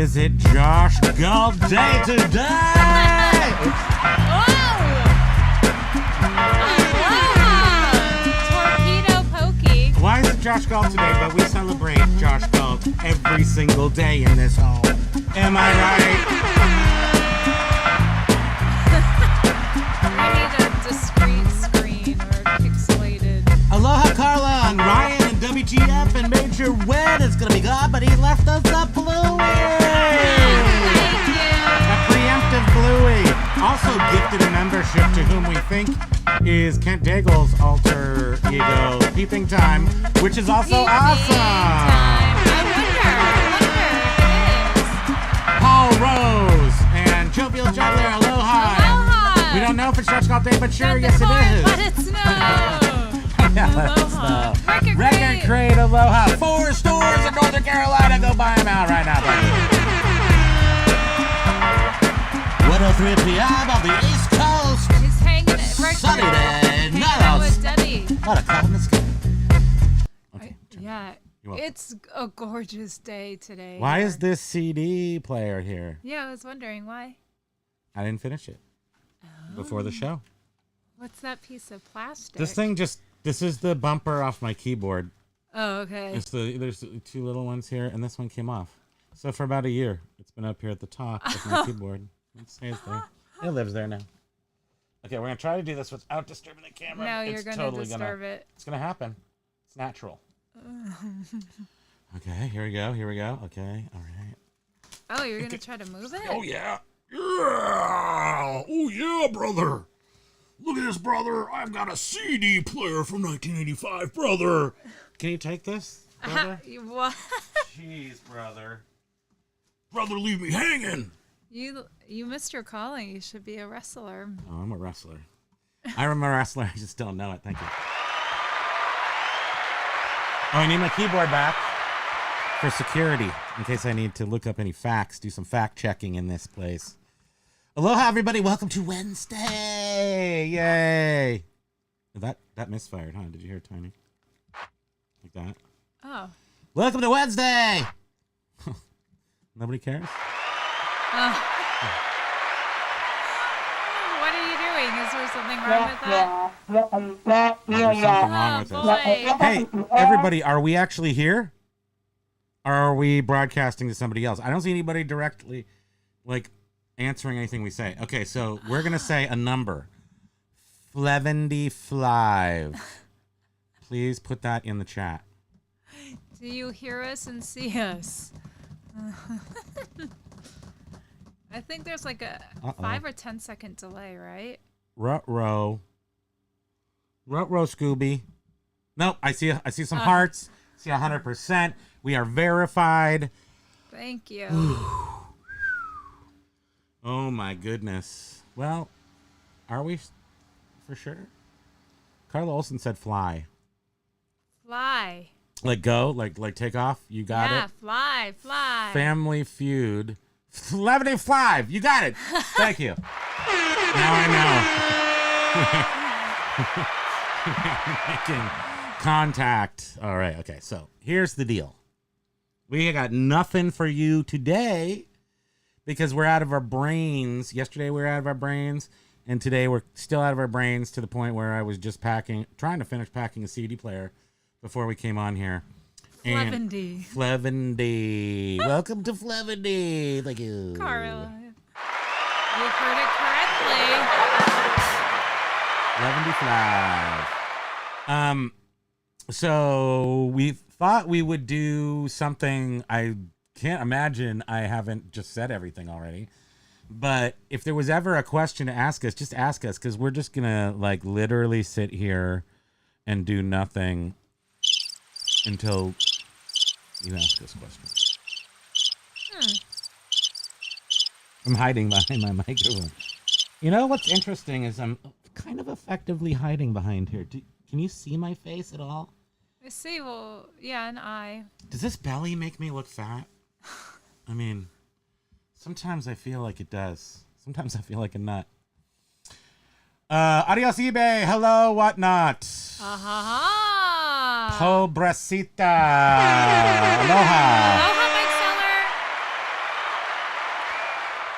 Is it Josh Galt Day today? Torpedo pokey. Why is it Josh Galt today? But we celebrate Josh Galt every single day in this home. Am I right? We need a discrete screen or pixelated. Aloha Carla and Ryan and WTF and Major Wed is gonna be gone, but he left us a Bluey. Thank you. A preemptive Bluey. Also gifted a membership to whom we think is Kent Daigle's alter ego, Peeping Time, which is also awesome. Time. I wonder if it is. Paul Rose and Jovial Juggler, aloha. Aloha. We don't know if it's Josh Galt Day, but sure, Not yes the it corn, is. but it's no. Yeah, Aloha. Record Crate, aloha. 4 stores in Northern Carolina. Go buy them out right now, buddy. 1:03 p.m. on the East Coast. He's hanging it. Sunny day. Hanging out with Debbie. What a cloud in the sky. Okay. Yeah. It's a gorgeous day today. Why here. is this CD player here? Yeah, I was wondering why. I didn't finish it before the show. What's that piece of plastic? This is the bumper off my keyboard. Oh, okay. There's 2 little ones here, and this one came off. So for about a year, it's been up here at the top of my keyboard. It stays there. It lives there now. Okay, we're going to try to do this without disturbing the camera. No, you're going to disturb it. It's going to happen. It's natural. Okay, here we go. Okay, all right. Oh, you're going to try to move it? Oh, yeah. Yeah. Oh, yeah, brother. Look at this, brother. I've got a CD player from 1985, brother. Can you take this, brother? What? Jeez, brother. Brother, leave me hanging. You missed your calling. You should be a wrestler. Oh, I'm a wrestler. I'm a wrestler. I just don't know it. Thank you. Oh, I need my keyboard back for security in case I need to look up any facts, do some fact checking in this place. Aloha, everybody. Welcome to Wednesday. Yay. That misfired, huh? Did you hear it, Tiny? Like that? Oh. Welcome to Wednesday. Nobody cares? What are you doing? Is there something wrong with that? There's something wrong with this. Hey, everybody, are we actually here? Or are we broadcasting to somebody else? I don't see anybody directly, answering anything we say. Okay, so we're going to say a number. 75. Please put that in the chat. Do you hear us and see us? I think there's a 5 or 10 second delay, right? Ruh-roh, Scooby. Nope, I see some hearts. See 100%. We are verified. Thank you. Oh my goodness. Well, are we for sure? Carla Olsen said fly. Fly. Like go, like take off. You got it. Yeah, fly. Family Feud. 75. You got it. Thank you. Now I know. Making contact. All right. Okay. So here's the deal. We got nothing for you today because we're out of our brains. Yesterday we were out of our brains, and today we're still out of our brains to the point where I was just trying to finish packing a CD player before we came on here. Flevendy. Welcome to Flevendy. Thank you. Carla. You heard it correctly. Flevendy. So we thought we would do something. I can't imagine I haven't just said everything already. But if there was ever a question to ask us, just ask us, because we're just going to literally sit here and do nothing until you ask us questions. I'm hiding behind my microphone. You know what's interesting is I'm kind of effectively hiding behind here. Can you see my face at all? I see. Well, yeah, an eye. Does this belly make me look fat? I mean, sometimes I feel like it does. Sometimes I feel like a nut. Adios, eBay. Hello, whatnot. Pobrecita. Aloha. Aloha,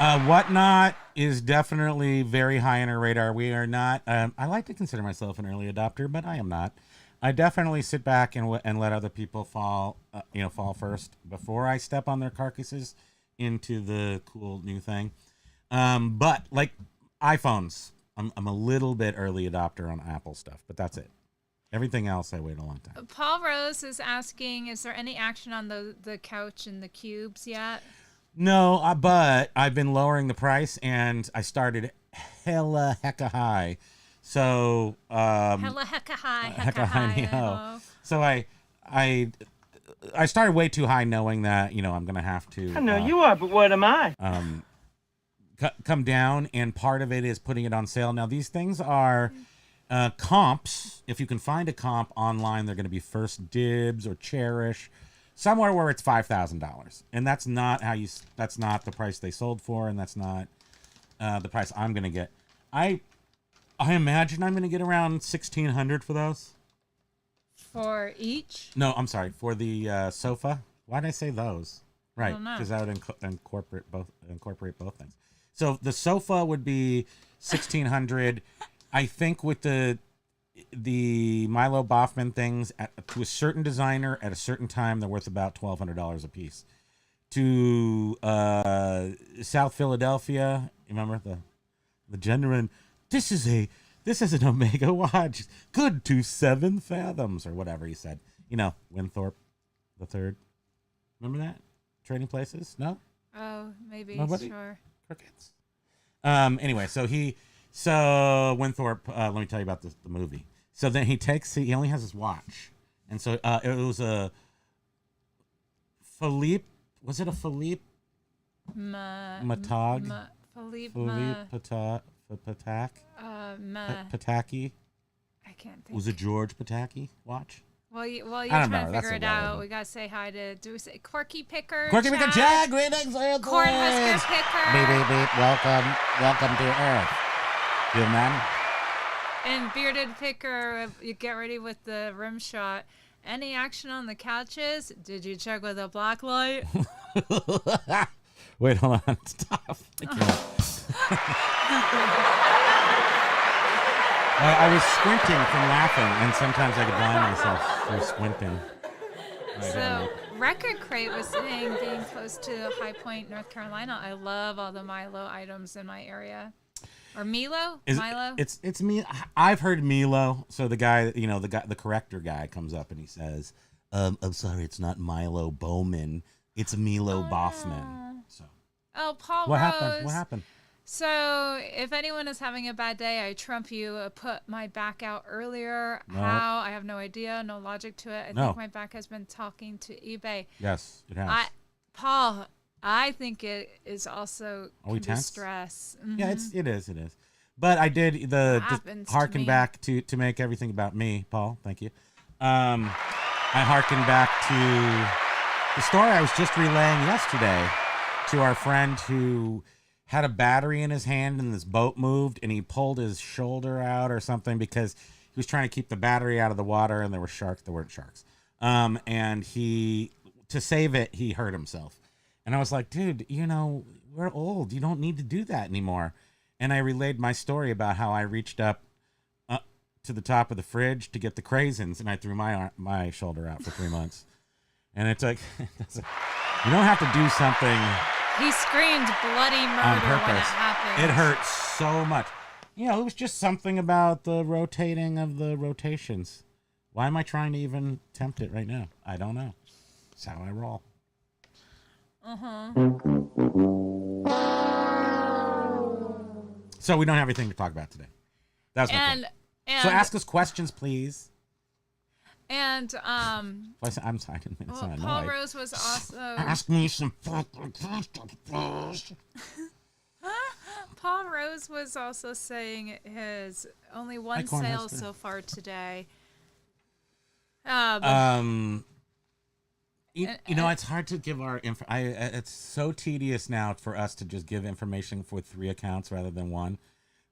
Whatnot is definitely very high on our radar. We are not. I like to consider myself an early adopter, but I am not. I definitely sit back and let other people fall, fall first before I step on their carcasses into the cool new thing. But like iPhones, I'm a little bit early adopter on Apple stuff, but that's it. Everything else, I wait a long time. Paul Rose is asking, is there any action on the couch and the cubes yet? No, but I've been lowering the price, and I started hella hecka high. So Hella hecka high, no. So I started way too high, knowing that I'm gonna have to. I know you are, but what am I? Come down, and part of it is putting it on sale. Now these things are comps. If you can find a comp online, they're going to be First Dibs or Cherish, somewhere where it's $5,000, and that's not that's not the price they sold for, and that's not the price I'm going to get. I imagine I'm going to get around $1,600 for those. For each? No, I'm sorry, for the sofa. Why did I say those? Right, because that would incorporate both things. So the sofa would be $1,600. I think with the Milo Boffman things to a certain designer at a certain time, they're worth about $1,200 a piece. To South Philadelphia, remember the gentleman? This is an Omega watch, good to 7 fathoms or whatever he said. Winthorpe the third. Remember that? Trading Places? No? Oh, maybe. Nobody? Sure. Crickets. Anyway, so Winthorpe, let me tell you about the movie. So then he only has his watch. And so it was a Philippe, was it a Philippe? Matag? Philippe Patak? Pataki? I can't think. Was it George Pataki watch? Well, you're trying to figure it out. We gotta say hi to. Do we say Corky Picker? Corky Picker, Jack, greetings, Cornhusker Picker. Beep, beep, beep. Welcome to Earth. You man. And Bearded Picker, you get ready with the rim shot. Any action on the couches? Did you check with a black light? Wait, hold on. Stop. I was squinting from laughing, and sometimes I could blind myself through squinting. So, Record Crate was saying, being close to High Point, North Carolina, I love all the Milo items in my area. Or Milo? Milo? It's me. I've heard Milo. So the guy, the corrector guy comes up and he says, I'm sorry, it's not Milo Bowman. It's Milo Boffman. So. Oh, Paul What Rose. What happened? So, if anyone is having a bad day, I trump you. Put my back out earlier. No. How? I have no idea. No logic to it. I think my back has been talking to eBay. Yes, it has. Paul, I think it is also Are we can be tense? stress. Mm-hmm. Yeah, it is. But I did harken to back to make everything about me, Paul. Thank you. I harkened back to the story I was just relaying yesterday to our friend who had a battery in his hand and this boat moved and he pulled his shoulder out or something because he was trying to keep the battery out of the water and there weren't sharks. And to save it, he hurt himself. And I was like, dude, we're old. You don't need to do that anymore. And I relayed my story about how I reached up to the top of the fridge to get the craisins and I threw my shoulder out for 3 months. And it's like, you don't have to do something. He screamed bloody murder when it happened. It hurt so much. It was just something about the rotating of the rotations. Why am I trying to even tempt it right now? I don't know. It's how I roll. So we don't have anything to talk about today. That's my point. So ask us questions, please. And I'm sorry. Paul Rose was also ask me some fucking questions, please. Paul Rose was also saying his only one sale so far today. It's hard to give our info. It's so tedious now for us to just give information for 3 accounts rather than 1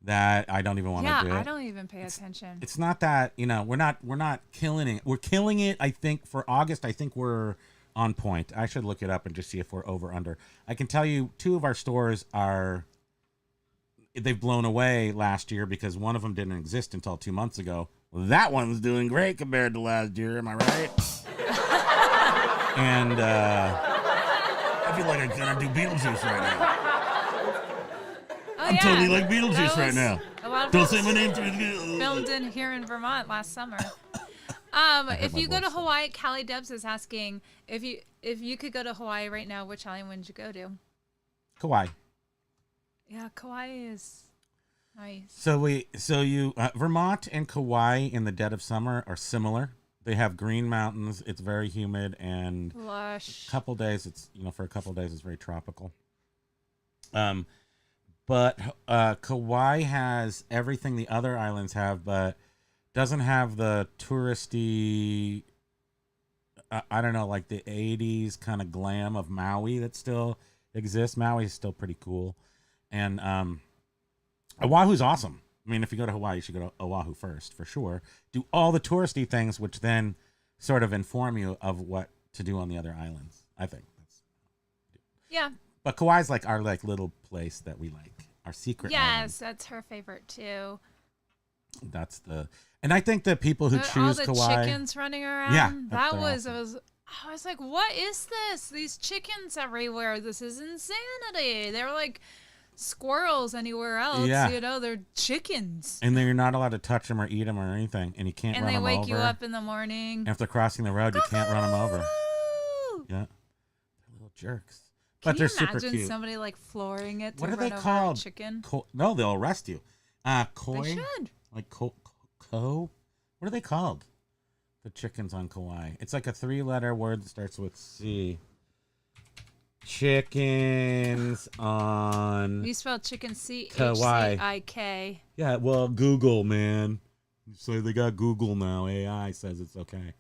that I don't even want to do it. Yeah, I don't even pay attention. It's not that we're not killing it. We're killing it. I think for August, I think we're on point. I should look it up and just see if we're over under. I can tell you 2 of our stores they've blown away last year because one of them didn't exist until 2 months ago. Well, that one's doing great compared to last year. Am I right? And I feel like I'm gonna do Beetlejuice right now. I'm totally like Beetlejuice right now. Don't say my name. Filmed in here in Vermont last summer. If you go to Hawaii, Callie Debs is asking if you could go to Hawaii right now, which island would you go to? Kauai. Yeah, Kauai is nice. So Vermont and Kauai in the dead of summer are similar. They have green mountains. It's very humid and lush. For a couple days it's very tropical. But Kauai has everything the other islands have, but doesn't have the touristy, I don't know, like the 80s kind of glam of Maui that still exists. Maui is still pretty cool. And Oahu's awesome. I mean, if you go to Hawaii, you should go to Oahu first, for sure. Do all the touristy things, which then sort of inform you of what to do on the other islands, I think. Yeah. But Kauai's like our little place that we like, our secret island. Yes, that's her favorite too. And I think the people who choose all the Kauai, chickens running around. Yeah, I was like, what is this? These chickens everywhere. This is insanity. They're like squirrels anywhere else. Yeah. You know, they're chickens. and then you're not allowed to touch them or eat them or anything, and you can't And run they them over. wake you up in the morning. And if they're crossing the road, you can't run them over. Yeah, they're little jerks. But they're super cute. Can you imagine somebody like flooring it to What are run they over called? a chicken? No, they'll arrest you. Koi? They should. Like ko? What are they called? The chickens on Kauai. It's like a 3-letter word that starts with C. Chickens on You spell chicken C-H-C-I-K. Kauai. Yeah, well, Google, man. So they got Google now. AI says it's okay.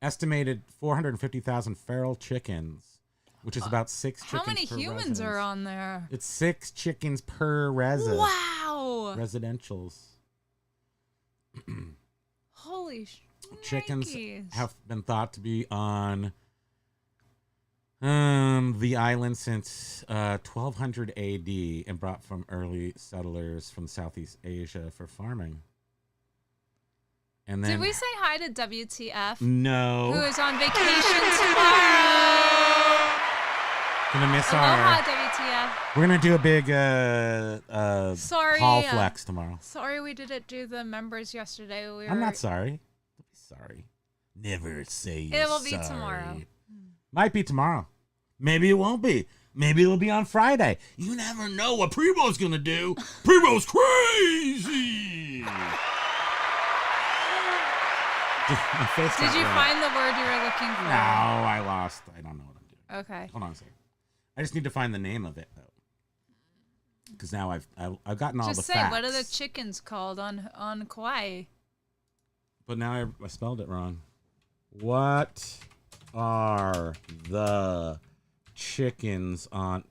Estimated 450,000 feral chickens, which is about 6 chickens per How many humans are on there? It's 6 chickens per Wow. residentials. Holy Chickens shnikes. have been thought to be on the island since 1200 AD and brought from early settlers from Southeast Asia for farming. And then, Did we say hi to WTF? No. Who is on vacation tomorrow? Gonna miss Aloha, WTF. We're gonna do a big Sorry, hall flex tomorrow. Sorry we didn't do the members yesterday. I'm not sorry. Don't be sorry. Never say you're It will be sorry. tomorrow. Might be tomorrow. Maybe it won't be. Maybe it'll be on Friday. You never know what Primo's gonna do. Primo's crazy. Did you find the word you were looking for? No, I lost. I don't know what I'm doing. Okay. Hold on a second. I just need to find the name of it though, because now I've gotten all Just the say, facts. what are the chickens called on Kauai? But now I spelled it wrong. What are the chickens on?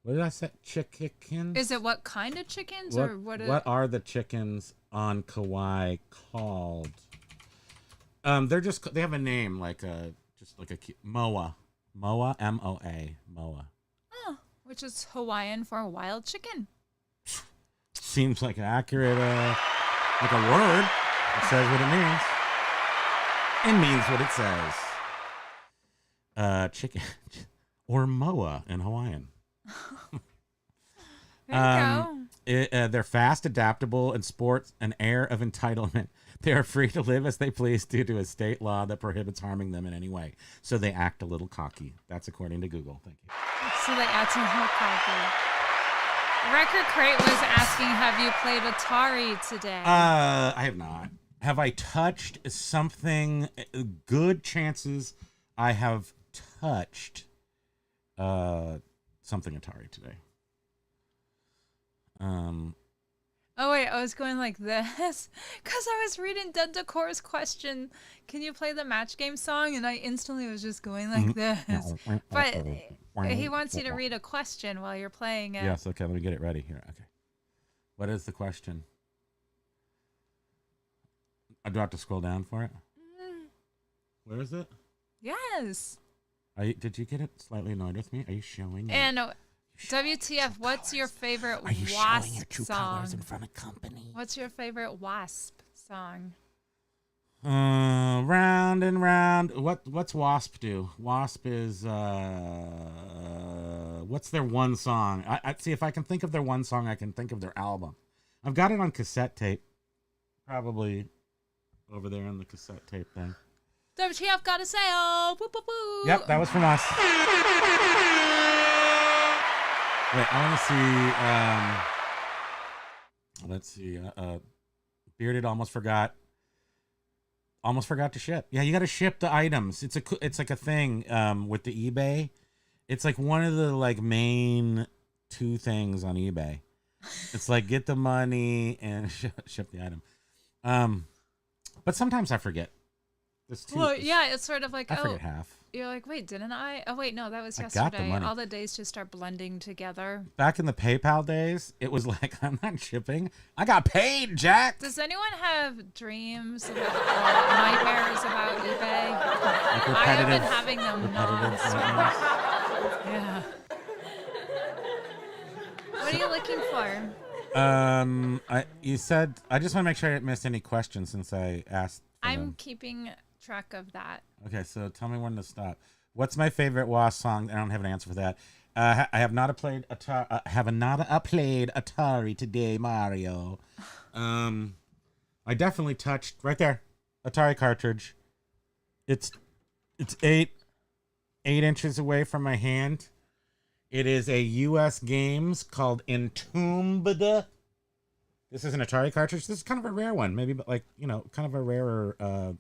What did I say? Chickens? Is it what kind of chickens What, or what? what are the chickens on Kauai called? They have a name like a moa, M-O-A, moa. Oh, which is Hawaiian for wild chicken. Seems like an accurate, like a word. It says what it means. It means what it says. Chicken or moa in Hawaiian. There you go. They're fast, adaptable, and sport an air of entitlement. They are free to live as they please due to a state law that prohibits harming them in any way. So they act a little cocky. That's according to Google. Thank you. So they act a little cocky. Record Crate was asking, have you played Atari today? I have not. Have I touched something? Good chances I have touched something Atari today. Oh, wait, I was going like this because I was reading Dead Decor's question, can you play the match game song? And I instantly was just going like this. But he wants you to read a question while you're playing it. Yes, okay, let me get it ready here. Okay. What is the question? Do I have to scroll down for it? Where is it? Yes. Did you get it slightly annoyed with me? Are you showing it? And WTF, what's your favorite Are you Wasp showing your true song? colors in front of company? What's your favorite Wasp song? Round and round. What's Wasp do? Wasp is what's their one song? I see if I can think of their one song, I can think of their album. I've got it on cassette tape. Probably over there on the cassette tape thing. WTF gotta say oh whoop whoop whoop. Yep, that was from us. Wait, I want to see let's see. Bearded almost forgot to ship. Yeah, you got to ship the items. It's like a thing with the eBay. It's like one of the like main two things on eBay. It's like get the money and ship the item. But sometimes I forget. Well, yeah, it's sort of like I forget half. You're like, wait, didn't I? Oh, wait, no, that was I yesterday. got the money. All the days just start blending together. Back in the PayPal days, it was like, I'm not shipping. I got paid, Jack. Does anyone have dreams about, or nightmares about eBay? Like I have been having them nonstop. Yeah. What are you looking for? You said I just want to make sure I didn't miss any questions since I asked. I'm keeping track of that. Okay, so tell me when to stop. What's my favorite Wasp song? I don't have an answer for that. I have not played Atari today, Mario. I definitely touched right there, Atari cartridge. It's 8 inches away from my hand. It is a U.S. games called Entombed. This is an Atari cartridge. This is kind of a rare one, maybe, but like kind of a rarer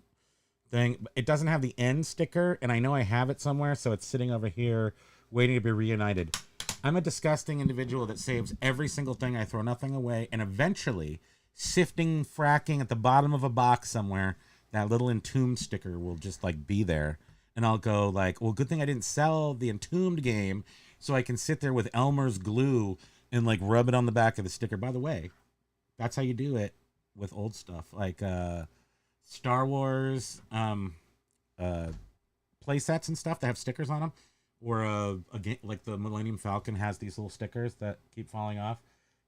thing. It doesn't have the end sticker, and I know I have it somewhere, so it's sitting over here waiting to be reunited. I'm a disgusting individual that saves every single thing. I throw nothing away, and eventually, fracking at the bottom of a box somewhere, that little Entombed sticker will just like be there, and I'll go like, well, good thing I didn't sell the Entombed game, so I can sit there with Elmer's glue and like rub it on the back of the sticker. By the way, that's how you do it with old stuff like Star Wars play sets and stuff that have stickers on them, or a game like the Millennium Falcon has these little stickers that keep falling off.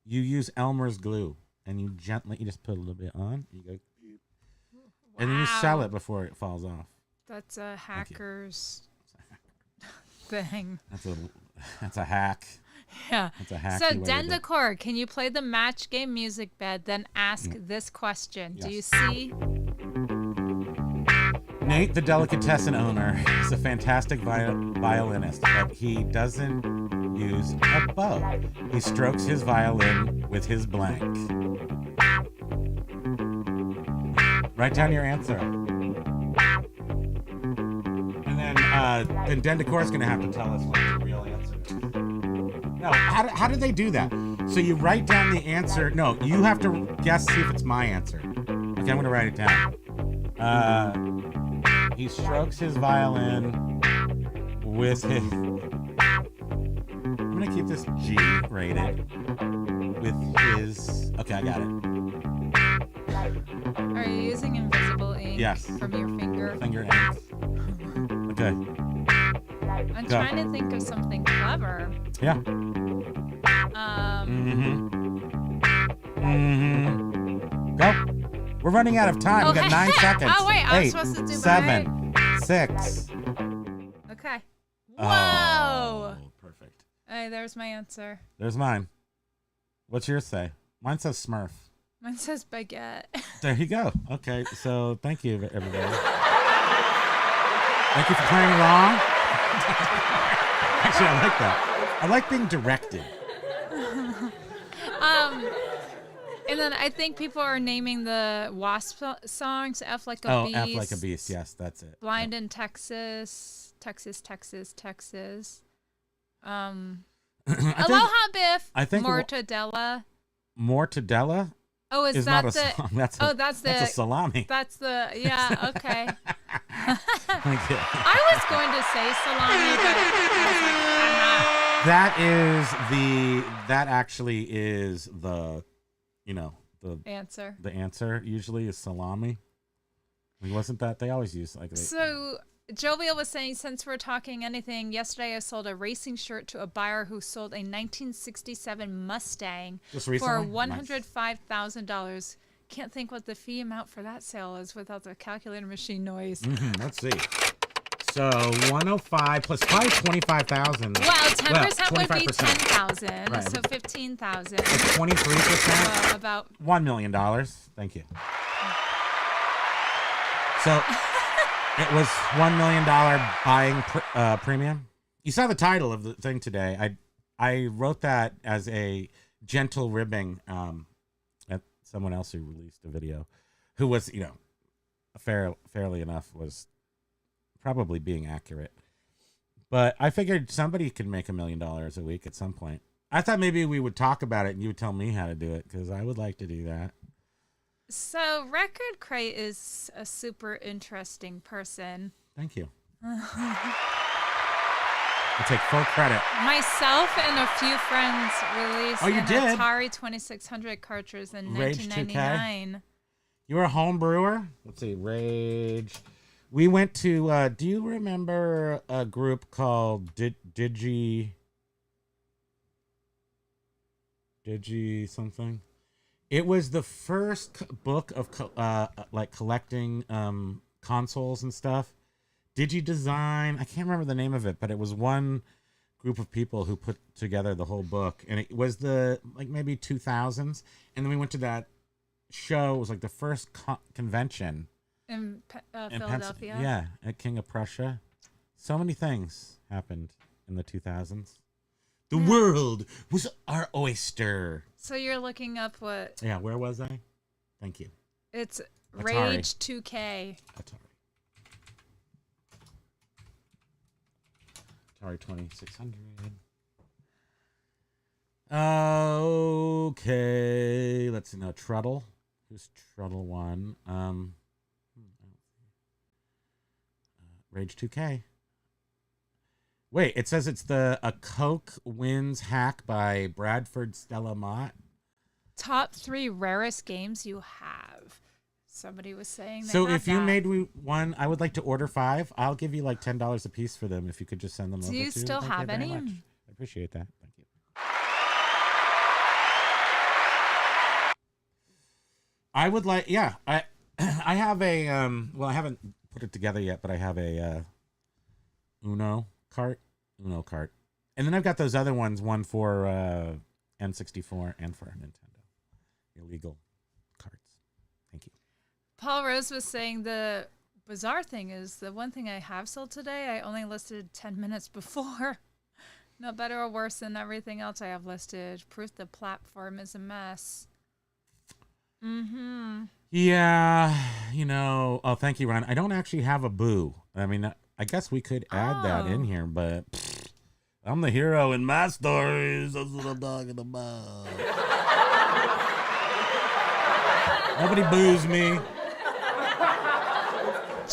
You use Elmer's glue and you just put a little bit on. You go, and then you sell it before it falls off. That's a hacker's thing. That's a hack. Yeah. That's a hack. So, Dendacor, can you play the match game music bed? Then ask this question. Yes. Do you see? Nate, the delicatessen owner, is a fantastic violinist, but he doesn't use a bow. He strokes his violin with his blank. Write down your answer. And then Dendacor is going to have to tell us what the real answer is. No, how do they do that? So you write down the answer. No, you have to guess, see if it's my answer. Okay, I'm going to write it down. He strokes his violin with his... I'm going to keep this G rated. With his... Okay, I got it. Are you using invisible ink? Yes. From your finger? Finger ink. Okay. I'm trying to think of something clever. Yeah. Go. We're running out of time. We got 9 seconds. Oh wait, I was 8, supposed to do 7, 6. Okay. Whoa. Oh, perfect. Hey, there's my answer. There's mine. What's yours say? Mine says Smurf. Mine says baguette. There you go. Okay, so thank you, everybody. Thank you for playing along. Actually, I like that. I like being directed. And then I think people are naming the Wasp songs F Like a Beast. Oh, F Like a Beast. Yes, that's it. Blind in Texas. Texas. Aloha Biff. I think Mortadella. Mortadella? Oh, is that not a the song. That's a salami. That's the yeah, okay. Thank you. I was going to say salami, but I was like, I'm not. That actually is the the Answer. The answer usually is salami. I mean, wasn't that they always use like So Jovial was saying, since we're talking anything, yesterday I sold a racing shirt to a buyer who sold a 1967 Mustang Just for recently? $105,000. Can't think what the fee amount for that sale is without the calculator machine noise. Let's see. So 105 plus probably 25,000. Well, 10% would be 25%. 10,000, Right. so 15,000. It's 23%. So about $1 million. Thank you. So it was $1 million buying premium. You saw the title of the thing today. I wrote that as a gentle ribbing at someone else who released a video, who was, fairly enough was probably being accurate. But I figured somebody could make $1 million a week at some point. I thought maybe we would talk about it and you would tell me how to do it, because I would like to do that. So Record Crate is a super interesting person. Thank you. I take full credit. Myself and a few friends released Oh, you an did? Atari 2600 cartridge in Rage 1999. You were a home brewer? Let's see, Rage. We went to, do you remember a group called Digi something? It was the first book of collecting consoles and stuff. Digi Design. I can't remember the name of it, but it was one group of people who put together the whole book, and it was the maybe 2000s. And then we went to that show. It was like the first convention In in Philadelphia. Yeah, at King of Prussia. So many things happened in the 2000s. The world was our oyster. So you're looking up what? Yeah, where was I? Thank you. It's Atari. Rage 2K. Atari 2600. Okay, let's see now. Truddle. Who's Truddle one? Rage 2K. Wait, it says it's a Coke Wins hack by Bradford Stella Mott. Top 3 rarest games you have. Somebody was saying that. So if you made one, I would like to order 5. I'll give you like $10 a piece for them if you could just send them over. Do you still Thank you have very any? much. I appreciate that. Thank you. I would like, yeah. I have a well, I haven't put it together yet, but I have a Uno cart, and then I've got those other ones, one for N64 and for Nintendo, illegal carts. Thank you. Paul Rose was saying the bizarre thing is the one thing I have sold today, I only listed 10 minutes before. No better or worse than everything else I have listed. Proof the platform is a mess. Yeah, oh, thank you, Ron. I don't actually have a boo. I mean, I guess we could add that in here, but I'm the hero in my stories. That's what I'm talking about. Nobody boos me.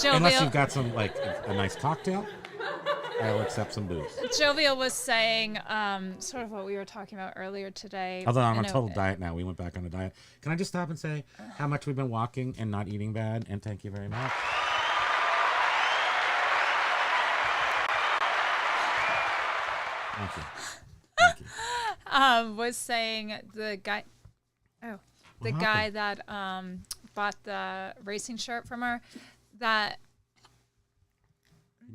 Unless you've got some, a nice cocktail, I'll accept some booze. Jovial was saying sort of what we were talking about earlier today. Although I'm on a total diet now. We went back on a diet. Can I just stop and say how much we've been walking and not eating bad? And thank you very much. Thank you. Thank you. Was saying the guy What guy that bought the racing shirt from her, that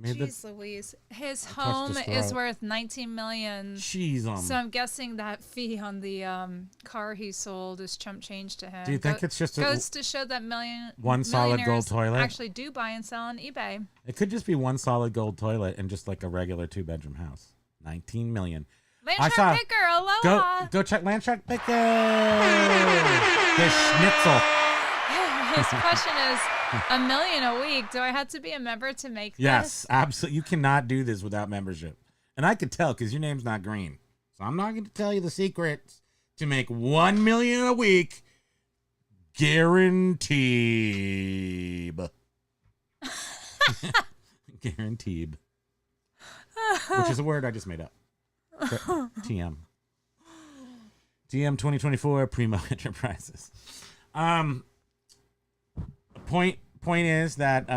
jeez Louise, his home is worth $19 million. Jeez, so I'm guessing that fee on the car he sold is chump change to him. Do you think it's just goes to show that one solid gold toilet? Actually do buy and sell on eBay. It could just be one solid gold toilet and just like a regular 2-bedroom house. $19 million. Landshark Picker, aloha. Go check Landshark Picker. His schnitzel. His question is, $1 million a week. Do I have to be a member to make this? Yes, absolutely. You cannot do this without membership. And I could tell because your name's not green. So I'm not going to tell you the secrets to make $1 million a week. Guaranteed. Guaranteed. Which is a word I just made up. TM 2024 Primo Enterprises. Point is that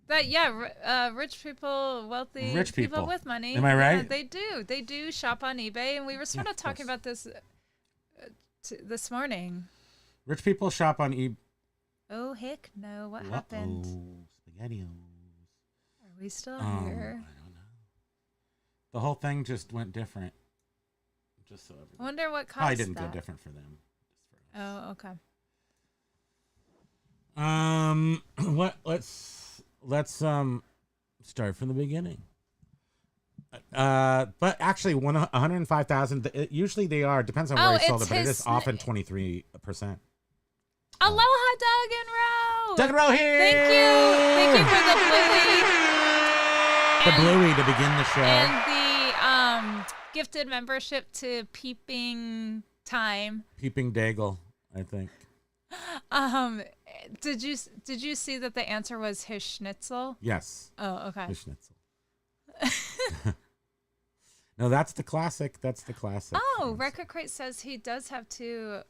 Rich people, wealthy Rich people. with money. Am I right? Yeah, they do shop on eBay, and we were sort of talking about this this morning. Rich people shop on eBay. Oh heck no! What happened? SpaghettiOs. Are we still here? I don't know. The whole thing just went different. Just so everybody. I wonder what caused Probably didn't that. go different for them. Just for us. Oh, okay. Let's start from the beginning. But actually 105,000 usually they are, depends on where you sold it, but it is often 23%. Aloha, Doug and Row. Doug and Row here. Thank you for the bluey. The bluey to begin the show. And the gifted membership to Peeping Time. Peeping Daigle, I think. Did you see that the answer was his schnitzel? Yes. Oh, okay. His schnitzel. No, that's the classic. That's the classic. Oh, Record Crate says he does have to.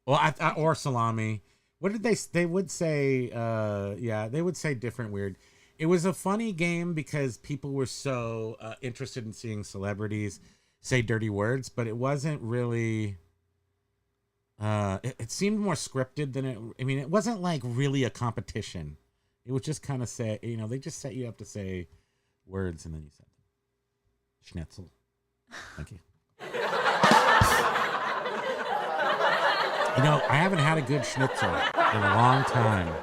Well, or salami. What did they would say? They would say different weird. It was a funny game because people were so interested in seeing celebrities say dirty words, but it wasn't really. It seemed more scripted than it. I mean, it wasn't like really a competition. It was just kind of say, they just set you up to say words and then you said them. Schnitzel. Thank you. I haven't had a good schnitzel in a long time.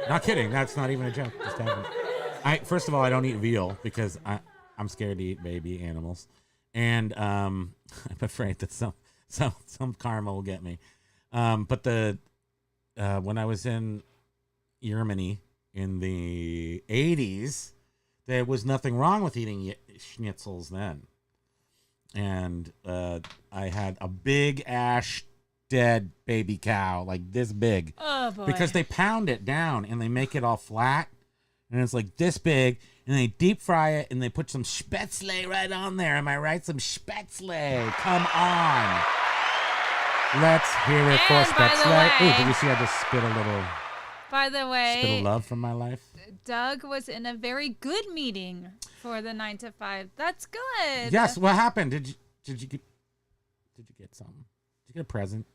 Not kidding. That's not even a joke. Just haven't. First of all, I don't eat veal because I'm scared to eat baby animals, and I'm afraid that some karma will get me. But when I was in Germany in the 80s, there was nothing wrong with eating schnitzels then. And I had a big ash dead baby cow, like this big. Oh, boy. Because they pound it down and they make it all flat. And it's like this big. And they deep fry it and they put some spätzle right on there. Am I right? Some spätzle. Come on. Let's hear it for spätzle. Ooh, did you see I just spit a little... By the way, spit of love from my life. Doug was in a very good meeting for the 9 to 5. That's good. Yes. What happened? Did you get something? Did you get a present?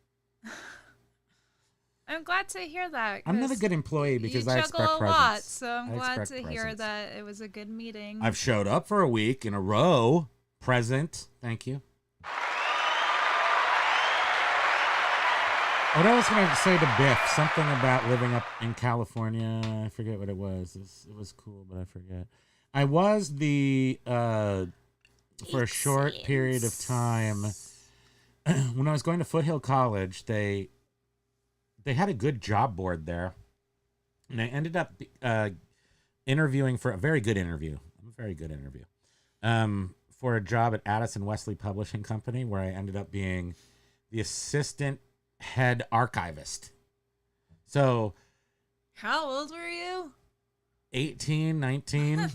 I'm glad to hear that. I'm not a good employee because I expect presents. You juggle a lot, so I'm glad to hear presents. that it was a good meeting. I've showed up for a week in a row. Present. Thank you. What I was going to say to Biff, something about living up in California. I forget what it was. It was cool, but I forget. I was for a short period of time, when I was going to Foothill College, they had a good job board there. And I ended up interviewing for a very good interview. For a job at Addison Wesley Publishing Company, where I ended up being the assistant head archivist. So how old were you? 18, 19.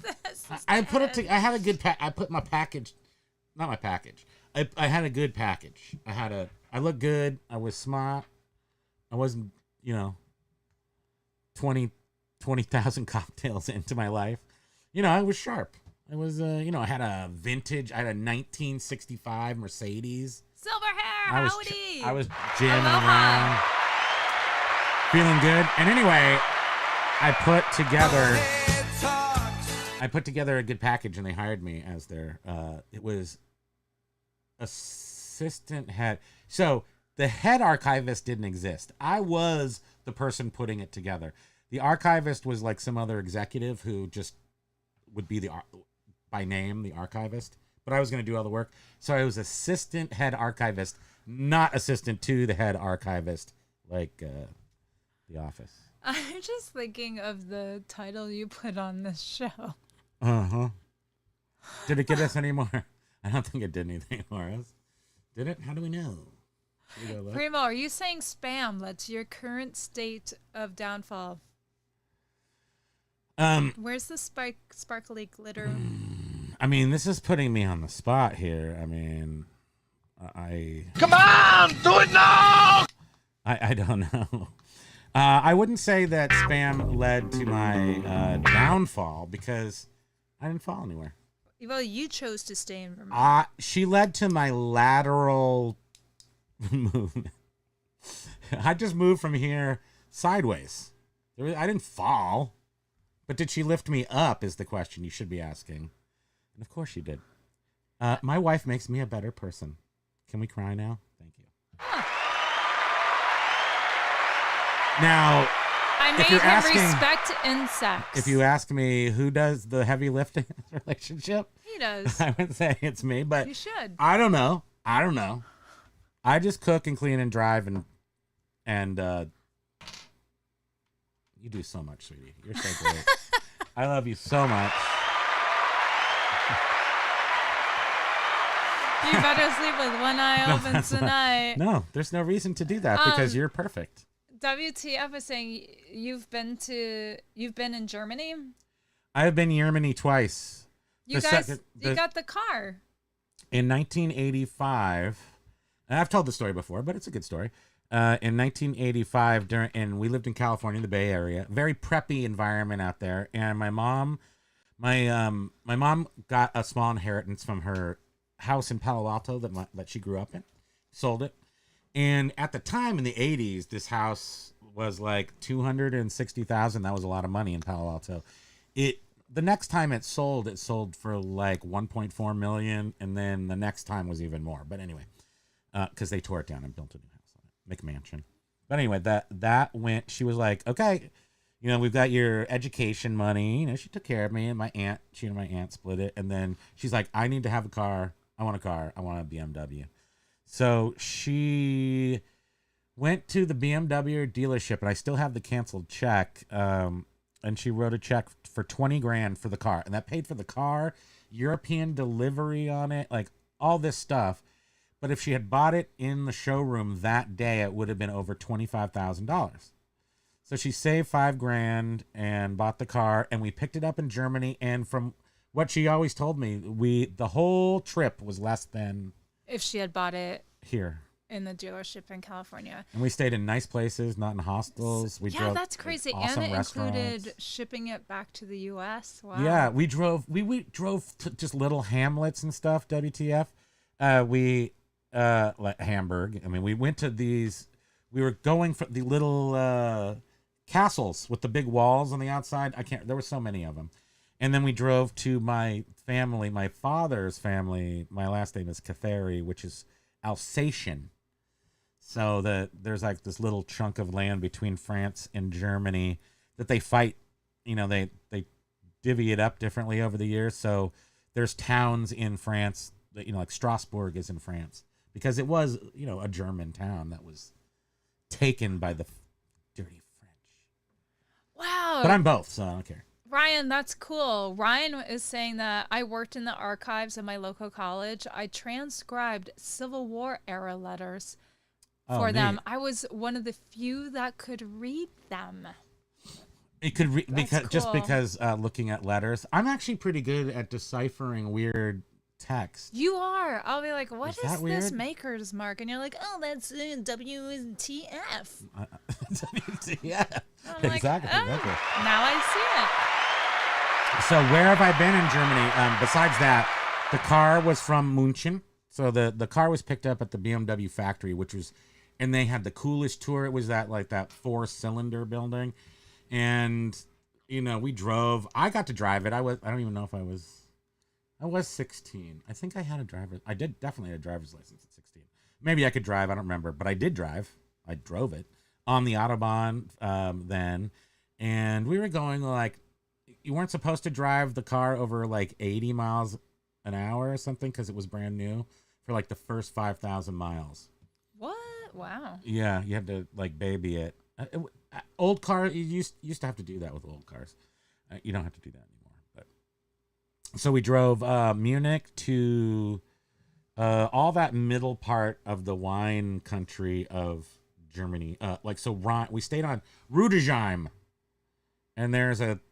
I put it I had a good I put my package, not my package. I had a good package. I looked good. I was smart. I wasn't, 20,000 cocktails into my life. I was sharp. I was, I had a 1965 Mercedes. Silver hair, howdy. I was jamming around, feeling good. And anyway, I put together a good package, and they hired me as their. It was assistant head. So the head archivist didn't exist. I was the person putting it together. The archivist was like some other executive who just would be by name the archivist. But I was going to do all the work. So I was assistant head archivist, not assistant to the head archivist, like The Office. I'm just thinking of the title you put on this show. Uh-huh. Did it get us any more? I don't think it did anything for us. Did it? How do we know? Primo, are you saying spam? That's your current state of downfall. Where's the sparkly glitter? I mean, this is putting me on the spot here. I mean, Come on, do it now! I don't know. I wouldn't say that spam led to my downfall because I didn't fall anywhere. Well, you chose to stay in Vermont. She led to my lateral movement. I just moved from here sideways. I didn't fall. But did she lift me up is the question you should be asking. And of course she did. My wife makes me a better person. Can we cry now? Thank you. Now, I made him respect insects. If you ask me who does the heavy lifting in this relationship, he does. I would say it's me, but you should. I don't know. I just cook and clean and drive and you do so much, sweetie. You're so great. I love you so much. You better sleep with one eye open tonight. No, there's no reason to do that because you're perfect. WTF is saying you've been in Germany? I've been in Germany twice. You got the car. In 1985, and I've told the story before, but it's a good story. In 1985, and we lived in California, the Bay Area, very preppy environment out there. And my mom got a small inheritance from her house in Palo Alto that she grew up in, sold it. And at the time in the 80s, this house was like $260,000. That was a lot of money in Palo Alto. The next time it sold for like $1.4 million, and then the next time was even more. But anyway, because they tore it down and built a new house on it, McMansion. But anyway, that went. She was like, okay, we've got your education money. She took care of me, and she and my aunt split it. And then she's like, I need to have a car. I want a car. I want a BMW. So she went to the BMW dealership, and I still have the canceled check. And she wrote a check for $20,000 for the car, and that paid for the car, European delivery on it, like all this stuff. But if she had bought it in the showroom that day, it would have been over $25,000. So she saved $5,000 and bought the car, and we picked it up in Germany. And from what she always told me, the whole trip was less than if she had bought it here in the dealership in California. And we stayed in nice places, not in hostels. We drove that's crazy. Awesome and it restaurants. Included shipping it back to the U.S. Wow. Yeah, we drove to just little hamlets and stuff. WTF? Like Hamburg. I mean, we went to these. We were going for the little castles with the big walls on the outside. There were so many of them. And then we drove to my family, my father's family. My last name is Catheri, which is Alsatian. So there's like this little chunk of land between France and Germany that they fight. They divvy it up differently over the years. So there's towns in France that, like Strasbourg is in France because it was, a German town that was taken by the dirty French. Wow. But I'm both, so I don't care. Ryan, that's cool. Ryan is saying that I worked in the archives of my local college. I transcribed Civil War era letters for them. I was one of the few that could read them. It could because looking at letters, I'm actually pretty good at deciphering weird text. You are. I'll be like, what is weird? this maker's mark? And you're like, oh, that's WTF. WTF. Exactly. Now I see it. So where have I been in Germany? Besides that, the car was from München. So the car was picked up at the BMW factory, and they had the coolest tour. It was that 4-cylinder building. And, we drove. I got to drive it. I don't even know if I was 16. I think I had I did definitely had a driver's license at 16. Maybe I could drive. I don't remember, but I did drive. I drove it on the Autobahn then. And we were going you weren't supposed to drive the car over 80 miles an hour or something because it was brand new for the first 5,000 miles. What? Wow. Yeah, you had to baby it. Old car, you used to have to do that with old cars. You don't have to do that anymore. But so we drove Munich to all that middle part of the wine country of Germany. We stayed on Rudesheim. And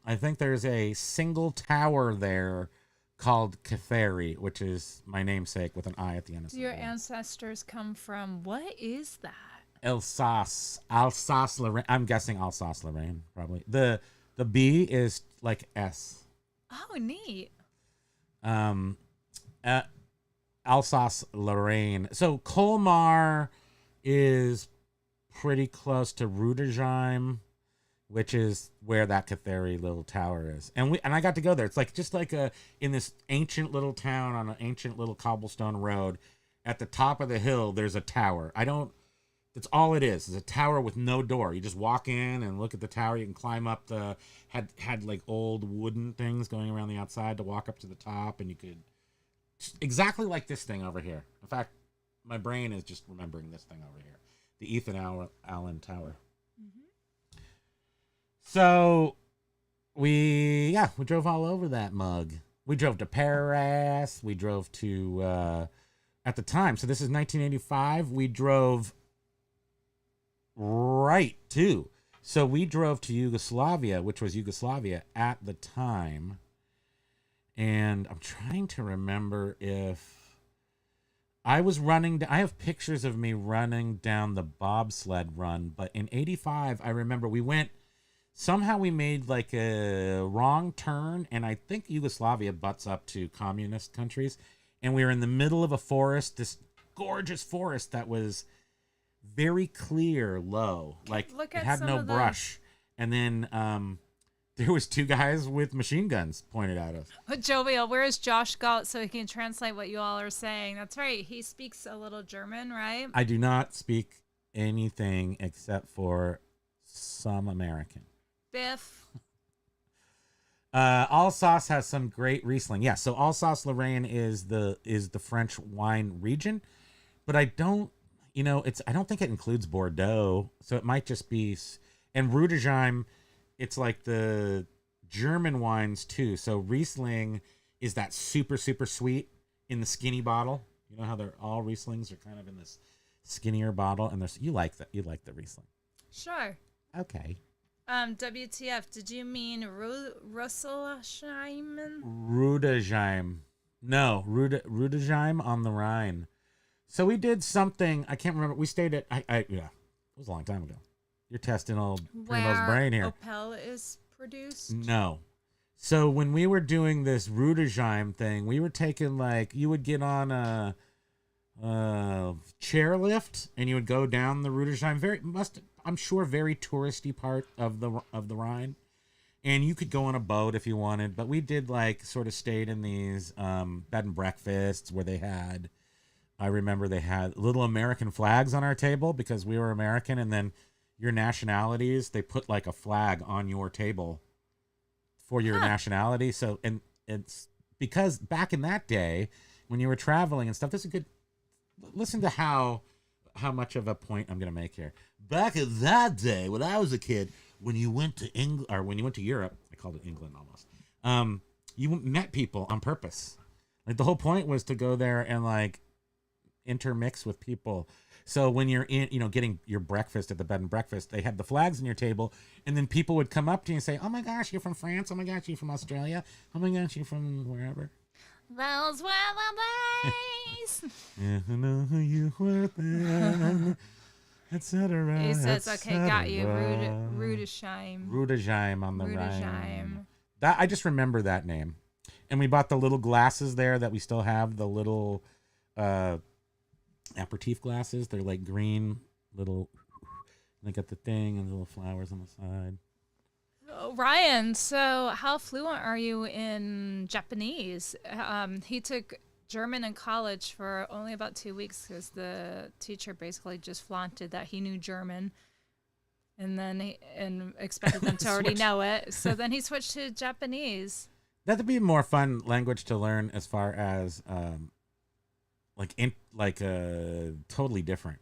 I think there's a single tower there called Catheri, which is my namesake with an I at the end. Do your ancestors come from, what is that? Alsace-Lorraine. I'm guessing Alsace-Lorraine, probably. The B is like S. Oh, neat. Alsace-Lorraine. So Colmar is pretty close to Rudesheim, which is where that Cathari little tower is. And I got to go there. It's like just like in this ancient little town on an ancient little cobblestone road. At the top of the hill, there's a tower. That's all it is. It's a tower with no door. You just walk in and look at the tower. You can climb up had like old wooden things going around the outside to walk up to the top, and you could exactly like this thing over here. In fact, my brain is just remembering this thing over here, the Ethan Allen Tower. Mm-hmm. So we drove all over that mug. We drove to Paris. We drove to at the time. So this is 1985. We drove right to. So we drove to Yugoslavia, which was Yugoslavia at the time. And I'm trying to remember if I was running. I have pictures of me running down the bobsled run. But in 85, I remember we made like a wrong turn. And I think Yugoslavia butts up to communist countries. And we were in the middle of a forest, this gorgeous forest that was very clear, low. Like it had no brush. And then there was two guys with machine guns pointed at us. Jovial, where is Josh Galt so he can translate what you all are saying? That's right. He speaks a little German, right? I do not speak anything except for some American. Biff. Alsace has some great Riesling. Yeah, so Alsace-Lorraine is the French wine region, but I don't think it includes Bordeaux, so it might just be. And Rudesheim, it's like the German wines too. So Riesling is that super super sweet in the skinny bottle. You know how they're all Rieslings are kind of in this skinnier bottle, and you like the Riesling. Sure. Okay. WTF, did you mean Rüsselsheim? Rudesheim. No, Rudesheim on the Rhine. So we did something, I can't remember. We stayed at, it was a long time ago. You're testing old Primo's brain here. Opel is produced? No. So when we were doing this Rudesheim thing, we were taking you would get on a chairlift and you would go down the Rudesheim, I'm sure very touristy part of the Rhine, and you could go on a boat if you wanted. But we did sort of stayed in these bed and breakfasts where I remember they had little American flags on our table because we were American, and then your nationalities, they put a flag on your table for your nationality. So and it's because back in that day when you were traveling and stuff, this is a good listen to how much of a point I'm going to make here. Back in that day, when I was a kid, when you went to England or when you went to Europe, I called it England almost. You met people on purpose. The whole point was to go there and intermix with people. So when you're in, getting your breakfast at the bed and breakfast, they had the flags on your table, and then people would come up to you and say, "Oh my gosh, you're from France. Oh my gosh, you're from Australia. Oh my gosh, you're from wherever." Those were the days. Yeah, I know you were then, etc. He says, "Okay, got you." Rudesheim. Rudesheim on the Rhine. That I just remember that name, and we bought the little glasses there that we still have. The little aperitif glasses. They're green little. They got the thing and the little flowers on the side. Ryan, so how fluent are you in Japanese? He took German in college for only about 2 weeks because the teacher basically just flaunted that he knew German, and then expected them to already know it. So then he switched to Japanese. That'd be a more fun language to learn as far as totally different.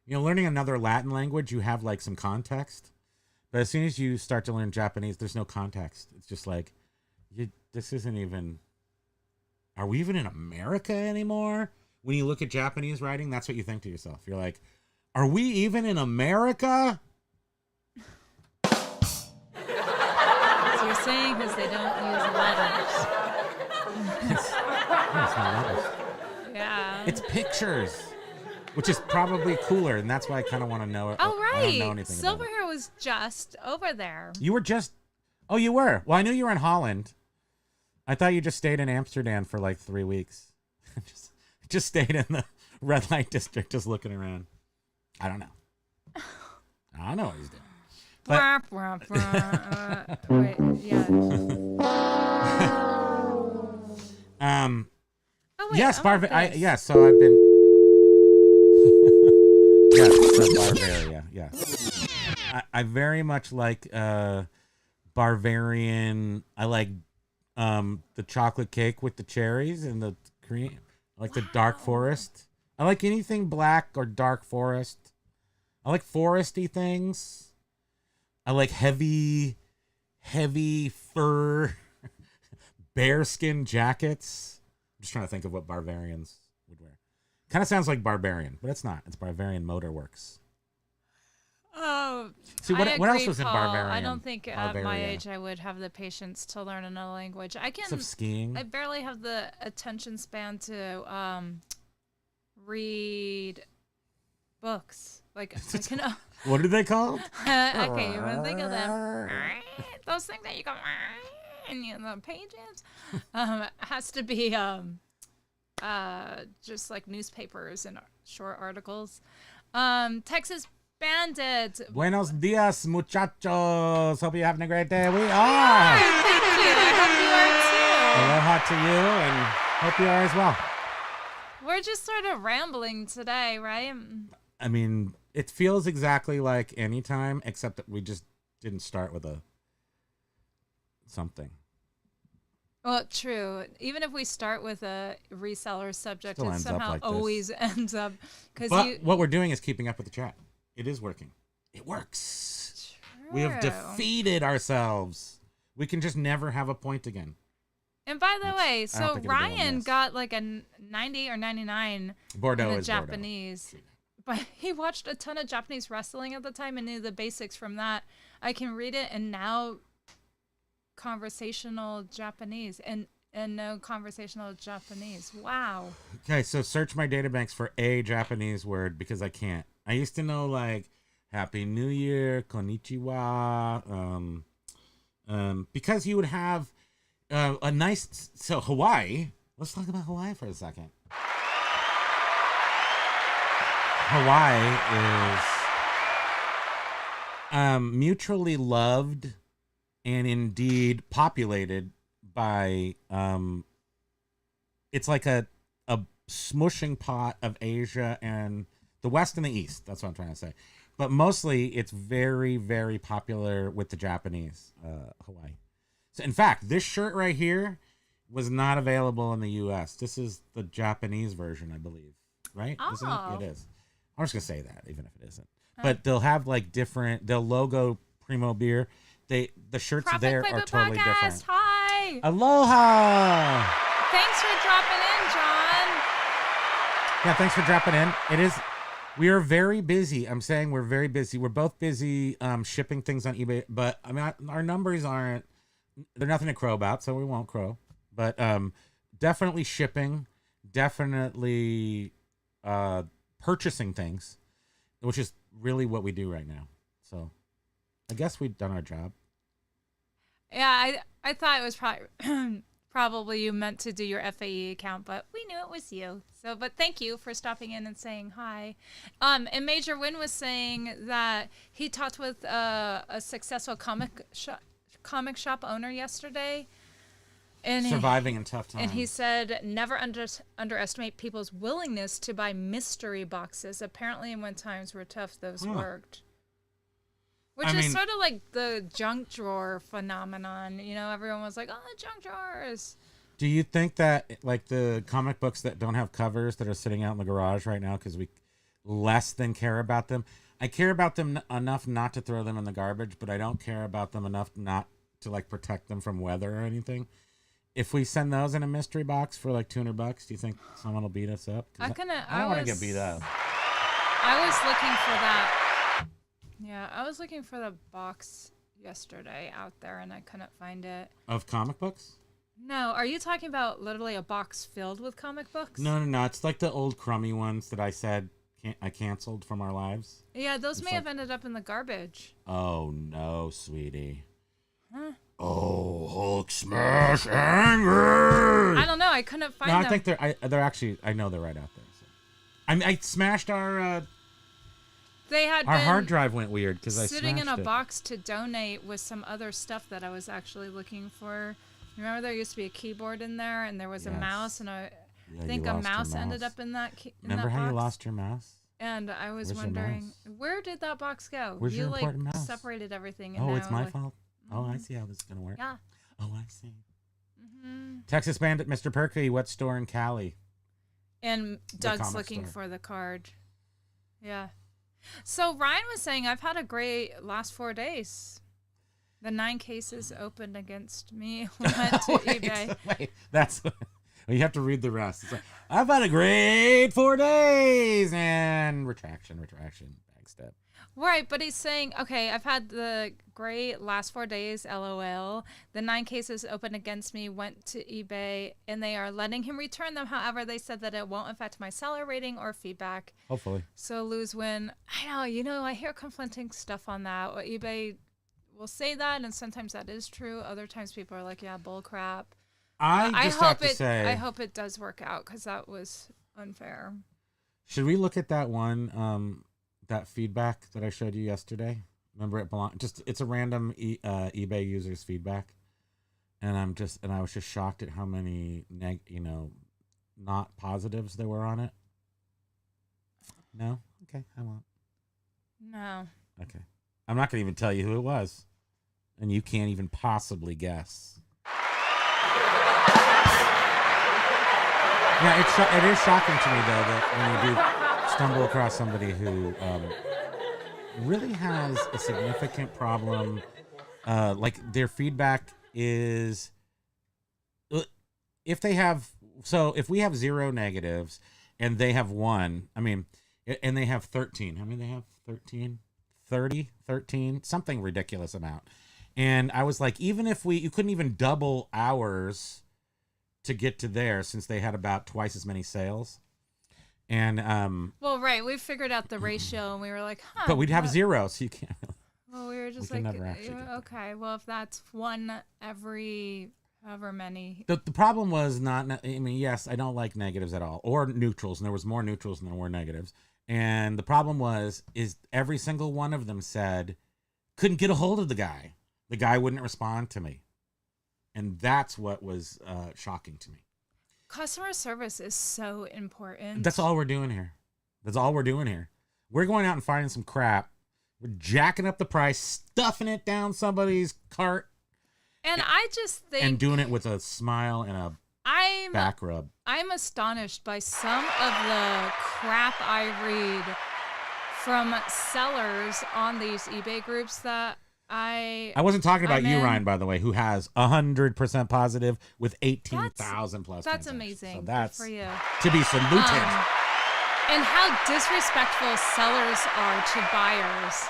Learning another Latin language, you have some context. But as soon as you start to learn Japanese, there's no context. It's just this isn't even, are we even in America anymore? When you look at Japanese writing, that's what you think to yourself. You're like, are we even in America? So you're saying because they don't use letters. It's not letters. Yeah. It's pictures. which is probably cooler, and that's why I kind of want to know it. Oh, right. I don't know anything about it. Silverhair was just over there. You were just... Oh, you were? Well, I knew you were in Holland. I thought you just stayed in Amsterdam for like 3 weeks. just stayed in the red light district just looking around. I don't know. I don't know what he's doing. But... Wait, yeah. Oh, wait, yes, so I've been... yes, so Bavaria, yes. I very much like Bavarian. I like the chocolate cake with the cherries and the cream. I like the dark forest. I like anything black or dark forest. I like foresty things. I like heavy fur bearskin jackets. I'm just trying to think of what barbarians would wear. Kind of sounds like barbarian, but it's not. It's Barbarian Motor Works. Oh, see what else was in Paul. Barbarian? I don't think at my age I would have the patience to learn another language. I can. Skiing. I barely have the attention span to read books. Like I can. What are they called? I can't even think of them. Those things that you go and the pages. Has to be just like newspapers and short articles. Texas Bandit. Buenos dias, muchachos. Hope you're having a great day. We are. Thank you. I hope you are too. Aloha to you, and hope you are as well. We're just sort of rambling today, right? I mean, it feels exactly like any time, except that we just didn't start with something. Well, true. Even if we start with a reseller subject, Still it ends up somehow like this. always ends up But what we're doing is keeping up with the chat. It is working. It works. True. We have defeated ourselves. We can just never have a point again. And by the way, I don't so think it'll be Ryan on this. got like a 90 or 99 Bordeaux in the is Japanese. Bordeaux. But he watched a ton of Japanese wrestling at the time and knew the basics from that. I can read it and now conversational Japanese and no conversational Japanese. Wow. Okay, so search my databanks for a Japanese word because I can't. I used to know like Happy New Year, Konnichiwa, because you would have a nice. So Hawaii. Let's talk about Hawaii for a second. Hawaii is mutually loved and indeed populated by it's like a smushing pot of Asia and the West and the East. That's what I'm trying to say. But mostly it's very, very popular with the Japanese, Hawaii. So in fact, this shirt right here was not available in the US. This is the Japanese version, I believe. Right? Oh. Isn't it? It is. I'm just gonna say that, even if it isn't. But they'll have like different. They'll logo Primo beer. The shirts Profit there Playbook are totally Podcast. different. Hi. Aloha. Thanks for dropping in, John. Yeah, thanks for dropping in. It is. We are very busy. I'm saying we're very busy. We're both busy shipping things on eBay, but I mean our numbers aren't. They're nothing to crow about, so we won't crow. But definitely shipping. Definitely. Purchasing things, which is really what we do right now. So I guess we've done our job. Yeah, I thought it was probably you meant to do your FAE account, but we knew it was you. So, but thank you for stopping in and saying hi. And Major Win was saying that he talked with a successful comic shop owner yesterday. And Surviving in tough times. And he said, never underestimate people's willingness to buy mystery boxes. Apparently, when times were tough, those worked. Which is sort of like the junk drawer phenomenon. You know, everyone was like, oh, the junk drawers. Do you think that, like, the comic books that don't have covers that are sitting out in the garage right now because we less than care about them? I care about them enough not to throw them in the garbage, but I don't care about them enough not to, like, protect them from weather or anything. If we send those in a mystery box for like $200, do you think someone will beat us up? I don't want to get beat up. I was looking for that. Yeah, I was looking for the box yesterday out there, and I couldn't find it. Of comic books? No, are you talking about literally a box filled with comic books? No. It's like the old crummy ones that I said I canceled from our lives. Yeah, those may have ended up in the garbage. Oh no, sweetie. Huh? Oh, Hulk smash angry. I don't know. I couldn't find No, them. I think they're actually. I know they're right out there. So. I smashed our. They had our been hard drive went weird because I sitting in a it. box to donate with some other stuff that I was actually looking for. Remember, there used to be a keyboard in there, and there was a mouse, and I think a mouse ended up in that. Remember how you lost your mouse? And I was wondering, where did that box go? Where's your important mouse? Separated everything. And now, it's my fault. Oh, I see how this is gonna work. Yeah. Oh, I see. Texas Bandit, Mr. Perky, what store in Cali? And Doug's looking for the card. Yeah. So Ryan was saying, I've had a great last 4 days. The 9 cases opened against me went to eBay. Wait, that's... You have to read the rest. It's like, I've had a great 4 days. And retraction, back step. Right, but he's saying, okay, I've had the great last 4 days, LOL. The 9 cases opened against me went to eBay, and they are letting him return them. However, they said that it won't affect my seller rating or feedback. Hopefully. So lose win. I know, I hear conflicting stuff on that. eBay will say that, and sometimes that is true. Other times people are like, yeah, bull crap. I hope it does work out, because that was unfair. Should we look at that one... that feedback that I showed you yesterday? Remember, it's a random eBay user's feedback, and I was just shocked at how many not positives there were on it. No, okay, I won't. No. Okay, I'm not gonna even tell you who it was, and you can't even possibly guess. Yeah, it is shocking to me though that when you do stumble across somebody who really has a significant problem, like their feedback is, if we have 0 negatives and they have 1, and they have 13, how many they have? 13, something ridiculous amount. And I was like, even if you couldn't even double ours to get to there, since they had about twice as many sales. And well, right, we figured out the ratio, and we were like, but we'd have 0, so you can't. Well, we were just like, okay, well, if that's 1 every however many. The problem was yes, I don't like negatives at all, or neutrals, and there was more neutrals than there were negatives. And the problem is every single one of them said couldn't get a hold of the guy. The guy wouldn't respond to me, and that's what was shocking to me. Customer service is so important. That's all we're doing here. We're going out and finding some crap. We're jacking up the price, stuffing it down somebody's cart. And I just think... And doing it with a smile and a back rub. I'm astonished by some of the crap I read from sellers on these eBay groups that I wasn't talking about you, Ryan, by the way, who has 100% positive with 18,000 plus. That's amazing. So that's good for you. To be saluted. And how disrespectful sellers are to buyers.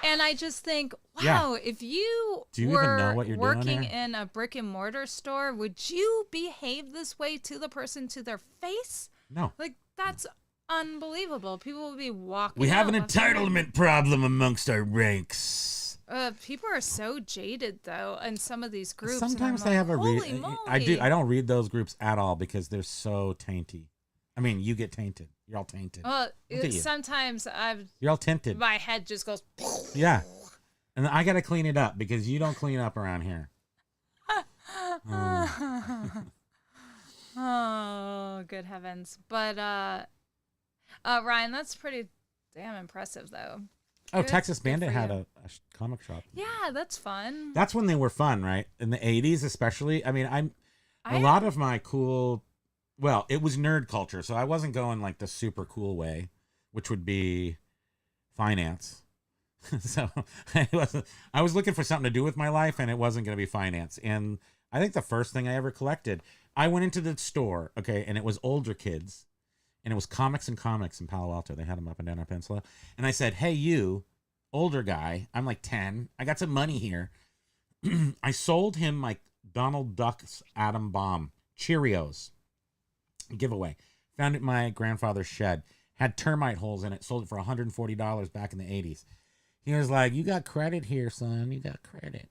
And I just think, wow, if you were working in a brick and mortar store, would you behave this way to the person to their face? No. Like, that's unbelievable. People would be walking. We have an entitlement problem amongst our ranks. People are so jaded though, in some of these groups. Sometimes they have a reason. I don't read those groups at all because they're so tainty. You get tainted. You're all tainted. Well, sometimes you're all tinted. My head just goes. Yeah, and I got to clean it up because you don't clean up around here. Oh, good heavens! But Ryan, that's pretty damn impressive though. Oh, Texas Bandit had a comic shop. Yeah, that's fun. That's when they were fun, right? In the 80s, especially. A lot of my cool... Well, it was nerd culture, so I wasn't going like the super cool way, which would be finance. So I was looking for something to do with my life, and it wasn't going to be finance. And I think the first thing I ever collected, I went into the store, okay, and it was older kids. And it was Comics and Comics in Palo Alto. They had them up and down our peninsula. And I said, hey, you, older guy, I'm like 10. I got some money here. I sold him my Donald Duck's Atom Bomb Cheerios giveaway. Found it in my grandfather's shed. had termite holes in it, sold it for $140 back in the 80s. He was like, you got credit here, son. You got credit.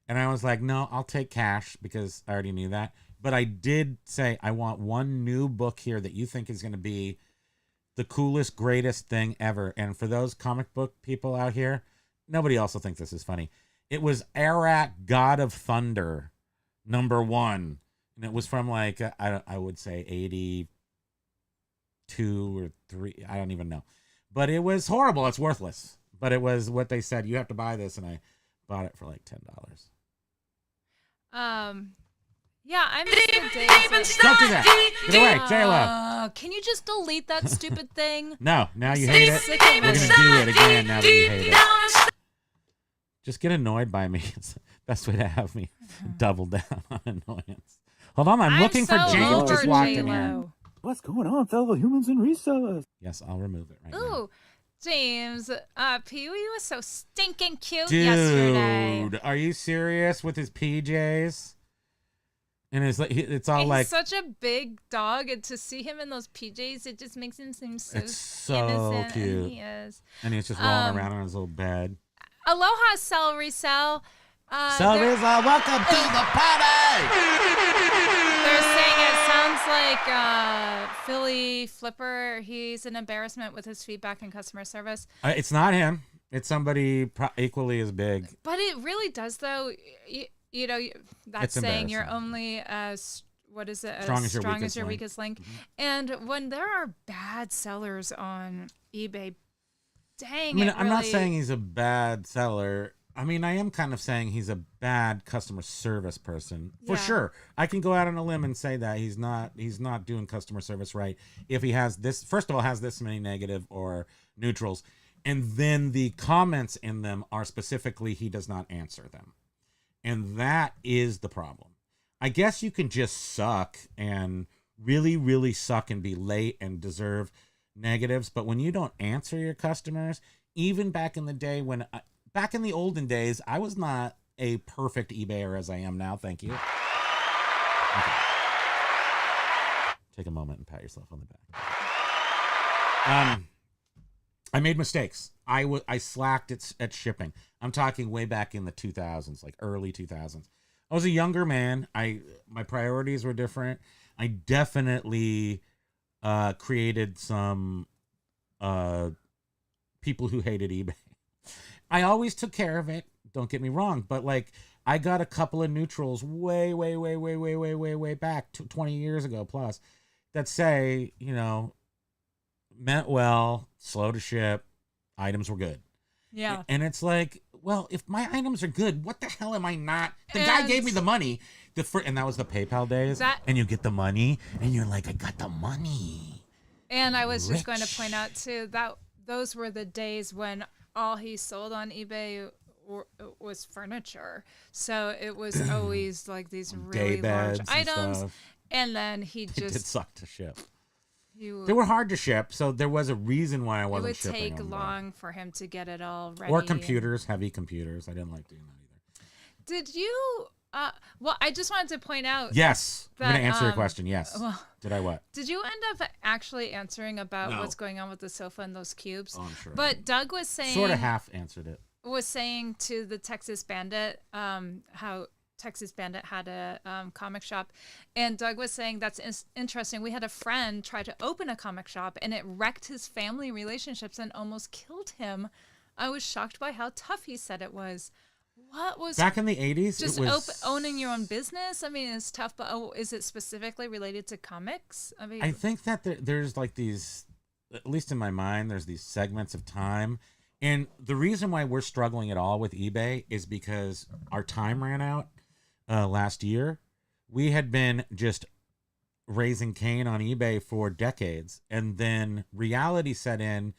And I was like, no, I'll take cash because I already knew that. But I did say, I want one new book here that you think is going to be the coolest, greatest thing ever. And for those comic book people out here, nobody else will think this is funny. It was Arak, God of Thunder, #1. And it was from like, I would say 82 or 3. I don't even know. But it was horrible. It's worthless. But it was what they said. You have to buy this. And I bought it for like $10. Yeah, I miss the days. Don't do that. Get away, J-Lo. Can you just delete that stupid thing? No, now you hate it. Sick of We're going to do it again now that you hate it. Just get annoyed by me. It's the best way to have me double down on annoyance. Hold on, I'm looking for so James. over Just walked in J-Lo. here. What's going on, fellow humans and resellers? Yes, I'll remove it right now. Ooh, James, Pee-wee was so stinking cute yesterday. Dude, are you serious with his PJs? And it's all He's like such a big dog, and to see him in those PJs, it just makes him seem so it's so innocent. cute. And he is. And he's just rolling around on his little bed. Aloha, Sell Resell. Welcome to the party. They're saying it sounds like Philly Flipper. He's an embarrassment with his feedback and customer service. It's not him. It's somebody equally as big. But it really does, though. You know, that's It's saying you're embarrassing. only as, what is it? Strong as your your weakest link. And when there are bad sellers on eBay, dang, I'm not saying he's a bad seller. I mean, I am kind of saying he's a bad customer service person. For Yeah. sure. I can go out on a limb and say that he's not doing customer service right if he has this, first of all, has this many negative or neutrals, and then the comments in them are specifically he does not answer them. And that is the problem. I guess you can just suck and really, really suck and be late and deserve negatives. But when you don't answer your customers, even back in the day back in the olden days, I was not a perfect eBayer as I am now. Thank you. Okay. Take a moment and pat yourself on the back. I made mistakes. I slacked at shipping. I'm talking way back in the 2000s, like early 2000s. I was a younger man. My priorities were different. I definitely created some people who hated eBay. I always took care of it. Don't get me wrong, but like I got a couple of neutrals way back 20 years ago plus that say, meant well, slow to ship, items were good. Yeah. And it's like, well, if my items are good, what the hell am I not? The guy gave me the money. And that was the PayPal days. And you get the money, and you're like, I got the money. And I was just going to point out, too, that those were the days when all he sold on eBay was furniture. So it was always like these really large items. And then he just... It did suck to ship. They were hard to ship, so there was a reason why I wasn't shipping them. It would take long for him to get it all ready. Or computers, heavy computers. I didn't like doing that either. Did you... well, I just wanted to point out... Yes. I'm going to answer your question. Yes. Well, did I what? Did you end up actually answering about what's going on with the sofa and those cubes? Oh, I'm sure. But Doug was saying... Sort of half answered it. Was saying to the Texas Bandit how Texas Bandit had a comic shop, and Doug was saying that's interesting. We had a friend try to open a comic shop, and it wrecked his family relationships and almost killed him. I was shocked by how tough he said it was. What was back in the 80s? Just it was owning your own business. I mean, it's tough, but is it specifically related to comics? I mean, I think that there's like these, at least in my mind, there's these segments of time. And the reason why we're struggling at all with eBay is because our time ran out last year. We had been just raising Cain on eBay for decades, and then reality set in,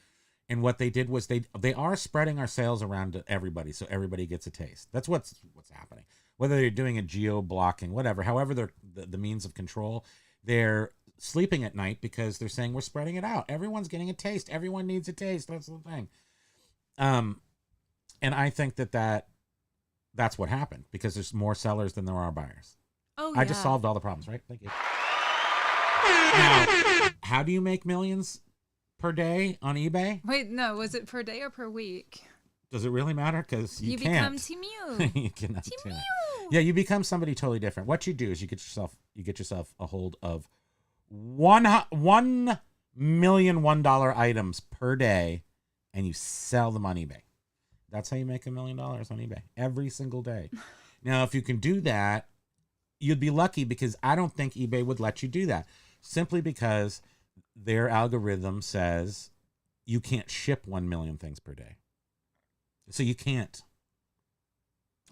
and what they did was they are spreading our sales around to everybody, so everybody gets a taste. That's what's happening. Whether they're doing a geo blocking, whatever, however they're the means of control, they're sleeping at night because they're saying we're spreading it out. Everyone's getting a taste. Everyone needs a taste. That's the thing. And I think that's what happened because there's more sellers than there are buyers. Oh, I just solved all the problems, right? Thank you. Now, how do you make millions? per day on eBay. Wait, no, was it per day or per week? Does it really matter? Because you become can't. Timu. You cannot do Timu. it. Yeah, you become somebody totally different. What you do is you get yourself a hold of $1 million $1 items per day, and you sell them on eBay. That's how you make $1 million on eBay every single day. Now, if you can do that, you'd be lucky, because I don't think eBay would let you do that, simply because their algorithm says you can't ship 1 million things per day. So you can't.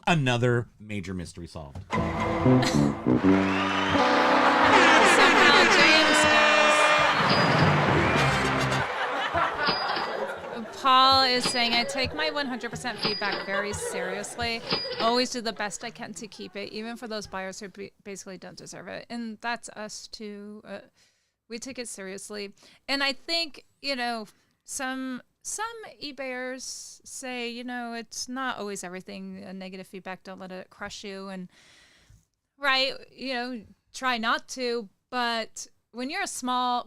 Another major mystery solved. Somehow James does. Paul is saying, I take my 100% feedback very seriously. Always do the best I can to keep it, even for those buyers who basically don't deserve it. And that's us too. We take it seriously. And I think, some eBayers say, it's not always everything negative feedback. Don't let it crush you. And right, try not to. But when you're small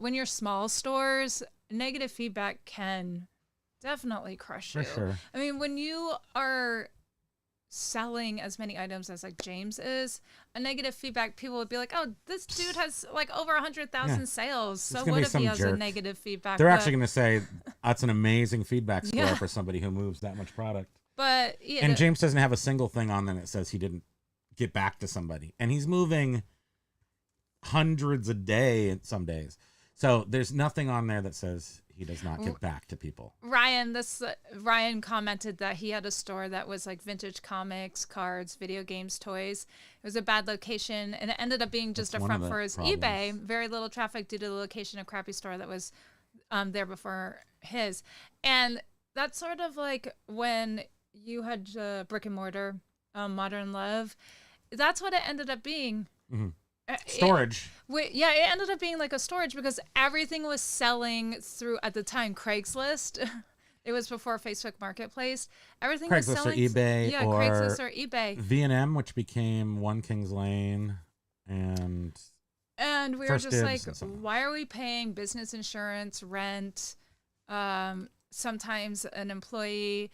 stores, negative feedback can definitely crush you. For sure. I mean, when you are selling as many items as like James is, a negative feedback, people would be like, oh, this dude has like over 100,000 sales. So what if he has a negative feedback? They're actually going to say that's an amazing feedback score for somebody who moves that much product. But and James doesn't have a single thing on there that says he didn't get back to somebody, and he's moving hundreds a day some days. So there's nothing on there that says he does not get back to people. Ryan commented that he had a store that was like vintage comics, cards, video games, toys. It was a bad location, and it ended up being just a front for his eBay. Very little traffic due to the location, a crappy store that was there before his. And that's sort of like when you had brick and mortar, Modern Love. That's what it ended up being. Mm-hmm. Storage. It ended up being like a storage, because everything was selling through, at the time, Craigslist. It was before Facebook Marketplace. Everything was selling. Craigslist or eBay. Yeah, Craigslist or eBay. V&M, which became One Kings Lane, and we were just like, why are we paying business insurance, rent, sometimes an employee,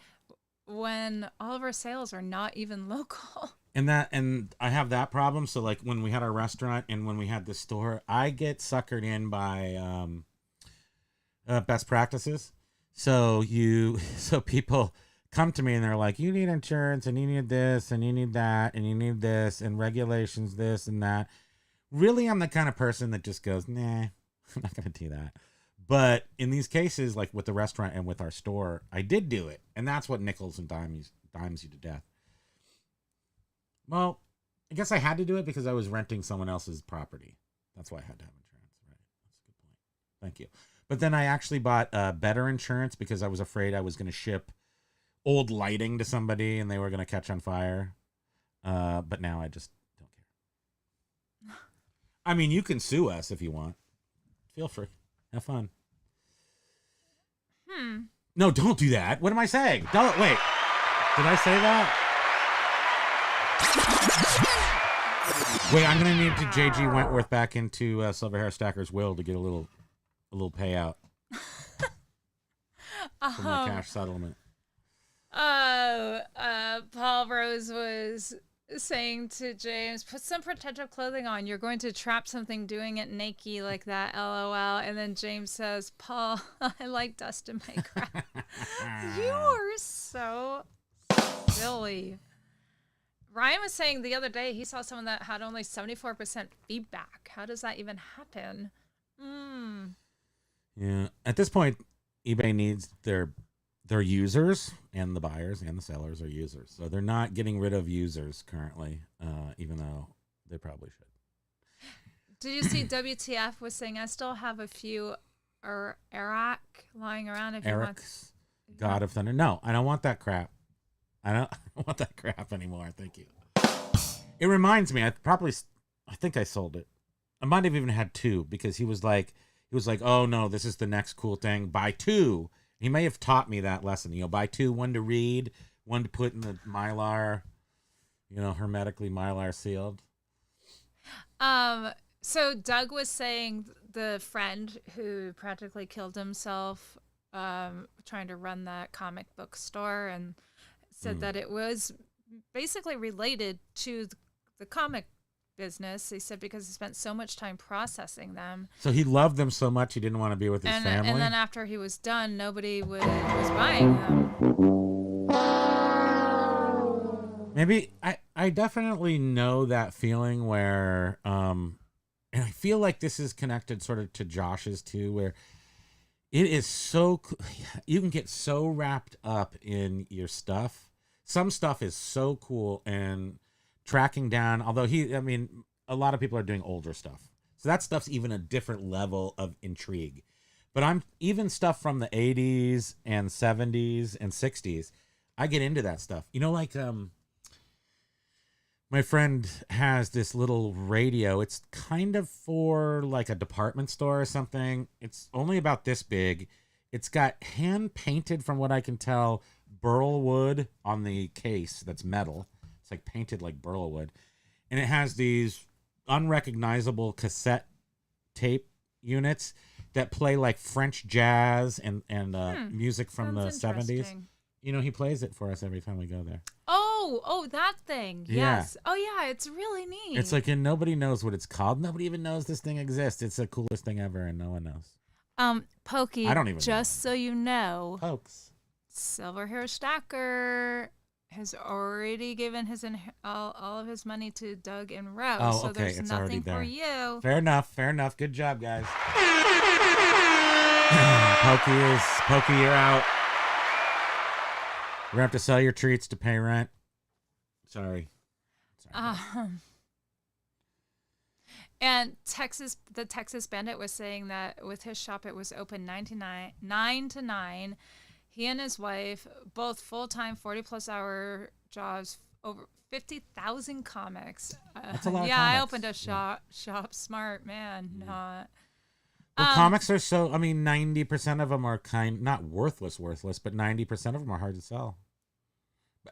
when all of our sales are not even local? And I have that problem. So like when we had our restaurant and when we had this store, I get suckered in by best practices. So people come to me and they're like, you need insurance and you need this and you need that and you need this and regulations, this and that. Really, I'm the kind of person that just goes, nah, I'm not going to do that. But in these cases, like with the restaurant and with our store, I did do it. And that's what nickels and dimes you to death. Well, I guess I had to do it because I was renting someone else's property. That's why I had to have insurance. Right. That's a good point. Thank you. But then I actually bought better insurance because I was afraid I was going to ship old lighting to somebody and they were going to catch on fire. But now I just don't care. I mean, you can sue us if you want. Feel free. Have fun. No, don't do that. What am I saying? Don't wait. Did I say that? Wait, I'm gonna need to JG Wentworth back into Silver Hair Stacker's will to get a little payout for my cash settlement. Paul Rose was saying to James, put some protective clothing on. You're going to trap something doing it naked like that, LOL. And then James says, Paul, I like dust in my crap. You are so silly. Ryan was saying the other day he saw someone that had only 74% feedback. How does that even happen? Yeah. At this point, eBay needs their users, and the buyers and the sellers are users. So they're not getting rid of users currently, even though they probably should. Did you see WTF was saying, I still have a few Eric lying around if Eric's God of Thunder. No, I don't want that crap. I don't want that crap anymore. Thank you. It reminds me, I think I sold it. I might have even had two because he was like, oh no, this is the next cool thing. Buy two. He may have taught me that lesson. Buy two, one to read, one to put in the Mylar, hermetically Mylar sealed. So Doug was saying the friend who practically killed himself trying to run that comic book store and said that it was basically related to the comic business. He said because he spent so much time processing them. So he loved them so much he didn't want to be with his family. And then after he was done, nobody was buying them. Maybe I definitely know that feeling where and I feel like this is connected sort of to Josh's too, where it is so you can get so wrapped up in your stuff. Some stuff is so cool and tracking down, although a lot of people are doing older stuff. So that stuff's even a different level of intrigue. But I'm even stuff from the 80s and 70s and 60s. I get into that stuff. Like my friend has this little radio. It's kind of for like a department store or something. It's only about this big. It's got hand painted, from what I can tell, burl wood on the case that's metal. It's like painted like burl wood. And it has these unrecognizable cassette tape units that play like French jazz and music from the 70s. He plays it for us every time we go there. Oh, that thing. Yeah. Yes. Oh, yeah. It's really neat. It's like, and nobody knows what it's called. Nobody even knows this thing exists. It's the coolest thing ever, and no one knows. Pokey. I don't even just so you know, Pokes. Silver Hair Stacker has already given all of his money to Doug and Rose. Oh, so okay. there's It's already nothing there. for you. Fair enough. Good job, guys. Pokey, you're out. We're going to have to sell your treats to pay rent. Sorry. And the Texas Bandit was saying that with his shop, it was open 9 to 9. He and his wife, both full-time, 40-plus hour jobs, over 50,000 comics. That's a lot of Yeah, comics. I opened a shop smart, man. Not. Well, comics are so, 90% of them are not worthless, but 90% of them are hard to sell.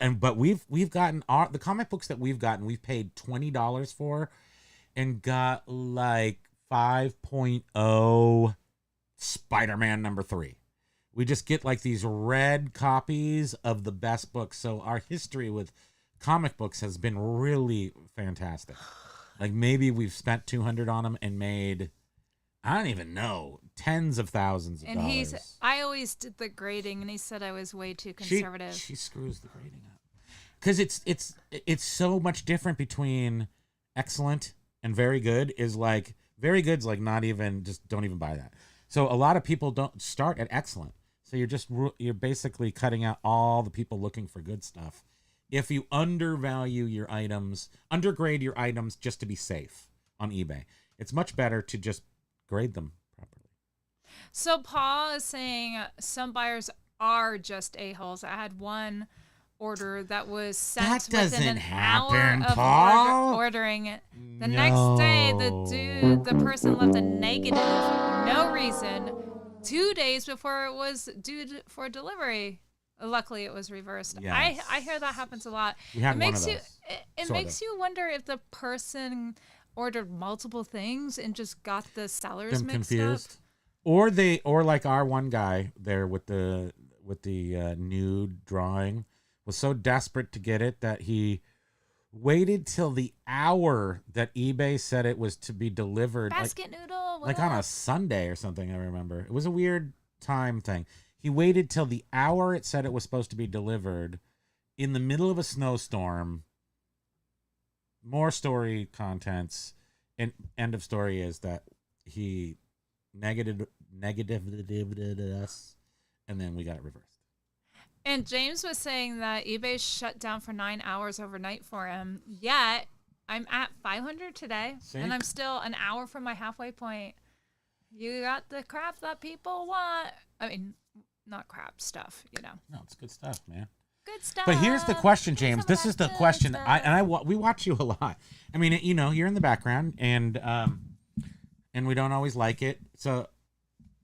But we've gotten the comic books that we've gotten, we've paid $20 for and got like 5.0 Spider-Man #3. We just get like these red copies of the best books. So our history with comic books has been really fantastic. Like maybe we've spent $200 on them and made, I don't even know, tens of thousands of dollars. And I always did the grading, and he said I was way too conservative. She screws the grading up because it's so much different between excellent and very good. Is like very good's like not even, just don't even buy that. So a lot of people don't start at excellent. So you're basically cutting out all the people looking for good stuff. If you undergrade your items just to be safe on eBay, it's much better to just grade them properly. So Paul is saying some buyers are just a-holes. I had one order that was sent within an hour of ordering it. The next day, the person left a negative, no reason, 2 days before it was due for delivery. Luckily, it was reversed. Yes. I hear that happens a lot. We had one of those. It makes you wonder if the person ordered multiple things and just got the sellers mixed confused. up. Or like our one guy there with the nude drawing was so desperate to get it that he waited till the hour that eBay said it was to be delivered. Basket noodle. Like on a Sunday or something, I remember. It was a weird time thing. He waited till the hour it said it was supposed to be delivered in the middle of a snowstorm. More story contents. And end of story is that he negative us, and then we got it reversed. And James was saying that eBay shut down for 9 hours overnight for him. Yet I'm at 500 today, and I'm still an hour from my halfway point. You got the crap that people want. I mean, not crap stuff, you know. No, it's good stuff, man. Good stuff. But here's the question, James. This is the question. We watch you a lot. I mean, you're in the background, and we don't always like it, so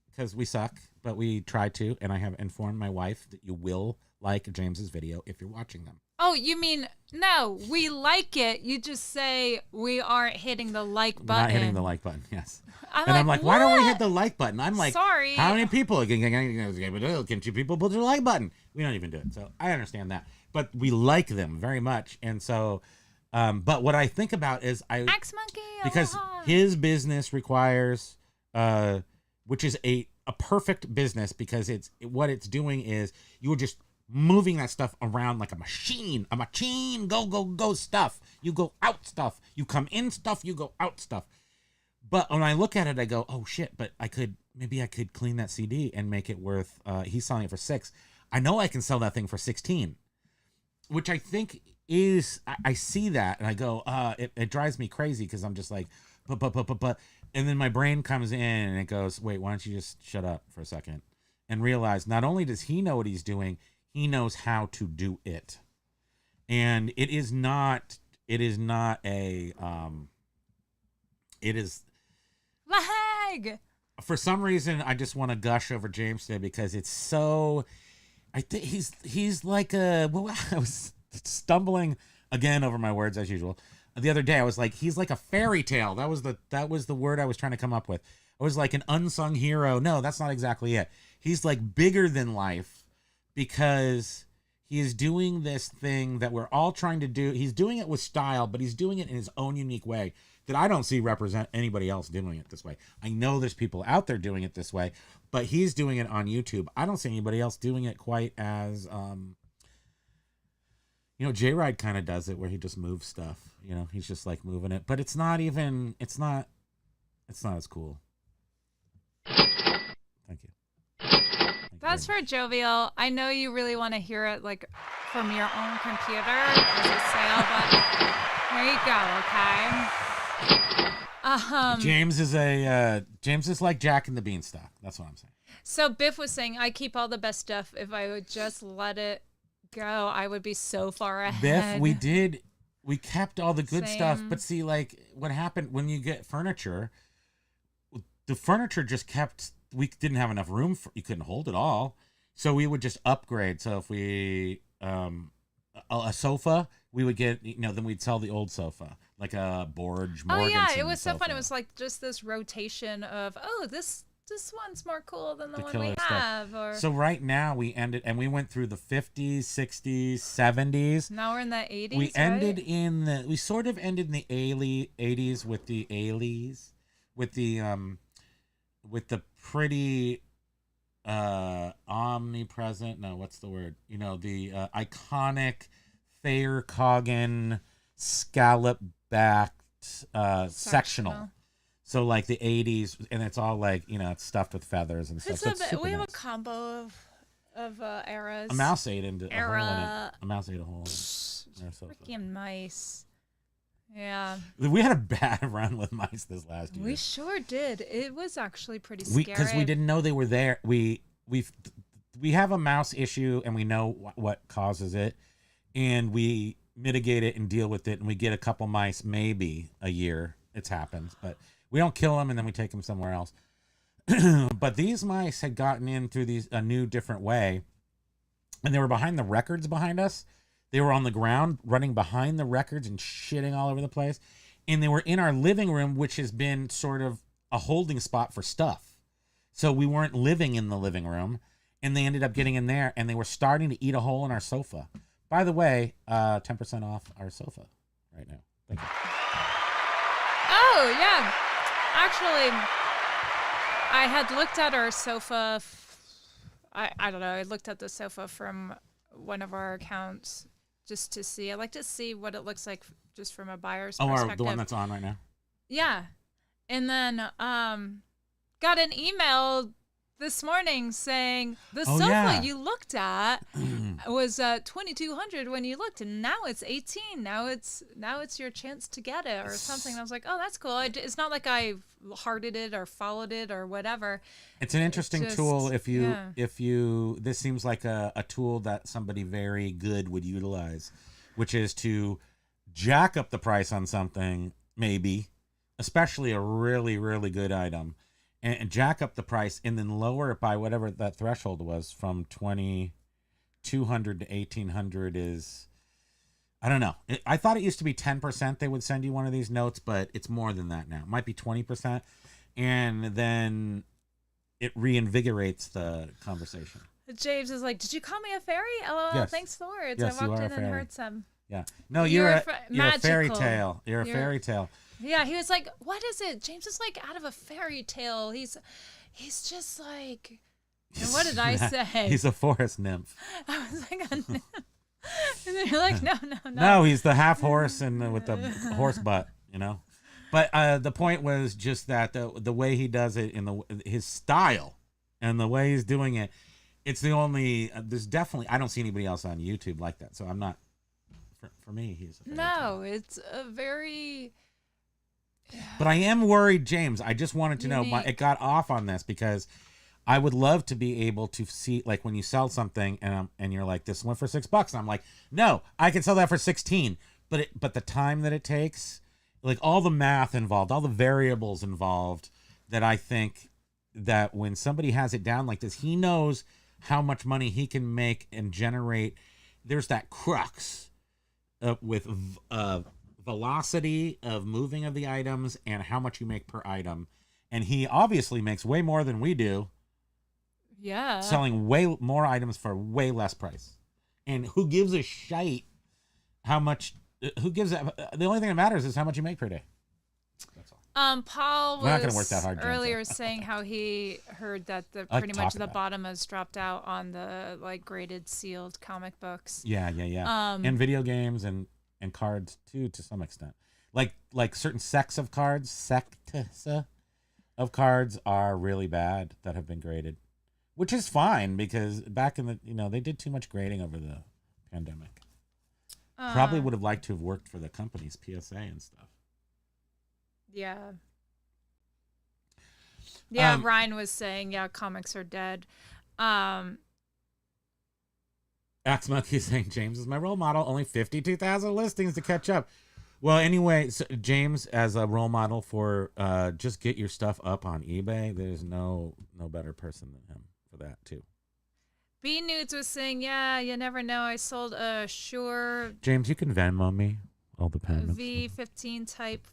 because we suck, but we try to. And I have informed my wife that you will like James's video if you're watching them. Oh, you mean, no, we like it. You just say we aren't hitting the like button. We're not hitting the like button, yes. I'm like, why don't we hit the like button? I'm like, sorry. How many people can you people put the like button? We don't even do it. So I understand that. But we like them very much. And so, but what I think about is Axe Monkey, because his business requires, which is a perfect business, because what it's doing is you're just moving that stuff around like a machine, go stuff. You go out stuff, you come in stuff, you go out stuff. But when I look at it, I go, oh shit, but maybe I could clean that CD and make it worth, he's selling it for $6. I know I can sell that thing for $16, which I think is, I see that and I go, it drives me crazy, because I'm just like, but, and then my brain comes in and it goes, wait, why don't you just shut up for a second and realize not only does he know what he's doing, he knows how to do it. And it is lag. For some reason, I just want to gush over James today, because it's so, I think he's like I was stumbling again over my words as usual. The other day I was like, he's like a fairy tale. That was the word I was trying to come up with. I was like an unsung hero. No, that's not exactly it. He's like bigger than life, because he is doing this thing that we're all trying to do. He's doing it with style, but he's doing it in his own unique way that I don't see represent anybody else doing it this way. I know there's people out there doing it this way, but he's doing it on YouTube. I don't see anybody else doing it quite as, J-Ride kind of does it, where he just moves stuff. He's just like moving it, but it's not as cool. Thank you. That's for jovial. I know you really want to hear it like from your own computer as a sale, but there you go, okay? James is like Jack and the Beanstalk. That's what I'm saying. So Biff was saying, I keep all the best stuff. If I would just let it go, I would be so far ahead. Biff, we kept all the good stuff, Same. but see, like, what happened when you get furniture, the furniture just kept, we didn't have enough room you couldn't hold it all. So we would just upgrade. So if we, a sofa, we would get, then we'd sell the old sofa, like a Morganson. Oh yeah, it was so sofa. fun. It was like just this rotation of, this one's more cool than the one we killer have. stuff. So right now we went through the 50s, 60s, 70s. Now we're in the 80s. We sort of ended in the 80s with the Ailey's, with the pretty omnipresent, no, what's the word? The iconic Thayer Coggin scallop backed sectional. So like the 80s, and it's all like, it's stuffed with feathers and stuff. We have a combo of eras. A mouse ate into a hole in Era. it. A mouse ate a hole in it. Freaking mice. Yeah. We had a bad run with mice this last year. We sure did. It was actually pretty scary. Because we didn't know they were there. We have a mouse issue, and we know what causes it, and we mitigate it and deal with it, and we get a couple mice maybe a year. It's happened, but we don't kill them, and then we take them somewhere else. But these mice had gotten in through a new, different way, and they were behind the records behind us. They were on the ground, running behind the records and shitting all over the place. And they were in our living room, which has been sort of a holding spot for stuff. So we weren't living in the living room, and they ended up getting in there, and they were starting to eat a hole in our sofa. By the way, 10% off our sofa right now. Thank you. Oh, yeah. Actually, I had looked at our sofa. I don't know. I looked at the sofa from one of our accounts just to see. I like to see what it looks like just from a buyer's perspective. The one that's on right now? Yeah. And then got an email this morning saying the sofa you looked at was $2,200 when you looked, and now it's $18. Now it's your chance to get it or something. And I was like, oh, that's cool. It's not like I hearted it or followed it or whatever. It's an interesting tool. If you this seems like a tool that somebody very good would utilize, which is to jack up the price on something, maybe, especially a really, really good item, and jack up the price and then lower it by whatever that threshold was from 20 200 to 1,800 is, I don't know. I thought it used to be 10% they would send you one of these notes, but it's more than that now. It might be 20%. And then it reinvigorates the conversation. James is like, "Did you call me a fairy? LOL, Yes. thanks for words. Yes, I you walked are in a and fairy. heard some." Yeah. No, You're you're a a fairy magical. tale. You're a You're- fairy tale. Yeah, he was like, "What is it?" James is like out of a fairy tale. He's just like, and what did I say? He's a forest nymph. I was like, a nymph. And then you're like, no. No, he's the half horse and with the horse butt, But the point was just that the way he does it in his style and the way he's doing it, it's the only. There's definitely I don't see anybody else on YouTube like that. So I'm not. For me, he's a fairy tale. it's a very. But I am worried, James. I just wanted to know. It got off on this because I would love to be able to see, like, when you sell something and you're like, this went for $6. And I'm like, no, I can sell that for 16. But the time that it takes, like all the math involved, all the variables involved, that I think that when somebody has it down like this, he knows how much money he can make and generate. There's that crux with velocity of moving of the items and how much you make per item. And he obviously makes way more than we do. Yeah. Selling way more items for way less price. And who gives a shite how much, who gives a, the only thing that matters is how much you make per day. That's all. Paul We're not gonna was work that hard, James. earlier saying how he heard that I've pretty much talked the about it. bottom has dropped out on the like graded sealed comic books. Yeah. And video games and cards too, to some extent. Like certain sects of cards are really bad that have been graded. Which is fine because back in the, they did too much grading over the pandemic. Probably would have liked to have worked for the company's PSA and stuff. Yeah. Yeah, Ryan was saying, comics are dead. Axe Monkey is saying, James is my role model. Only 52,000 listings to catch up. Well, anyway, so James as a role model for just get your stuff up on eBay. There's no better person than him for that too. B Nudes was saying, you never know. I sold a Shure James, you can Venmo me all the payments. V15 type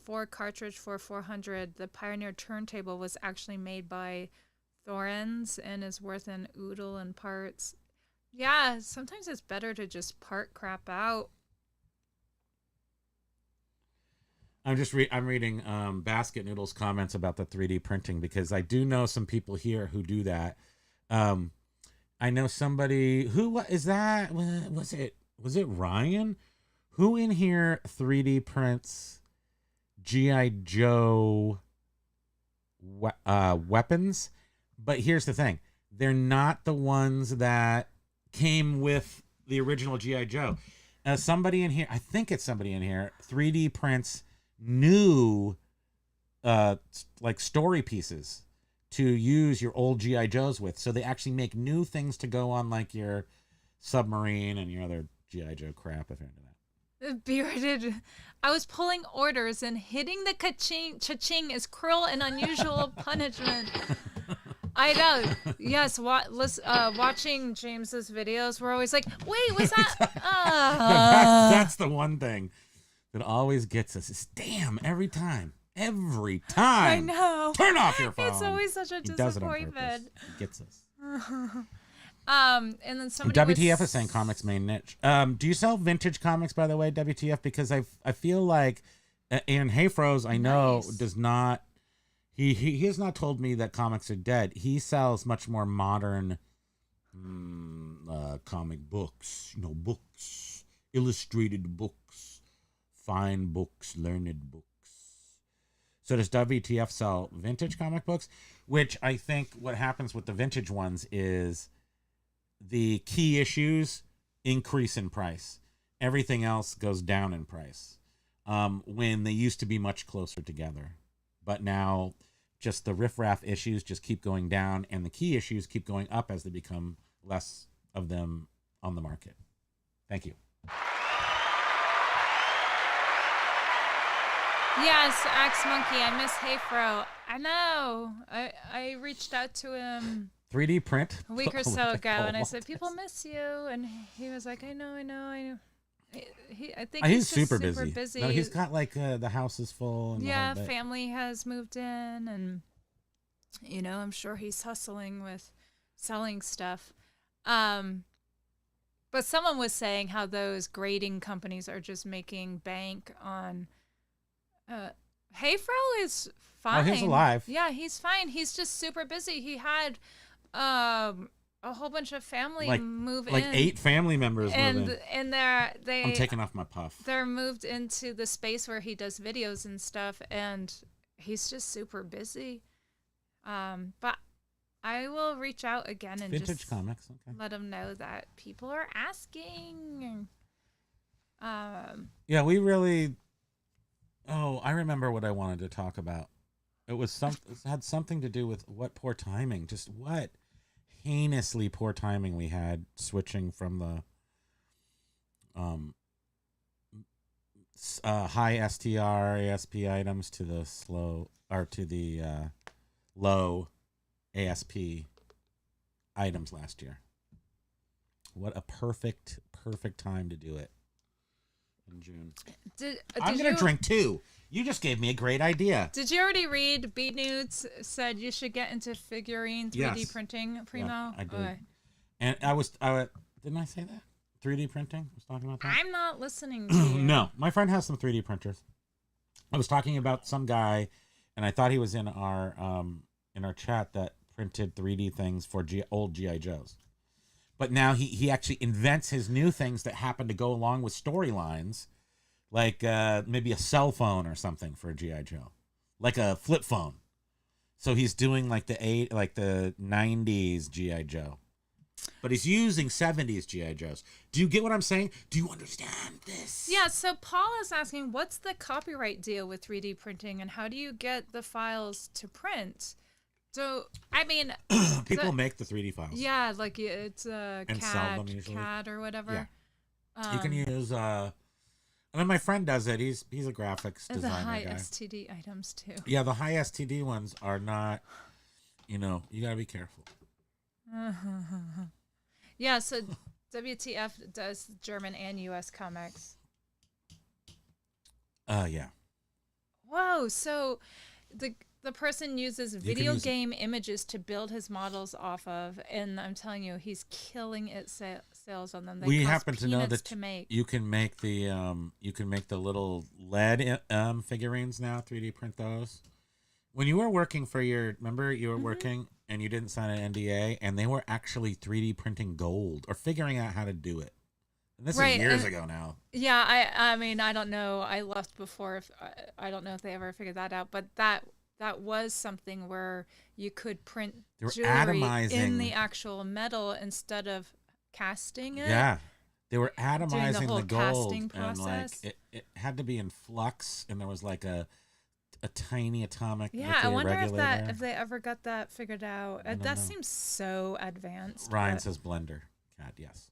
4 cartridge for $400. The Pioneer turntable was actually made by Thorens and is worth an oodle in parts. Yeah, sometimes it's better to just part crap out. I'm reading Basket Noodle's comments about the 3D printing because I do know some people here who do that. I know somebody who is that? Was it Ryan? Who in here 3D prints G.I. Joe weapons? But here's the thing: they're not the ones that came with the original G.I. Joe. Somebody in here, I think it's somebody in here, 3D prints new like story pieces to use your old G.I. Joes with. So they actually make new things to go on like your submarine and your other G.I. Joe crap, if you're into that. Bearded. I was pulling orders and hitting the cha-ching is cruel and unusual punishment. I know. Yes, watching James's videos, we're always like, wait, was that? That's the one thing that always gets us. Is damn, every time. I know. Turn off your phone. It's always such a He does it on disappointment. purpose. He gets us. And then somebody WTF is saying comics main niche. Do you sell vintage comics, by the way, WTF? Because I feel like, and Hayfroze, I know, Nice. does not. He has not told me that comics are dead. He sells much more modern comic books. Books, illustrated books, fine books, learned books. So does WTF sell vintage comic books? Which I think what happens with the vintage ones is the key issues increase in price. Everything else goes down in price when they used to be much closer together. But now just the riffraff issues just keep going down and the key issues keep going up as they become less of them on the market. Thank you. Yes, Axe Monkey. I miss Hayfro. I know. I reached out to him 3D print a week or so ago, and I said, Pole "People vaults. miss you," and he was like, "I know." I think He's just super busy. No, he's got like the house is full. And the yeah, whole bit. family has moved in, and I'm sure he's hustling with selling stuff. But someone was saying how those grading companies are just making bank on. Hayfrel is fine. Oh, he's alive. Yeah, he's fine. He's just super busy. He had a whole bunch of family move in. Like 8 family members and move in. and I'm taking off my puff. They're moved into the space where he does videos and stuff, and he's just super busy. But I will reach out again and Vintage just comics. Okay. let him know that people are asking. Yeah, we really. Oh, I remember what I wanted to talk about. It had something to do with what poor timing. Just what heinously poor timing we had switching from the high STR ASP items to the low ASP items last year. What a perfect time to do it in June. I'm going to drink too. You just gave me a great idea. Did you already read B Nudes said you should get into figurine 3D printing, Primo? Yeah, I did. Okay. And didn't I say that? 3D printing? I was talking about that? I'm not listening to you. No, my friend has some 3D printers. I was talking about some guy, and I thought he was in our chat that printed 3D things for old GI Joes. But now he actually invents his new things that happen to go along with storylines, like maybe a cell phone or something for a GI Joe, like a flip phone. So he's doing like the 90s GI Joe, but he's using 70s GI Joes. Do you get what I'm saying? Do you understand this? Yeah. So Paul is asking, what's the copyright deal with 3D printing, and how do you get the files to print? So, I mean... People make the 3D files. Yeah, like it's a CAD or whatever. Yeah. You can use... and then my friend does it. He's a graphics designer the high guy. STD items, too. Yeah, the high STD ones are not... you got to be careful. Yeah, so WTF does German and U.S. comics. Yeah. Whoa, so... The person uses video game images to build his models off of, and I'm telling you, he's killing it sales on them. We happen to know that you can make the little LED figurines now, 3D print those. When you were working for remember you were working and you didn't sign an NDA, and they were actually 3D printing gold or figuring out how to do it. And this is years ago now. Yeah, I mean, I don't know. I left before. I don't know if they ever figured that out, but that was something where you could print jewelry in the actual metal instead of casting it. Yeah, they were atomizing the gold, casting process. And it had to be in flux, and there was like a tiny atomic. Yeah, I wonder if they ever got that figured out. That seems so advanced. Ryan says Blender. God, yes.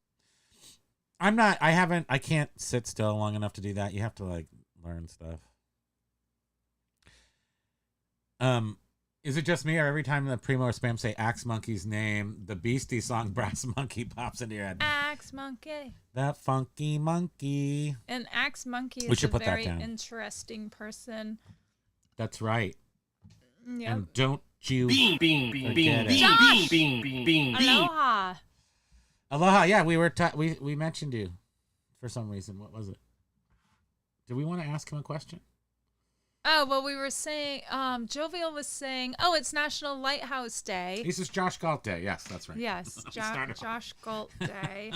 I can't sit still long enough to do that. You have to like learn stuff. Is it just me, or every time the Primo or Spam say Axe Monkey's name, the Beastie song Brass Monkey pops into your head? Axe Monkey. That funky monkey. And Axe Monkey is a very interesting person. That's right. Yep. And don't you Aloha. Aloha, yeah, we mentioned you for some reason. What was it? Did we want to ask him a question? Oh, well, we were saying, Jovial was saying, it's National Lighthouse Day. This is Josh Galt Day. Yes, that's right. Yes, Josh Galt Day.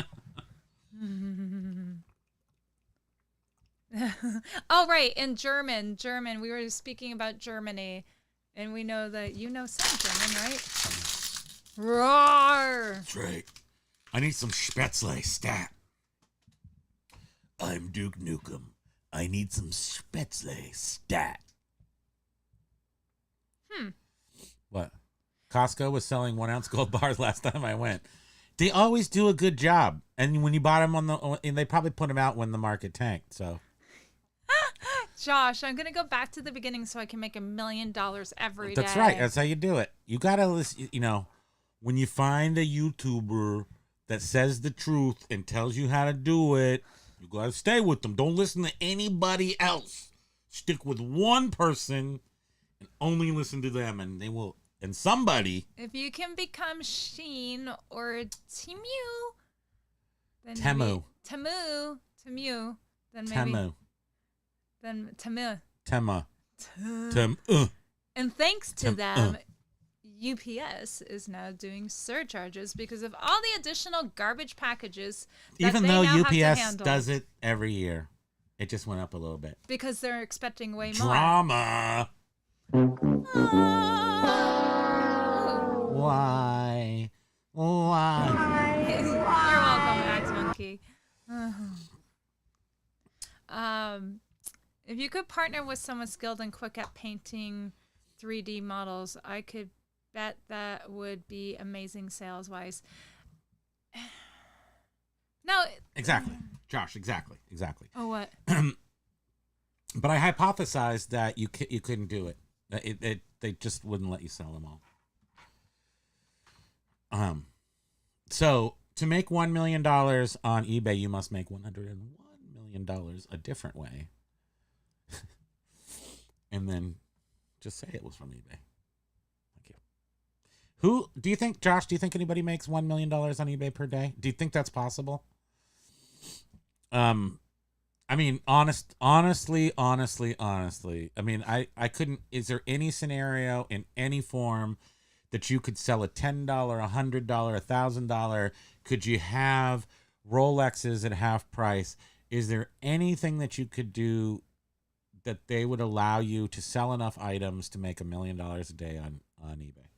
Oh, right, in German, we were speaking about Germany, and we know that you know some German, right? Roar! That's right. I need some Spätzle stat. I'm Duke Nukem. I need some Spätzle stat. What? Costco was selling 1 ounce gold bars last time I went. They always do a good job. And when you bought them and they probably put them out when the market tanked. So, Josh, I'm going to go back to the beginning so I can make $1 million every day. That's right. That's how you do it. You got to listen, when you find a YouTuber that says the truth and tells you how to do it, you gotta stay with them. Don't listen to anybody else. Stick with one person and only listen to them, and they will. And somebody. If you can become Sheen or Temu, then Temu. Temu, then maybe. Temu. Then Temu. Tema. And thanks to them, UPS is now doing surcharges because of all the additional garbage packages that Even they though now have to UPS handle. does it every year, it just went up a little bit. Because they're expecting way more. Drama. Oh. Why? You're welcome, Axe Monkey. If you could partner with someone skilled and quick at painting 3D models, I could bet that would be amazing sales-wise. No. Exactly. Josh, exactly. Oh, what? But I hypothesized that you couldn't do it. They just wouldn't let you sell them all. So to make $1 million on eBay, you must make $101 million a different way. And then just say it was from eBay. Thank you. Who do you think, Josh? Do you think anybody makes $1 million on eBay per day? Do you think that's possible? I mean, honestly. I mean, I couldn't. Is there any scenario in any form that you could sell a $10, $100, $1,000? Could you have Rolexes at half price? Is there anything that you could do that they would allow you to sell enough items to make $1 million a day on eBay?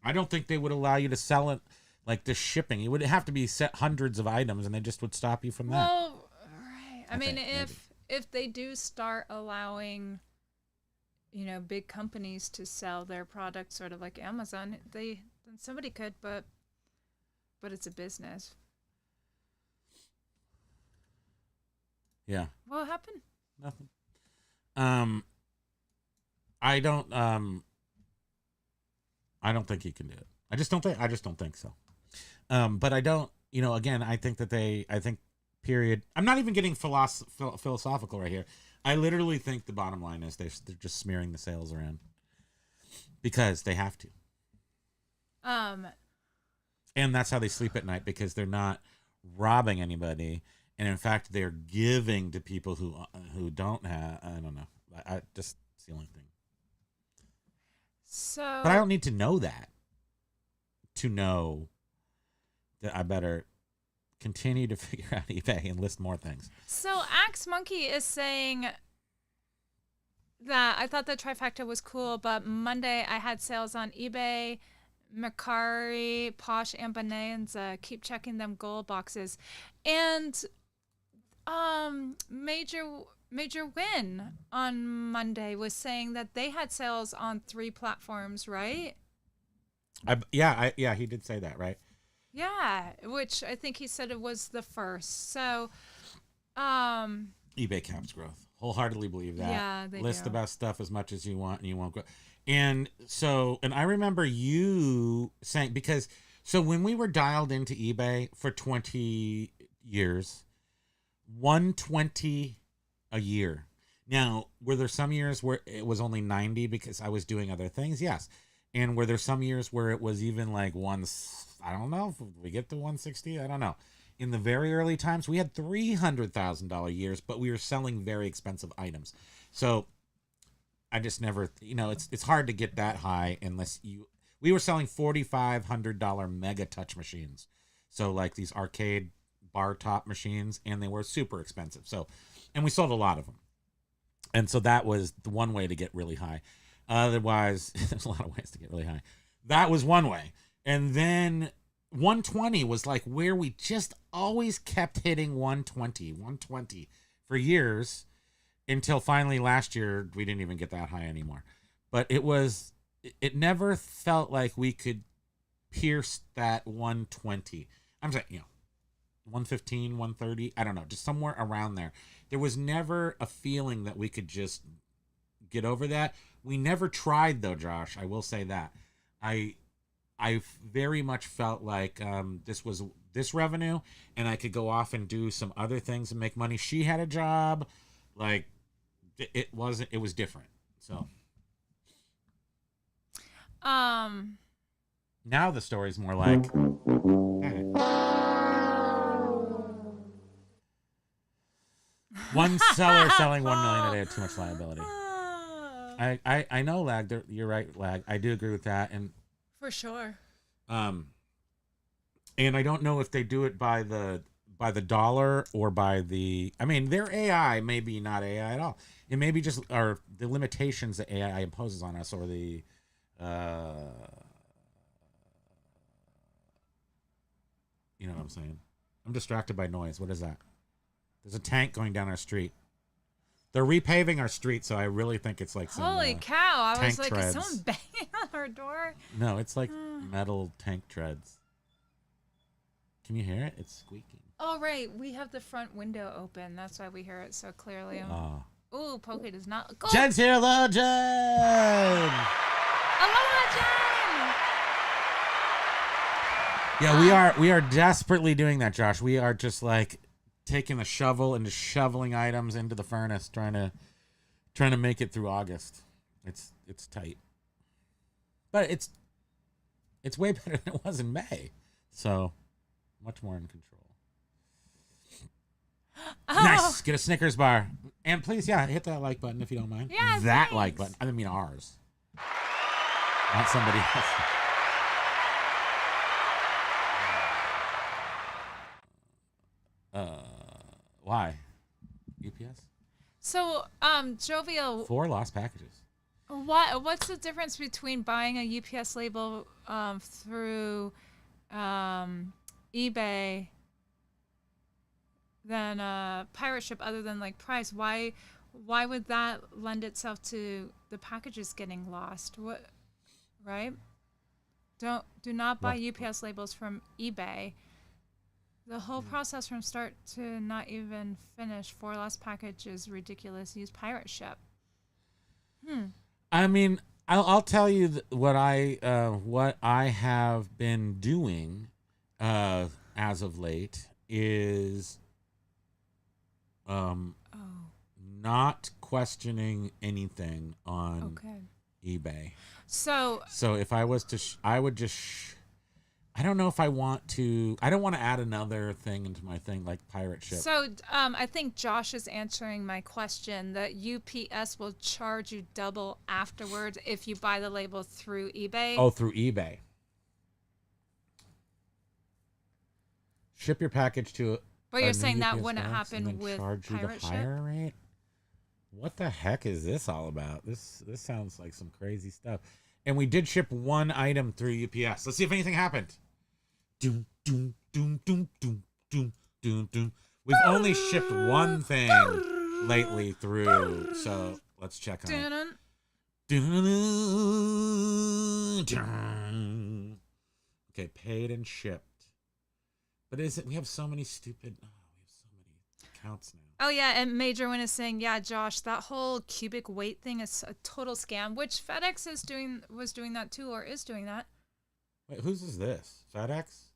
I don't think they would allow you to sell it. Like the shipping, it would have to be set hundreds of items, and they just would stop you from that. Well, right. I mean, if they do start allowing, big companies to sell their products, sort of like Amazon, then somebody could, but it's a business. Yeah. What happened? Nothing. I don't think you can do it. I just don't think so. But I don't, again, I think period. I'm not even getting philosophical right here. I literally think the bottom line is they're just smearing the sales around because they have to. And that's how they sleep at night, because they're not robbing anybody. And in fact, they're giving to people who don't have, I don't know. I just, it's the only thing. So. But I don't need to know that to know that I better continue to figure out eBay and list more things. So Axe Monkey is saying that I thought the trifecta was cool, but Monday I had sales on eBay, Mercari, Posh, and Bonanza. Keep checking them gold boxes. And Major Win on Monday was saying that they had sales on 3 platforms, right? Yeah, he did say that, right? Yeah, which I think he said it was the first. So, eBay caps growth. Wholeheartedly believe that. Yeah, they list do. the best stuff as much as you want, and you won't go. And I remember you saying, because when we were dialed into eBay for 20 years, 120 a year. Now, were there some years where it was only 90 because I was doing other things? Yes. And were there some years where it was even like I don't know if we get to 160. I don't know. In the very early times, we had $300,000 years, but we were selling very expensive items. So I just never, it's hard to get that high unless we were selling $4,500 mega touch machines. So like these arcade bar top machines, and they were super expensive. So, and we sold a lot of them. And so that was the one way to get really high. Otherwise, there's a lot of ways to get really high. That was one way. And then 120 was like where we just always kept hitting 120 for years, until finally last year we didn't even get that high anymore. But it never felt like we could pierce that 120. I'm saying, 115, 130, I don't know, just somewhere around there. There was never a feeling that we could just get over that. We never tried, though, Josh. I will say that. I very much felt like this was this revenue, and I could go off and do some other things and make money. She had a job, like it wasn't. It was different. So now the story's more like. One seller selling 1 million a day had too much liability. I know, Lag. You're right, Lag. I do agree with that, and for sure. And I don't know if they do it by the dollar or by the. I mean, their AI may be not AI at all. It may be just or the limitations that AI imposes on us, or the. You know what I'm saying? I'm distracted by noise. What is that? There's a tank going down our street. They're repaving our street, so I really think it's like some. Holy cow! I was like, treads. is someone banging on our door? No, it's like metal tank treads. Can you hear it? It's squeaking. Oh, right. We have the front window open. That's why we hear it so clearly. Ooh, Poke does not. Go. Jen's here, hello, Jen! Aloha, Jen! Yeah, we are desperately doing that, Josh. We are just like taking the shovel and just shoveling items into the furnace, trying to make it through August. It's tight, but it's way better than it was in May. So much more in control. Oh. Nice. Get a Snickers bar, and please, hit that like button if you don't mind. Yeah, that thanks. like button. I mean ours, not somebody else. Why? UPS? So, Jovial, 4 lost packages. what's the difference between buying a UPS label through eBay than a pirate ship, other than like price? Why would that lend itself to the packages getting lost? What, right? Do not buy UPS labels from eBay. The whole process from start to not even finish, 4 lost packages, ridiculous. Use pirate ship. I mean, I'll tell you what I have been doing as of late is not questioning anything on eBay. So if I was to, I would just. I don't know if I want to. I don't want to add another thing into my thing like pirate ship. So I think Josh is answering my question that UPS will charge you double afterwards if you buy the label through eBay. Oh, through eBay. Ship your package to. But you're saying that UPS wouldn't box and happen then with charge you pirate the ship? higher rate? What the heck is this all about? This sounds like some crazy stuff. And we did ship one item through UPS. Let's see if anything happened. Doom, doom, doom, doom, doom, doom, doom, doom. We've only shipped one thing lately through, so let's check on it. Okay, paid and shipped. But is it? We have so many stupid. Oh, we have so many accounts now. Oh yeah, and Major One is saying, yeah, Josh, that whole cubic weight thing is a total scam. Which FedEx was doing that too, or is doing that. Wait, whose is this? FedEx?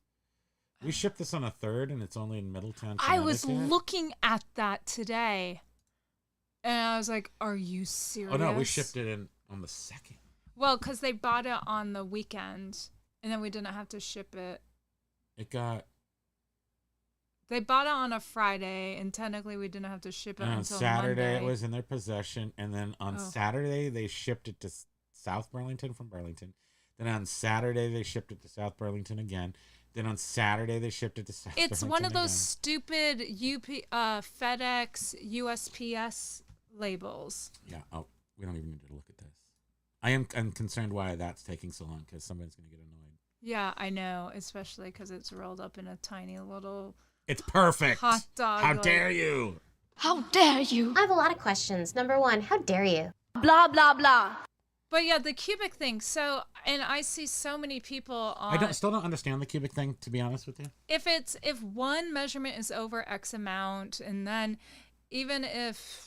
We shipped this on a 3rd, and it's only in Middletown, I was Connecticut. looking at that today, and I was like, "Are you serious?" Oh no, we shipped it on the 2nd. Well, because they bought it on the weekend, and then we didn't have to ship it. They bought it on a Friday, and technically we didn't have to ship it and until on Saturday Monday. it was in their possession, and then on Saturday they shipped it to South Burlington from Burlington. Then on Saturday they shipped it to South Burlington again. Then on Saturday they shipped it to South Burlington. It's one of those again. stupid FedEx USPS labels. Yeah. Oh, we don't even need to look at this. I'm concerned why that's taking so long because somebody's going to get annoyed. Yeah, I know, especially because it's rolled up in a tiny little. It's perfect. Hot dog. How dare you? How dare you? I have a lot of questions. Number 1, how dare you? Blah, blah, blah. But yeah, the cubic thing. So, and I see so many people on. I still don't understand the cubic thing, to be honest with you. If one measurement is over X amount, and then even if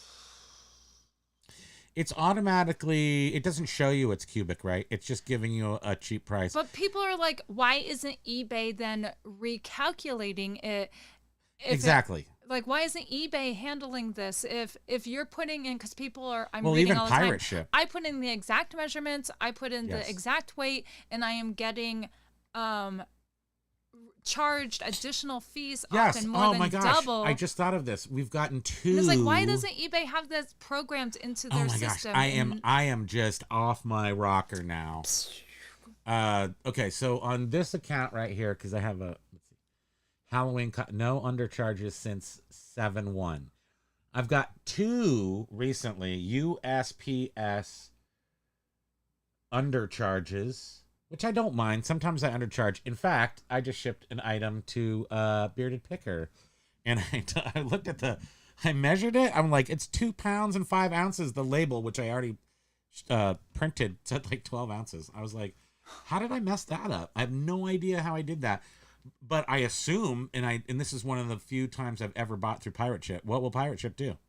It's automatically, it doesn't show you it's cubic, right? It's just giving you a cheap price. But people are like, why isn't eBay then recalculating it? Exactly. Like, why isn't eBay handling this? If you're putting in, because people are, I'm Well, reading even all the time. pirate ship. I put in the exact measurements, I put in the exact weight, and I am getting charged additional fees often more than double. I just thought of this. We've gotten 2. And it's like, why doesn't eBay have this programmed into their system? I am just off my rocker now. Okay, so on this account right here, because I have a Halloween, no undercharges since 7/1. I've got 2 recently USPS undercharges, which I don't mind. Sometimes I undercharge. In fact, I just shipped an item to Bearded Picker, and I looked at I measured it. I'm like, it's 2 pounds and 5 ounces. The label, which I already printed, said like 12 ounces. I was like, how did I mess that up? I have no idea how I did that. But I assume, and this is one of the few times I've ever bought through Pirate Ship. What will Pirate Ship do?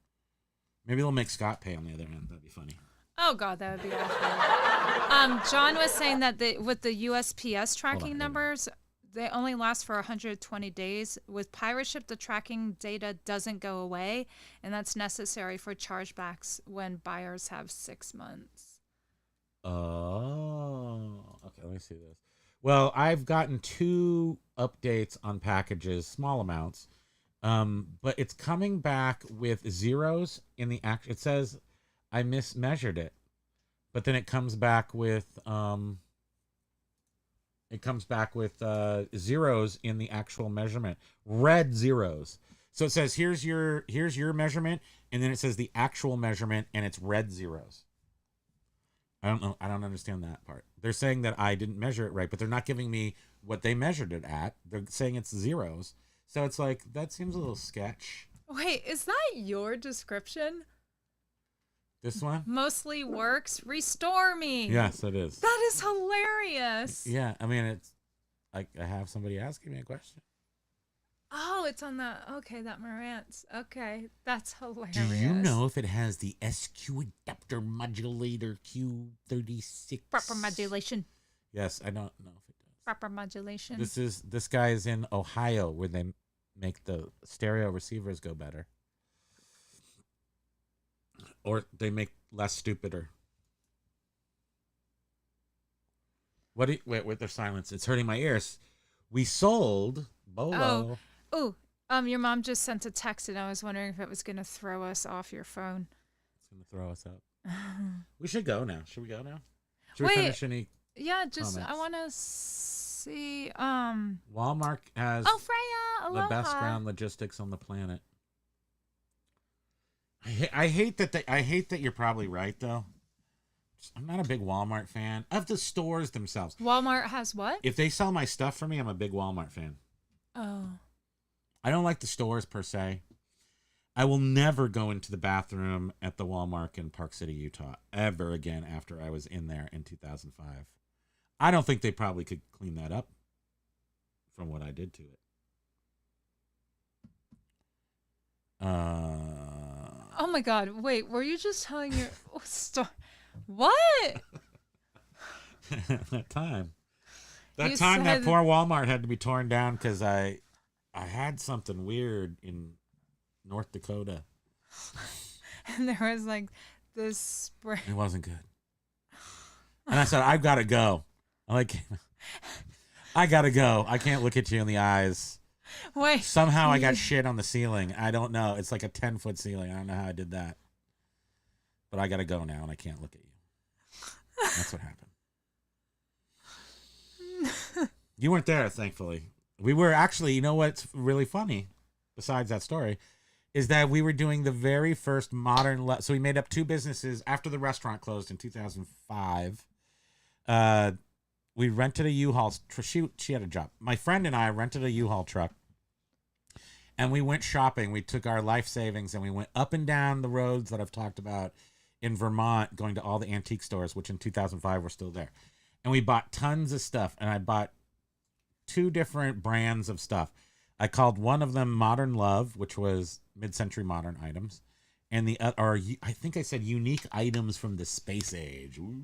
Maybe they'll make Scott pay on the other end. That'd be funny. Oh God, that would be awful. John was saying that with the USPS tracking numbers, they only last for 120 days. With Pirate Ship, the tracking data doesn't go away, and that's necessary for chargebacks when buyers have 6 months. Oh, okay. Let me see this. Well, I've gotten 2 updates on packages, small amounts, but it's coming back with zeros in the act. It says I mismeasured it, but then it comes back with zeros in the actual measurement, red zeros. So it says here's your measurement, and then it says the actual measurement, and it's red zeros. I don't know. I don't understand that part. They're saying that I didn't measure it right, but they're not giving me what they measured it at. They're saying it's zeros. So it's like, that seems a little sketch. Wait, is that your description? This one? Mostly works. Restore me. Yes, it is. That is hilarious. Yeah, I mean, it's like I have somebody asking me a question. Oh, it's on that. Okay, that Marantz. Okay, that's hilarious. Do you know if it has the SQ adapter modulator Q36? Proper modulation. Yes, I don't know if it does. Proper modulation. This guy is in Ohio, where they make the stereo receivers go better, or they make less stupider. Wait, there's silence. It's hurting my ears. We sold Bolo. Oh, your mom just sent a text, and I was wondering if it was going to throw us off your phone. It's going to throw us up. We should go now. Should we go now? Should Wait, we finish any? Yeah, just comments? I want to see. Walmart has Freya, aloha. the best ground logistics on the planet. I hate that you're probably right though. I'm not a big Walmart fan of the stores themselves. Walmart has what? If they sell my stuff for me, I'm a big Walmart fan. Oh. I don't like the stores per se. I will never go into the bathroom at the Walmart in Park City, Utah ever again after I was in there in 2005. I don't think they probably could clean that up from what I did to it. Oh my God. Wait, were you just telling your story? What? That time You that said- poor Walmart had to be torn down because I had something weird in North Dakota. And there was like this spray. It wasn't good. And I said, I've got to go. I got to go. I can't look at you in the eyes. Wait. Somehow I got shit on the ceiling. I don't know. It's like a 10-foot ceiling. I don't know how I did that. But I got to go now and I can't look at you. That's what happened. You weren't there, thankfully. We were actually, you know what's really funny, besides that story, is that we were doing the very first modern... So we made up 2 businesses after the restaurant closed in 2005. We rented a U-Haul. She had a job. My friend and I rented a U-Haul truck. And we went shopping. We took our life savings and we went up and down the roads that I've talked about in Vermont, going to all the antique stores, which in 2005 were still there. And we bought tons of stuff. And I bought 2 different brands of stuff. I called one of them Modern Love, which was mid-century modern items. and I think I said unique items from the space age. Ooh.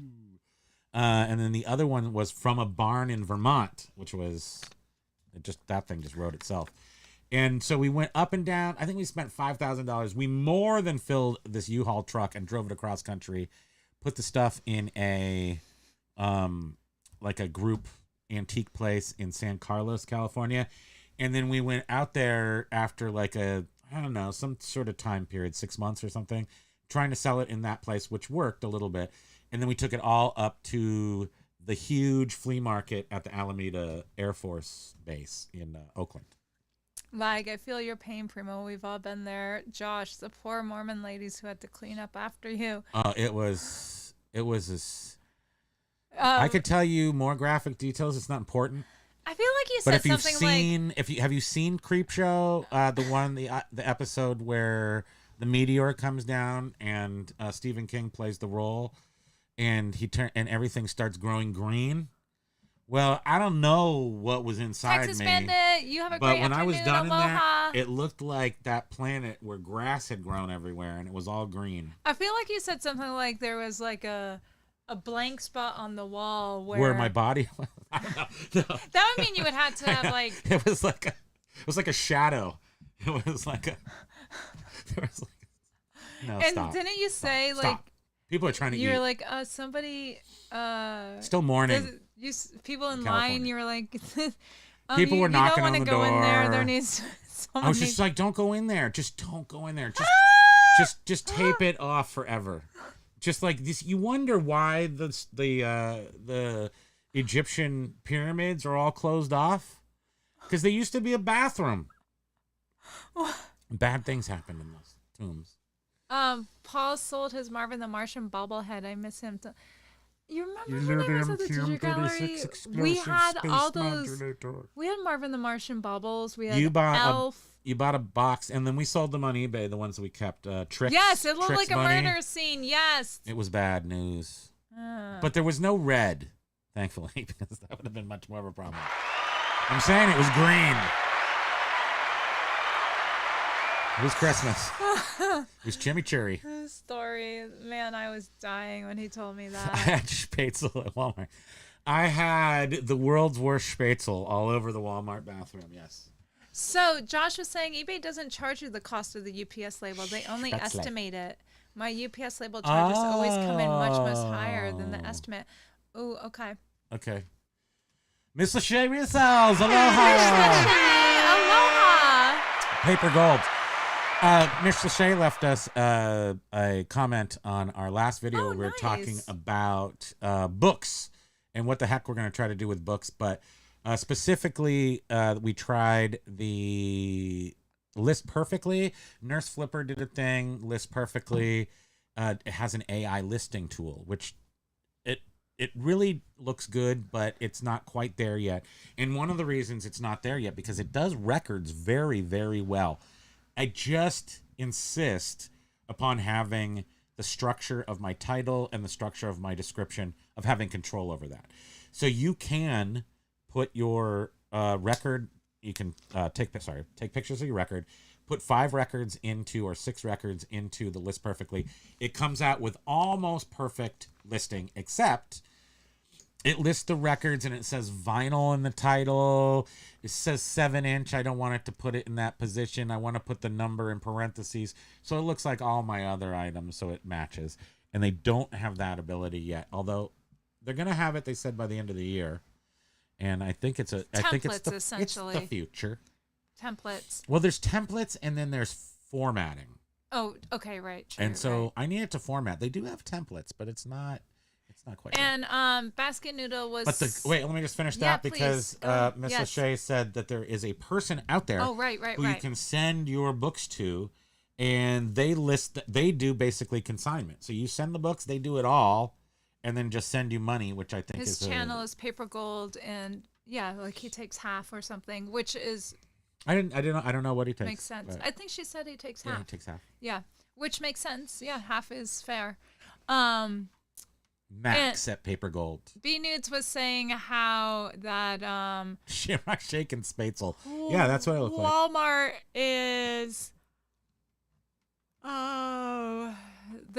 And then the other one was from a barn in Vermont, which was that thing just wrote itself. And so we went up and down. I think we spent $5,000. We more than filled this U-Haul truck and drove it across country, put the stuff in a like a group antique place in San Carlos, California. And then we went out there after like some sort of time period, 6 months or something, trying to sell it in that place, which worked a little bit. And then we took it all up to the huge flea market at the Alameda Air Force Base in Oakland. Like, I feel your pain, Primo. We've all been there. Josh, the poor Mormon ladies who had to clean up after you. It was I could tell you more graphic details. It's not important. I feel like you But said something have you seen Creepshow, the episode where the meteor comes down and Stephen King plays the role, and and everything starts growing green? Well, I don't know what was inside Texas me. Bandit, you have a But great when I was done aloha. in there, it looked like that planet where grass had grown everywhere, and it was all green. I feel like you said something like there was like a blank spot on the wall Where my body was. I don't know. No. That would mean you would have to have like It was like a shadow. It was like a. There was like. No, and stop. didn't you say Stop. like People are trying to eat. you're like somebody Still mourning. people in California. line, you were like People were knocking on the You don't want to go in there. door. There needs I was just like, don't go in there. Just don't go in there. Just tape it off forever. Just like this, you wonder why the Egyptian pyramids are all closed off, because they used to be a bathroom. Bad things happened in those tombs. Paul sold his Marvin the Martian bobblehead. I miss him. You remember when I was at the Ginger Gallery? We had all those. We had Marvin the Martian baubles. We had Elf. You bought a box, and then we sold them on eBay. The ones that we kept. Tricks. Yes, it looked Tricks like a Bunny. murder scene. Yes. It was bad news, but there was no red, thankfully, because that would have been much more of a problem. I'm saying it was green. It was Christmas. It was chimichurri. This story, man, I was dying when he told me I that. had Spätzle at Walmart. I had the world's worst Spätzle all over the Walmart bathroom. Yes. So Josh was saying eBay doesn't charge you the cost of the UPS label. They only Spätzle. estimate it. My UPS label charges always come in much higher than the estimate. Oh, okay. Okay. Miss Lachey Resells. Aloha. Aloha. Paper gold. Miss Lachey left us a comment on our last video where we were talking about books and what the heck we're going to try to do with books. But specifically, we tried the List Perfectly. Nurse Flipper did a thing. List Perfectly. It has an AI listing tool, which it really looks good, but it's not quite there yet. And one of the reasons it's not there yet, because it does records very, very well. I just insist upon having the structure of my title and the structure of my description, of having control over that. So you can put your record, you can take pictures of your record, put 5 records into, or 6 records into the List Perfectly. It comes out with almost perfect listing, except it lists the records and it says vinyl in the title. It says 7-inch. I don't want it to put it in that position. I want to put the number in parentheses. So it looks like all my other items, so it matches. And they don't have that ability yet. Although they're going to have it, they said, by the end of the year. And I think it's essentially. It's the future. Templates. Well, there's templates and then there's formatting. Oh, okay, right. True, and so right. I need it to format. They do have templates, but it's not quite. And Basket Noodle was. But wait, let me just finish that, because Miss Lachey said that there is a person out there. Oh, right. Who you can send your books to, and they do basically consignment. So you send the books, they do it all, and then just send you money, which I think his channel is Paper Gold, and like he takes half or something, which is. I don't know what he takes. Makes sense. I think she said he takes half. Yeah, he takes half. Yeah, which makes sense. Yeah, half is fair. Max at Paper Gold. B Nudes was saying how that Shamrock Shake and Spätzle. Yeah, that's what it looks like. Walmart is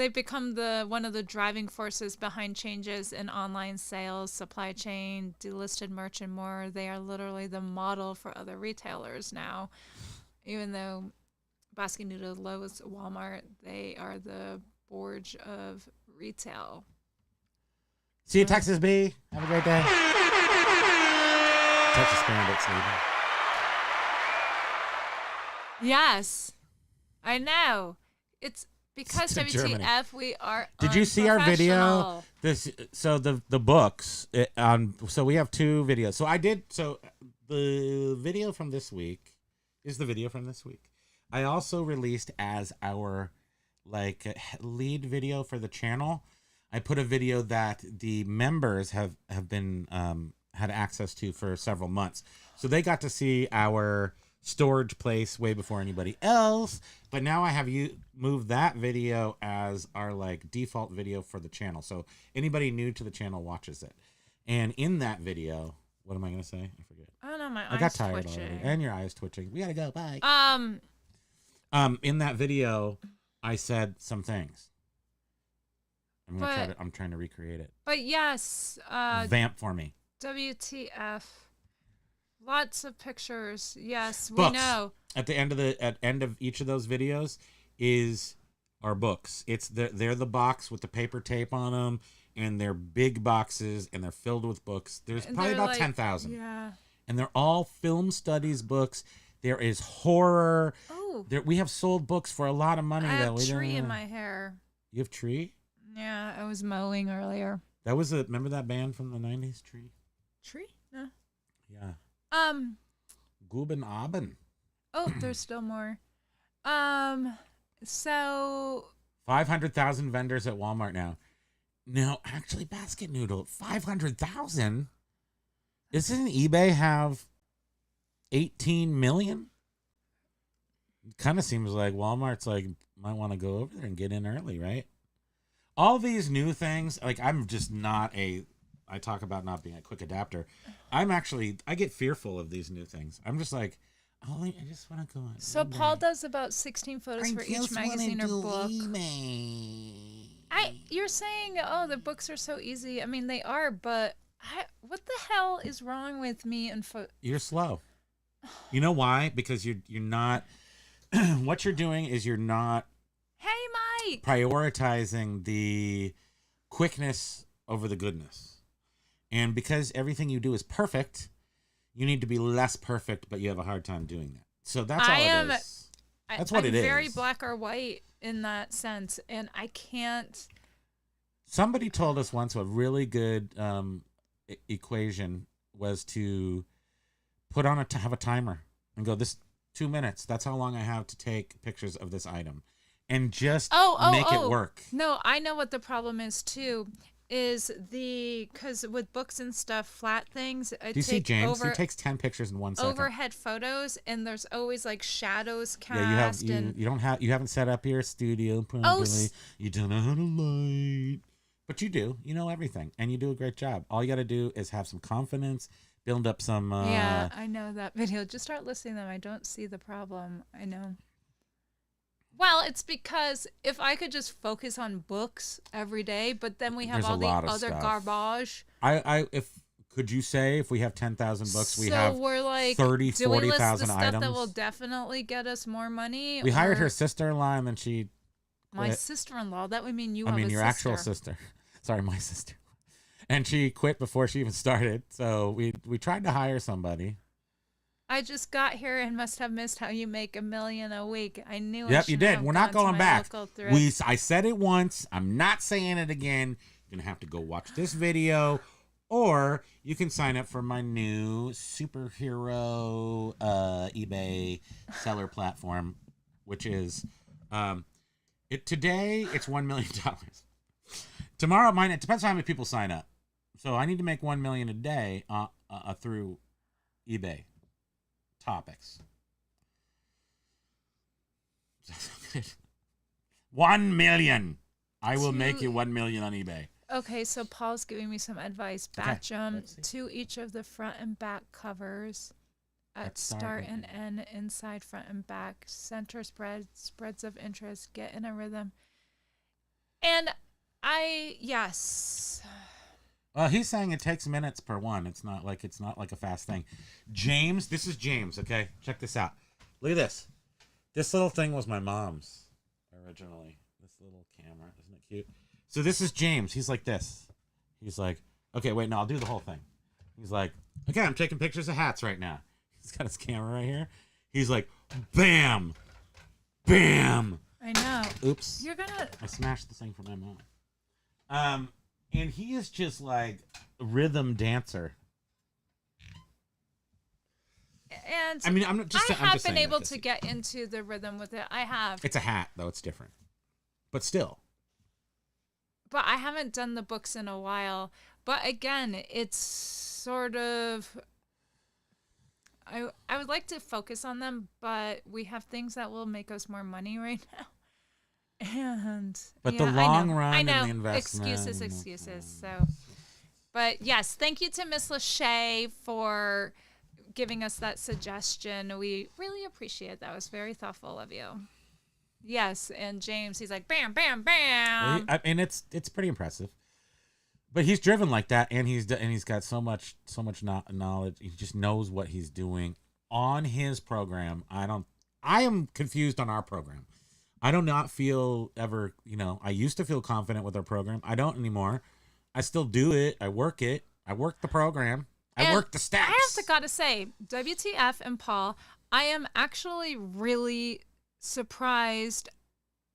they've become one of the driving forces behind changes in online sales, supply chain, delisted merch, and more. They are literally the model for other retailers now. Even though Baskin Noodle, Lowe's, Walmart, they are the Borge of retail. See you, Texas B. Have a great day. Texas Bandits, leaving. Yes, I know. It's because To Germany. WTF we are. Did you see our video? unprofessional. The books so we have 2 videos. So the video from this week is the video from this week. I also released as our lead video for the channel. I put a video that the members have been had access to for several months. So they got to see our storage place way before anybody else. But now I have you move that video as our default video for the channel. So anybody new to the channel watches it. And in that video, what am I going to say? I forget. I don't know. My eyes I got tired twitching. already. And your eyes twitching. We got to go. Bye. In that video, I said some things. I'm trying to recreate it. But yes, Vamp for me. WTF. Lots of pictures. Yes, we Books. know. At the end of each of those videos is our books. They're the box with the paper tape on them, and they're big boxes, and they're filled with books. There's probably about 10,000. Yeah. And they're all film studies books. There is horror. Oh. We have sold books for a lot of money. I have a tree in my hair. You have tree? Yeah, I was mowing earlier. That was remember that band from the 90s, Tree? Tree? No. Yeah. Guben Abend. Oh, there's still more. So 500,000 vendors at Walmart now. No, actually, Basket Noodle, 500,000? Doesn't eBay have 18 million? It kind of seems like Walmart's might want to go over there and get in early, right? All these new things, I'm just not I talk about not being a quick adapter. I get fearful of these new things. I'm just I just want to go on. So Paul does about 16 photos for each magazine or book. You're saying, oh, the books are so easy. I mean, they are, but what the hell is wrong with me and You're slow. You know why? Because you're not. What you're doing is you're not. Hey, Mike. Prioritizing the quickness over the goodness, and because everything you do is perfect, you need to be less perfect, but you have a hard time doing that. So that's all it is. That's what it is. I'm very black or white in that sense, and I can't. Somebody told us once a really good equation was to put on have a timer and go, this 2 minutes. That's how long I have to take pictures of this item, and just make it work. No, I know what the problem is too. Is because with books and stuff, flat things. Do you see James? He takes 10 pictures in 1 second. Overhead photos, and there's always shadows cast. Yeah, you haven't set up your studio properly. You don't know how to light, but you do. You know everything, and you do a great job. All you got to do is have some confidence, build up some. Yeah, I know that video. Just start listening to them. I don't see the problem. I know. Well, it's because if I could just focus on books every day, but then we have all the other garbage. Could you say if we have 10,000 books, we have we're 30, 40,000 items? Stuff that will definitely get us more money. We hired her sister-in-law, and then she quit. My sister-in-law. That would mean your actual sister. Sorry, my sister. And she quit before she even started. So we tried to hire somebody. I just got here and must have missed how you make $1 million a week. I knew. Yep, you did. We're not going back. I said it once. I'm not saying it again. You're gonna have to go watch this video, or you can sign up for my new superhero eBay seller platform, which is today it's $1 million. Tomorrow, it depends on how many people sign up. So I need to make $1 million a day through eBay. Topics. 1 million. I will make you 1 million on eBay. Okay, so Paul's giving me some advice. Batch them to each of the front and back covers at start and end, inside, front and back, center spreads of interest, get in a rhythm. And yes. He's saying it takes minutes per one. It's not like a fast thing. James, this is James. Okay, check this out. Look at this. This little thing was my mom's originally. This little camera, isn't it cute? So this is James. He's like this. He's like, okay, wait, no, I'll do the whole thing. He's like, okay, I'm taking pictures of hats right now. He's got his camera right here. He's like, bam, bam. I know. Oops. I smashed the thing for my mom. And he is just like a rhythm dancer. And I mean, I have been able to get into the rhythm with it. I have. It's a hat, though. It's different. But still. But I haven't done the books in a while. But again, it's sort of... I would like to focus on them, but we have things that will make us more money right now. But the long run and the investment. Excuses. So, but yes, thank you to Miss Lachey for giving us that suggestion. We really appreciate it. That was very thoughtful of you. Yes, and James, he's like bam, bam, bam. I mean, it's pretty impressive. But he's driven like that, and he's got so much knowledge. He just knows what he's doing on his program. I am confused on our program. I do not feel ever, I used to feel confident with our program. I don't anymore. I still do it. I work the program. I work the stats. I gotta say, WTF and Paul, I am actually really surprised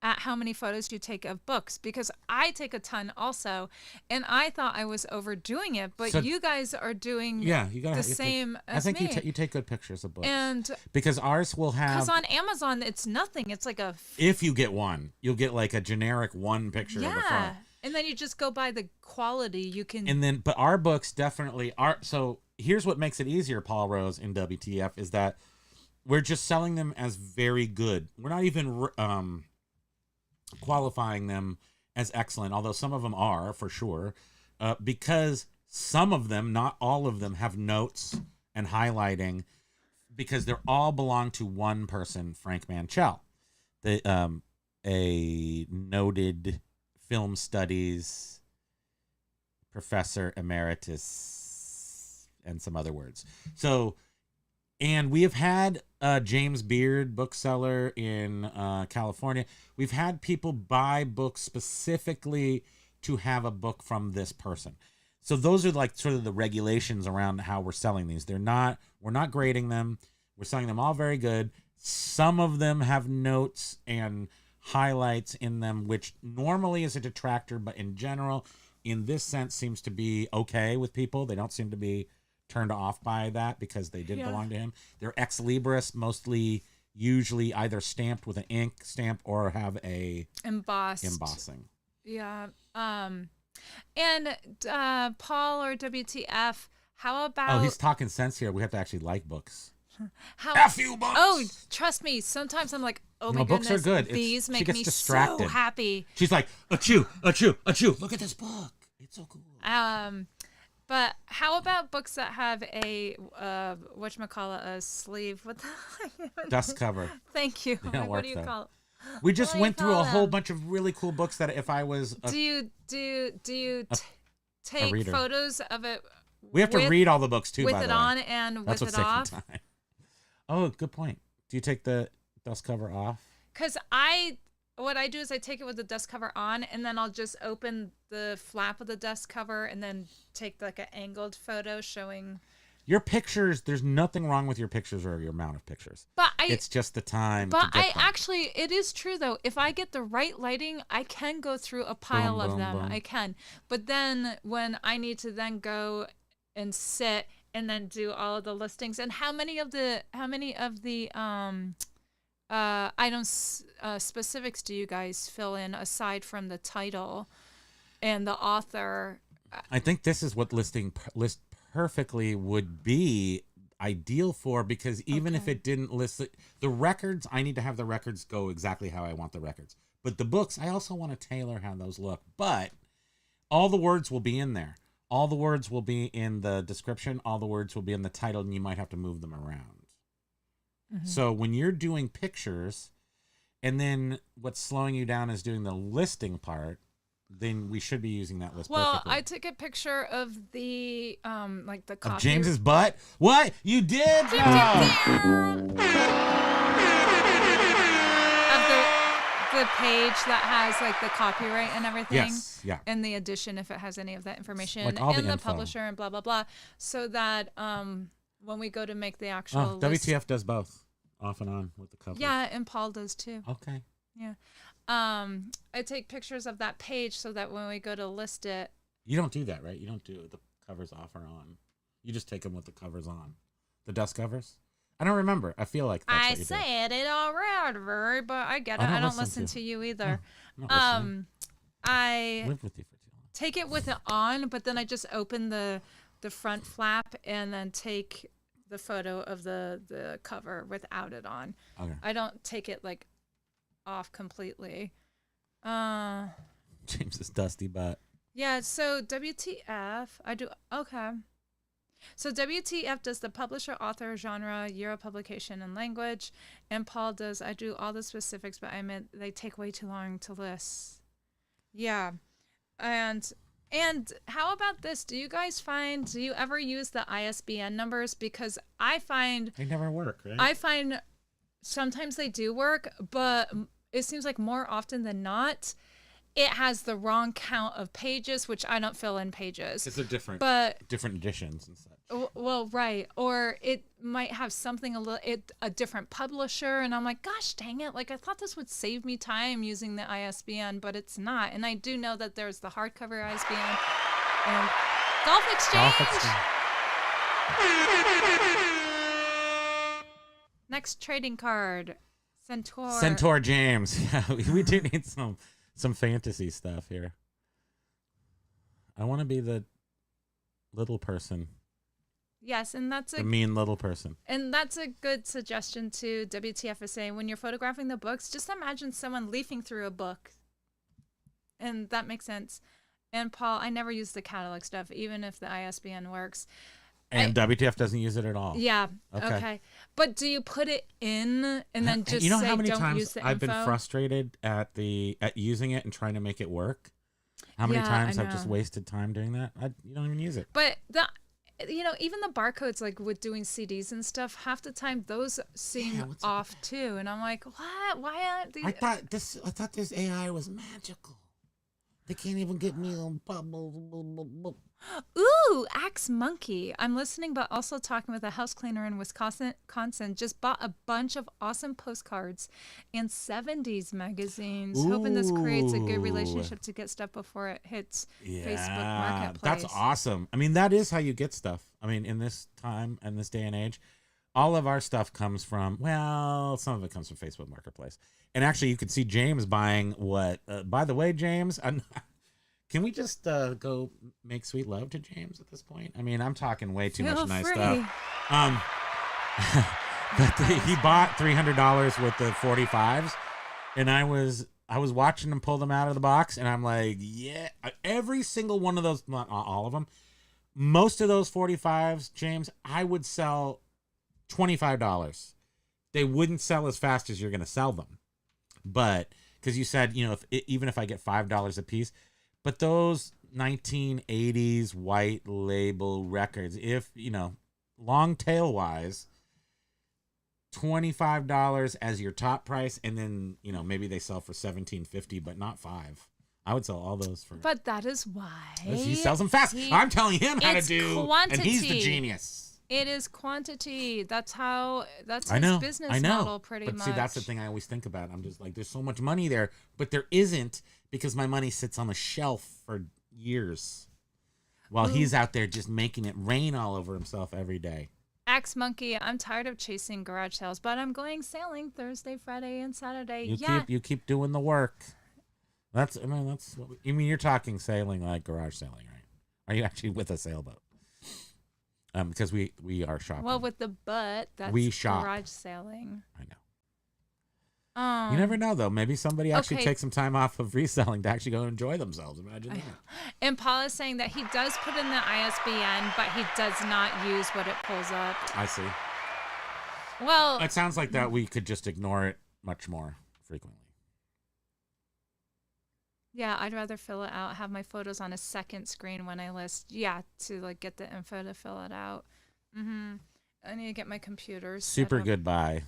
at how many photos you take of books, because I take a ton also, and I thought I was overdoing it, but so, you guys are doing the same as me. I think you take good pictures of books. And because ours will have... Because on Amazon, it's nothing. It's like a... If you get one, you'll get like a generic one picture of the front. And then you just go by the quality you can... And then, but our books definitely are... So here's what makes it easier, Paul Rose, in WTF, is that we're just selling them as very good. We're not even... qualifying them as excellent, although some of them are for sure, because some of them, not all of them, have notes and highlighting, because they're all belong to one person, Frank Manchell, a noted film studies professor emeritus and some other words. So, and we have had James Beard, bookseller in California. We've had people buy books specifically to have a book from this person. So those are like sort of the regulations around how we're selling these. We're not grading them. We're selling them all very good. Some of them have notes and highlights in them, which normally is a detractor, but in general, in this sense, seems to be okay with people. They don't seem to be turned off by that because they did belong to him. They're ex libris, usually either stamped with an ink stamp or have a embossing. Yeah. And Paul or WTF, how about... Oh, he's talking sense here. We have to actually like books. F you, books! Oh, trust me. Sometimes I'm like, oh my goodness, books are good. These make me so happy. She's like, achoo, achoo, achoo. Look at this book. It's so cool. But how about books that have a a sleeve? What the dust cover? Thank you. What do you call it? We just went through a whole bunch of really cool books that if I was do you take photos of it? We have to read all the books too, with by it the way. on and That's with it off. Time. Oh, good point. Do you take the dust cover off? Because what I do is I take it with the dust cover on, and then I'll just open the flap of the dust cover and then take like an angled photo showing your pictures. There's nothing wrong with your pictures or your amount of pictures. But it's just the time. But actually, it is true though. If I get the right lighting, I can go through a pile of them. Boom. I can. But then when I need to then go and sit and then do all of the listings, and how many of the items specifics do you guys fill in aside from the title and the author? I think this is what list perfectly would be ideal for, because even if it didn't list the records, I need to have the records go exactly how I want the records. But the books, I also want to tailor how those look. But all the words will be in there. All the words will be in the description. All the words will be in the title, and you might have to move them around. Mm-hmm. So when you're doing pictures, and then what's slowing you down is doing the listing part, then we should be using that list Well, perfectly. I took a picture of the like the Of copy James's butt? What? You did? of the page that has like the copyright and everything. Yes, yeah. And the edition if it has any of that information, Like all the and the info. publisher and blah blah blah, so that when we go to make the Oh, actual list, WTF does both, off and on with the cover. yeah, and Paul does too. Okay. Yeah. I take pictures of that page so that when we go to list it, You don't do that, right? You don't do the covers off or on. You just take them with the covers on. The dust covers? I don't remember. I feel like that's I what you do. said it already, but I get it. I don't listen to you either. I'm not listening. I Lived with you for too long. take it with it on, but then I just open the front flap and then take the photo of the cover without it on. Okay. I don't take it like off completely. James's dusty butt. Yeah, so WTF, I do, okay. So WTF does the publisher, author, genre, year of publication, and language. And Paul does, I do all the specifics, but I meant they take way too long to list. Yeah. And how about this? Do you ever use the ISBN numbers? Because I find They never work, right? I find sometimes they do work, but it seems like more often than not, it has the wrong count of pages, which I don't fill in pages. It's a different editions and such. Well, right. Or it might have something a different publisher, and I'm like, gosh, dang it! Like I thought this would save me time using the ISBN, but it's not. And I do know that there's the hardcover ISBN and Golf Exchange. Next trading card, Centaur. Centaur James. Yeah, we do need some fantasy stuff here. I want to be the little person. Yes, and that's The mean little person. And that's a good suggestion too. WTF is saying when you're photographing the books, just imagine someone leafing through a book. And that makes sense. And Paul, I never use the catalog stuff, even if the ISBN works. And WTF doesn't use it at all. Yeah. Okay. Okay. But do you put it in and then just how say many don't times use the I've been info? frustrated at using it and trying to make it work? How many Yeah, times I I've just know. wasted time doing that? You don't even use it. But even the barcodes, like with doing CDs and stuff, half the time those seem off too. And I'm like, what? Why aren't these? I thought this AI was magical. They can't even get me on bubble. Ooh, Axe Monkey. I'm listening, but also talking with a house cleaner in Wisconsin. Just bought a bunch of awesome postcards and 70s magazines. Hoping this creates a good relationship to get stuff before it hits Facebook Marketplace. That's awesome. I mean, that is how you get stuff. I mean, in this time and this day and age, all of our stuff comes from, some of it comes from Facebook Marketplace. And actually, you could see James buying what, by the way, James, can we just go make sweet love to James at this point? I mean, I'm talking way too much nice stuff. But he bought $300 worth of 45s, and I was watching him pull them out of the box, and I'm like, yeah, every single one of those, not all of them, most of those 45s, James, I would sell $25. They wouldn't sell as fast as you're going to sell them. But because you said, even if I get $5 a piece, but those 1980s white label records, if, long tail wise, $25 as your top price, and then, maybe they sell for $17.50, but not $5. I would sell all those for. But that is why He sells them fast. I'm telling him how to do, quantity. and he's the genius. It is quantity. That's his business I know. model pretty much. But see, that's the thing I always think about. I'm just like, there's so much money there, but there isn't, because my money sits on the shelf for years while he's out there just making it rain all over himself every day. Axe Monkey, I'm tired of chasing garage sales, but I'm going sailing Thursday, Friday, and Saturday. You keep doing the work. That's what you're talking sailing like garage sailing, right? Are you actually with a sailboat? Because we are shopping. Well, with the butt, that's we shop. garage sailing. I know. You never know, though. Maybe somebody actually takes some time off of reselling to actually go enjoy themselves. Imagine that. And Paul is saying that he does put in the ISBN, but he does not use what it pulls up. I see. Well, it sounds like that we could just ignore it much more frequently. Yeah, I'd rather fill it out, have my photos on a second screen when I list. Yeah, to like get the info to fill it out. I need to get my computer set Super up. good buy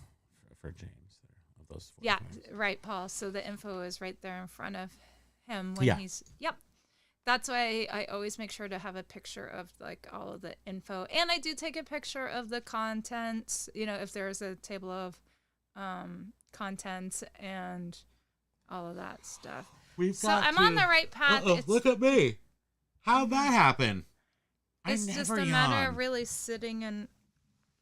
for James there, of those 4 Yeah, points. right, Paul. So the info is right there in front of him when he's. Yep. That's why I always make sure to have a picture of like all of the info, and I do take a picture of the contents. You know, if there's a table of contents and all of that stuff. I'm on the right path. Look at me. How'd that happen? It's just a matter of really sitting and.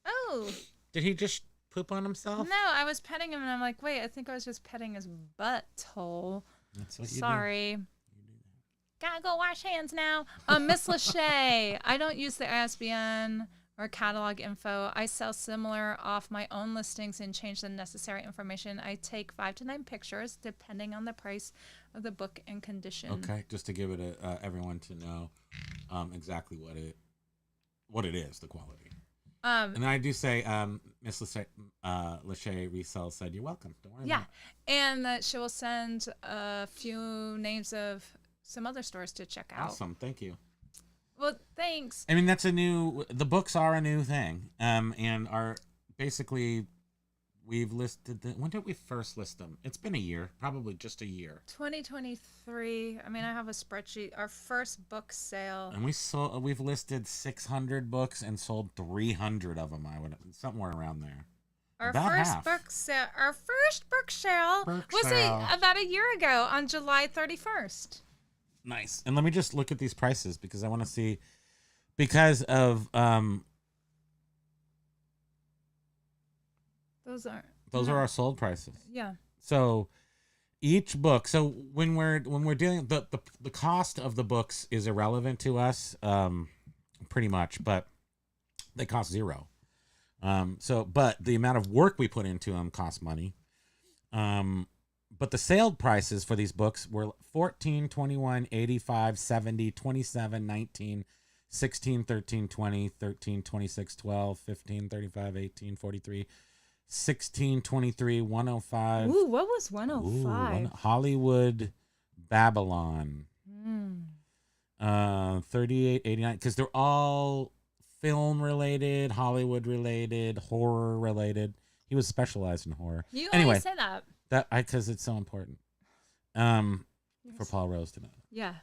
Oh. Did he just poop on himself? No, I was petting him, and I'm like, wait, I think I was just petting his butthole. That's what you Sorry. Gotta go wash hands now. Miss Lachey, I don't use the ISBN or catalog info. I sell similar off my own listings and change the necessary information. I take 5 to 9 pictures, depending on the price of the book and condition. Okay, just to give it everyone to know exactly what it is, the quality. And I do say, Miss Lachey Resell said, "You're welcome. Don't worry." Yeah, and she will send a few names of some other stores to check out. Awesome, thank you. Well, thanks. I mean, the books are a new thing, and are basically, we've listed when did we first list them? It's been a year, probably just a year. 2023. I mean, I have a spreadsheet. Our first book sale. And we've listed 600 books and sold 300 of them. Somewhere around there. Our About first half. book sale. Our first book sale was about a year ago on July 31st. Nice. And let me just look at these prices because I want to see, because of Those are our sold prices. Yeah. So each book. So when we're dealing, the cost of the books is irrelevant to us, pretty much, but they cost zero. But the amount of work we put into them costs money. But the sale prices for these books were 14, 21, 85, 70, 27, 19, 16, 13, 20, 13, 26, 12, 15, 35, 18, 43, 16, 23, 105. Ooh, what was 105? Hollywood Babylon. 38, 89, because they're all film related, Hollywood related, horror related. He was specialized in horror. You anyway, always say that. Because it's so important. For Paul Rose to know. Yeah.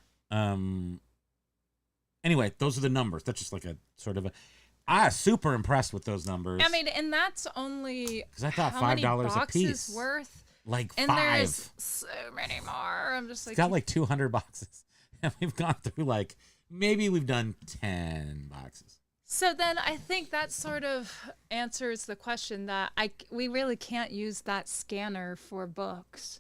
Anyway, those are the numbers. That's just like a sort of I was super impressed with those numbers. I mean, and that's only because I thought $5 a piece worth. Like and 5. There's so many more. I'm just like, it's got like 200 boxes, and we've gone through like maybe we've done 10 boxes. So then I think that sort of answers the question that we really can't use that scanner for books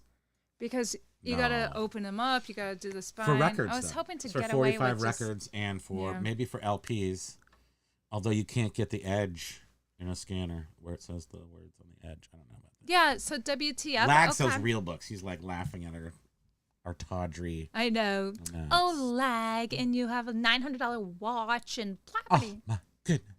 because you got to open them up. You got to do the spine. For records, I was hoping to for get away with 45 records and for maybe for LPs, although you can't get the edge in a scanner where it says the words on the edge. I don't know about that. Yeah, so WTF. Lag sells real books. He's like laughing at our tawdry. I know. Oh, Lag, and you have a $900 watch and property. Oh, my goodness.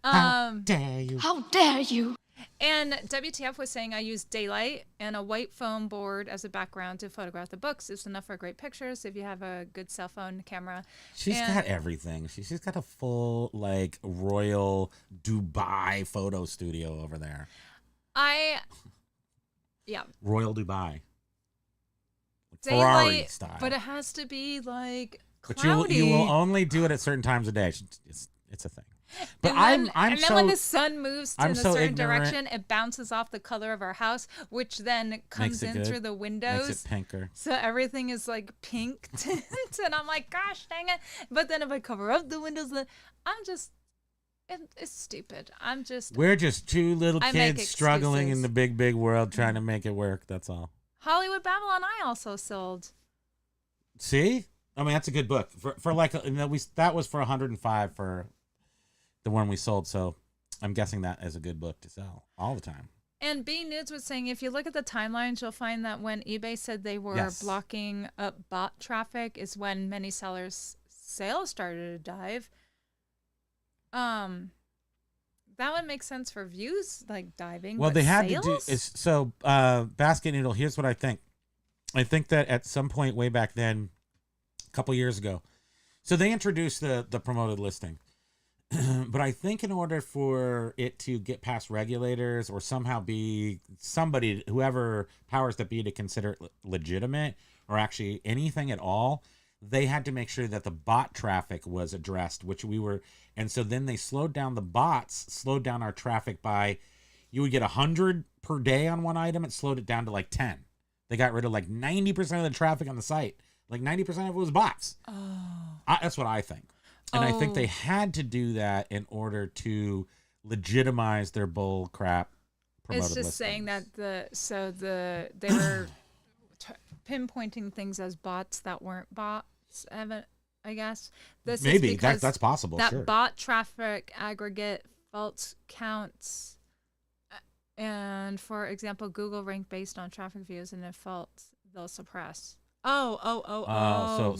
How dare you? How dare you? And WTF was saying I use daylight and a white foam board as a background to photograph the books. It's enough for great pictures if you have a good cell phone camera. She's got everything. She's got a full, like, royal Dubai photo studio over there. Yeah. Royal Dubai. Daylight, Ferrari style. But it has to be, like, cloudy. But you will only do it at certain times of day. It's a thing. But and then when the sun moves in a certain direction, it bounces off the color of our house, which then comes in through the windows. Makes it pinker. So everything is like pink tint, and I'm like, gosh dang it! But then if I cover up the windows, it's stupid. We're just two little kids struggling in the big world, trying to make it work. That's all. Hollywood Babylon, I also sold. See, I mean that's a good book for like that was for 105 for the one we sold, so I'm guessing that is a good book to sell all the time. And B Nudes was saying if you look at the timelines, you'll find that when eBay said they were blocking up bot traffic is when many sellers' sales started to dive. That would make sense for views like diving. Well, but they had sales? to do Basket Noodle. Here's what I think. I think that at some point way back then, a couple years ago, so they introduced the promoted listing. But I think in order for it to get past regulators or somehow be somebody, whoever powers that be, to consider it legitimate or actually anything at all, they had to make sure that the bot traffic was addressed, which we were. And so then they slowed down the bots, slowed down our traffic by, you would get 100 per day on one item. It slowed it down to like 10. They got rid of like 90% of the traffic on the site. Like 90% of it was bots. That's what I think. And I think they had to do that in order to legitimize their bull crap promoted It's just saying that they were pinpointing things as bots that weren't bots, I guess. This maybe is because that's possible. that sure. bot traffic aggregate false counts, and for example, Google ranked based on traffic views, and if false, they'll suppress. So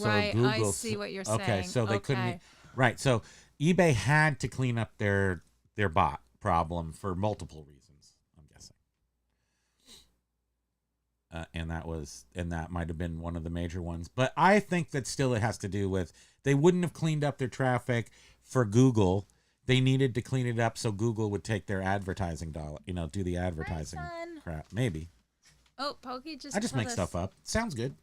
right. Google, I see what you're saying. Okay, so they couldn't. Right. So eBay had to clean up their bot problem for multiple reasons, I'm guessing. And that might have been one of the major ones. But I think that still it has to do with, they wouldn't have cleaned up their traffic for Google. They needed to clean it up so Google would take their advertising dollar, do the advertising crap. Maybe. Oh, Pokey just. I just make stuff up. Sounds good.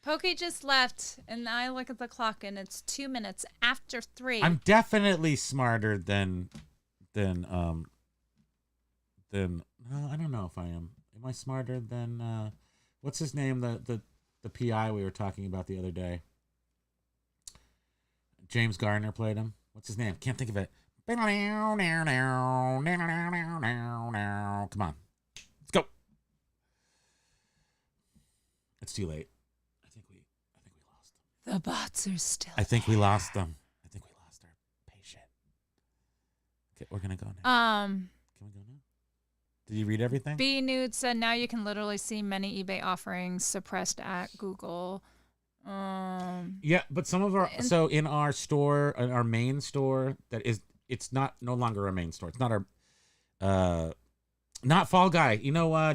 Pokey just left, and I look at the clock, and it's 2 minutes after 3. I'm definitely smarter than no, I don't know if I am. Am I smarter than what's his name? The PI we were talking about the other day. James Garner played him. What's his name? Can't think of it. Come on. Let's go. It's too late. I think we lost them. The bots are still. I think we lost them. I think we lost our patient. Okay, we're gonna go now. Can we go now? Did you read everything? B Nude said now you can literally see many eBay offerings suppressed at Google. Yeah, but some of our in our store, in our main store, it's no longer a main store. It's not our not Fall Guy.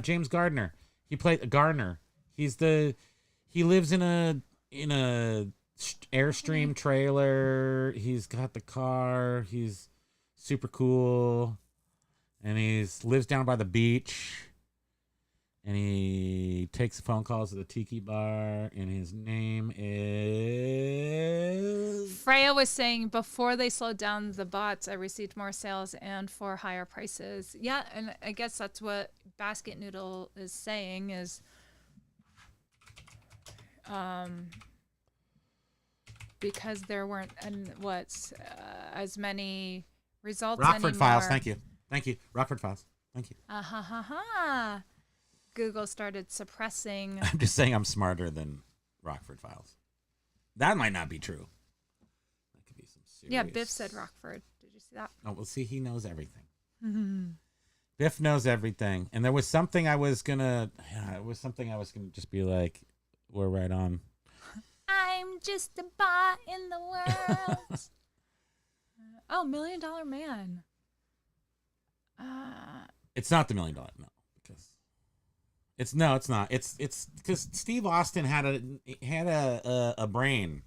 James Gardner. He played Gardner. He lives in a Airstream trailer. He's got the car. He's super cool, and lives down by the beach. And he takes phone calls at the tiki bar, and his name is... Freya was saying, before they slowed down the bots, I received more sales and for higher prices. Yeah, and I guess that's what Basket Noodle is saying is... because there weren't as many results Rockford anymore. Files, thank you. Rockford Files, thank you. Google started suppressing. I'm just saying I'm smarter than Rockford Files. That might not be true. That could be some serious... Yeah, Biff said Rockford. Did you see that? Oh, well, see, he knows everything. Biff knows everything. And there was something I was gonna just be like, we're right on. I'm just a bot in the world. Oh, $1 Million Man. It's not the $1 Million, no. It's not. It's because Steve Austin had a brain.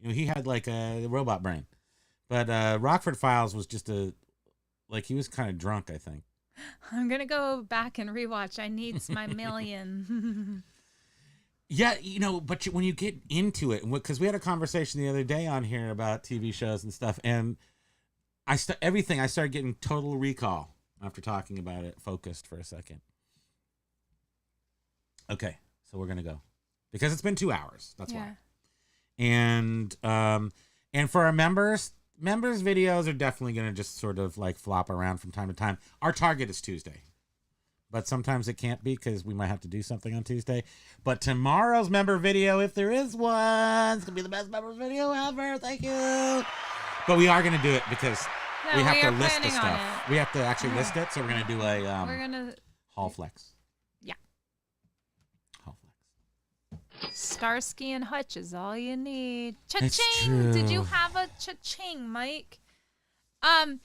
He had like a robot brain. But Rockford Files was just he was kind of drunk, I think. I'm gonna go back and rewatch. I needs my million. Yeah, but when you get into it, because we had a conversation the other day on here about TV shows and stuff, and I started getting Total Recall after talking about it, focused for a second. Okay, so we're gonna go because it's been 2 hours. That's why. And for our members videos are definitely gonna just sort of like flop around from time to time. Our target is Tuesday, but sometimes it can't be because we might have to do something on Tuesday. But tomorrow's member video, if there is one, it's gonna be the best members video ever. Thank you. But we are gonna do it because we have to list the stuff. We have to actually list it, so we're gonna do a Hall Flex. Starsky and Hutch is all you need. It's Cha-ching! true. Did you have a cha-ching, Mike? And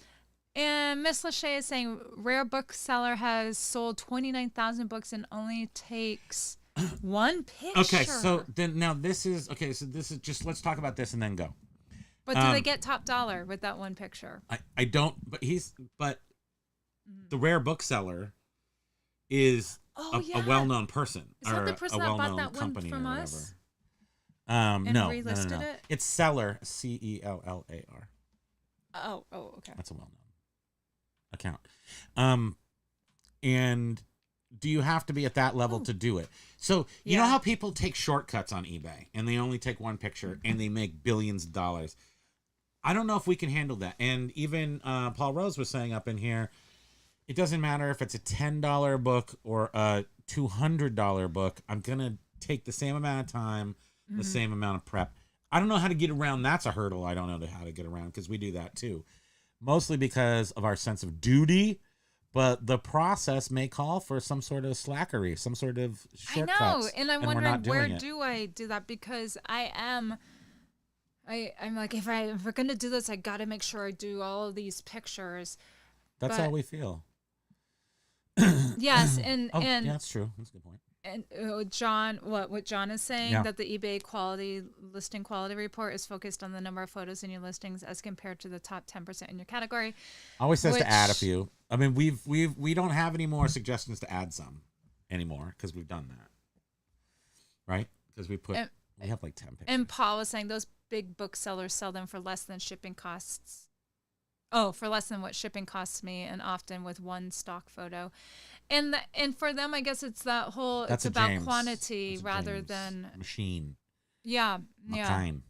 Miss Lachey is saying, Rare Bookseller has sold 29,000 books and only takes One picture. Okay, so then now this is just let's talk about this and then go. But do they get top dollar with that one picture? I don't, but the rare bookseller is a well-known person. Is that the person a that well-known bought that one company from or us? whatever. No. Relisted it? It's Seller, Cellar. Oh, okay. That's a well-known account. And do you have to be at that level to do it? So you know how people take shortcuts on eBay and they only take one picture and they make billions of dollars. I don't know if we can handle that. And even Paul Rose was saying up in here, it doesn't matter if it's a $10 book or a $200 book. I'm going to take the same amount of time, the same amount of prep. I don't know how to get around. That's a hurdle I don't know how to get around because we do that too. Mostly because of our sense of duty. But the process may call for some sort of slackery, some sort of shortcuts. I know, and I'm wondering where it. do I do that because I'm like if we're gonna do this, I gotta make sure I do all of these pictures. That's how we feel. Yes, and yeah, that's true. That's a good point. And John, what John is saying, that the eBay listing quality report is focused on the number of photos in your listings as compared to the top 10% in your category. Always says to add a few. I mean, we don't have any more suggestions to add some anymore because we've done that, right? Because we have like 10 pictures. And Paul was saying those big booksellers sell them for less than shipping costs. Oh, for less than what shipping costs me, and often with one stock photo. And for them, I guess it's that whole. It's about James. quantity That's rather James than machine. Yeah. McKine.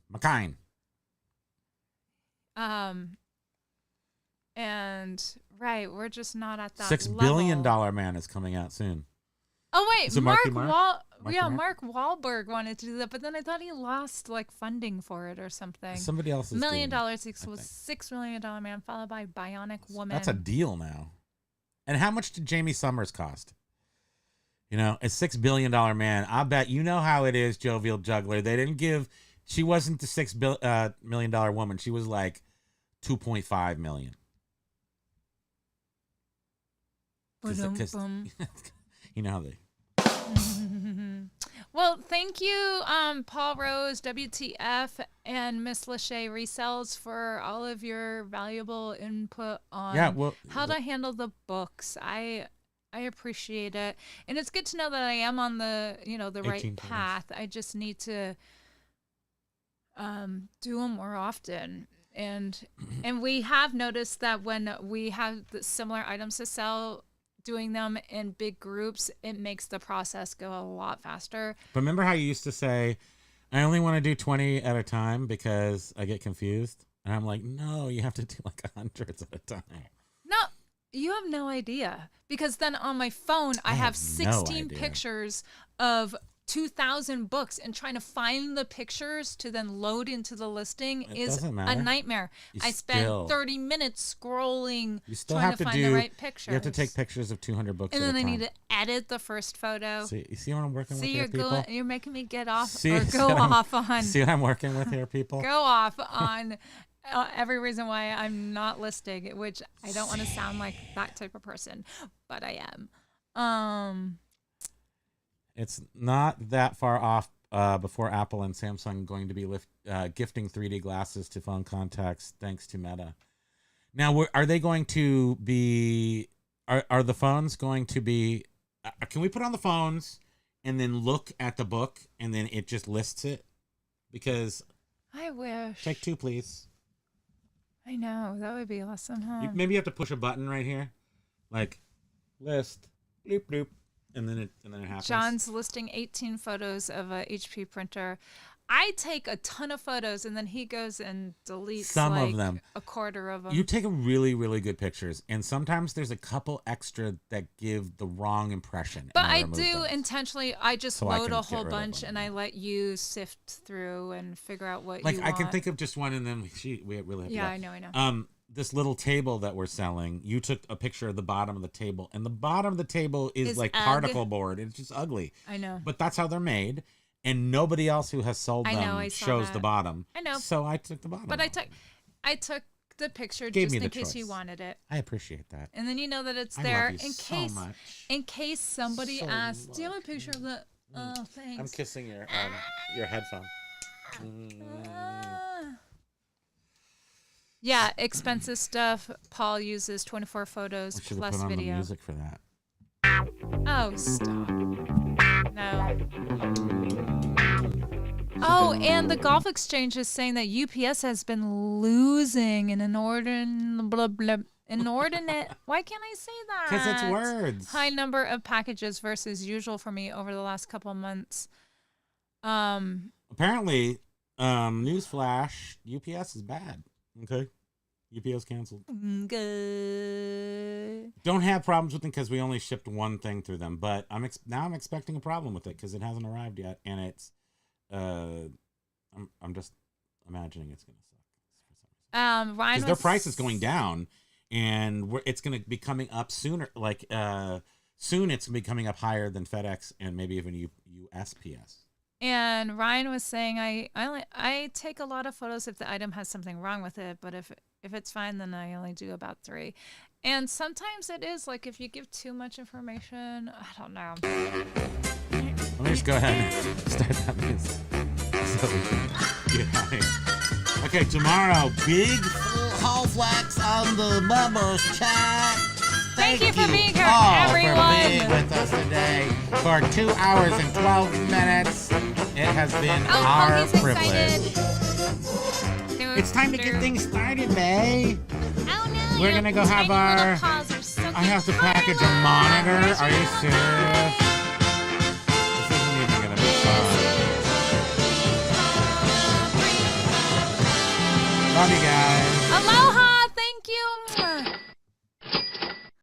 And right, we're just not at that. $6 billion man is coming out soon. Oh wait, Is it Mark Mark Wahlberg wanted to do that, but then I thought he lost like funding for it or something. Somebody else is $1 million doing was $6 million man followed by Bionic Woman. That's a deal now. And how much did Jamie Summers cost? You know, a $6 billion man. I bet you know how it is, Jovial Juggler. They didn't give. She wasn't the $6 million woman. She was like 2.5 million. Because you know how they. Well, thank you, Paul Rose, WTF, and Miss Lachey Resells for all of your valuable input on how to handle the books. I appreciate it, and it's good to know that I am on the the right path. I just need to do them more often, and we have noticed that when we have similar items to sell, doing them in big groups, it makes the process go a lot faster. But remember how you used to say, I only want to do 20 at a time because I get confused? And I'm like, no, you have to do like hundreds at a time. No, you have no idea. Because then on my phone, I have 16 pictures of 2,000 books, and trying to find the pictures to then load into the listing is a nightmare. I spend 30 minutes scrolling trying to find the right pictures. You have to take pictures of 200 books and at a then time. I need to edit the first photo. You see what I'm working with here, people? You're making me get off go off on. See what I'm working with here, people? Go off on every reason why I'm not listing, which I don't want to sound like that type of person, but I am. It's not that far off before Apple and Samsung going to be gifting 3D glasses to phone contacts thanks to Meta. Now, are they going to be? Are the phones going to be? Can we put on the phones and then look at the book and then it just lists it? Because I wish. Take two, please. I know that would be awesome, huh? Maybe you have to push a button right here, like list, bloop bloop. And then it happens. John's listing 18 photos of a HP printer. I take a ton of photos, and then he goes and deletes some of them, a quarter of them. You take really, really good pictures, and sometimes there's a couple extra that give the wrong impression. But I do intentionally. I just load a whole bunch, and I let you sift through and figure out what you want. I can think of just one, and then we really have to. Yeah, I know. This little table that we're selling, you took a picture of the bottom of the table, and the bottom of the table is like particle board. It's just ugly. I know. But that's how they're made, and nobody else who has sold them shows the bottom. I know. So I took the bottom. But I took the picture just in case you wanted it. I appreciate that. And then you know that it's there in case somebody asks, "Do you have a picture of the Oh, thanks. I'm kissing your headphone. Yeah, expensive stuff. Paul uses 24 photos I should have plus put on video. the music for that. Oh, stop. No. Oh, and the Golf Exchange is saying that UPS has been losing an inordinate. Why can't I say that? Because it's words. High number of packages versus usual for me over the last couple months. Apparently, newsflash, UPS is bad. Okay. UPS canceled. Good. Don't have problems with them because we only shipped one thing through them. But I'm expecting a problem with it because it hasn't arrived yet, and it's I'm just imagining it's gonna suck. Ryan, because their price is going down, and it's gonna be coming up sooner. Like soon, it's gonna be coming up higher than FedEx and maybe even USPS. And Ryan was saying, I take a lot of photos if the item has something wrong with it, but if it's fine, then I only do about 3. And sometimes it is like if you give too much information, I don't know. Let me just go ahead and start that music so we can get out of here. Okay, tomorrow, big full haul flex on the Bubbles chat. Thank you for being here, all everyone. for being with us today for 2 hours and 12 minutes. It has been our Puggy's privilege. excited. It's time to get things started, May. Oh no! We're gonna go have our. I have to package a monitor. Are you serious? This isn't even gonna be fun. Love you guys.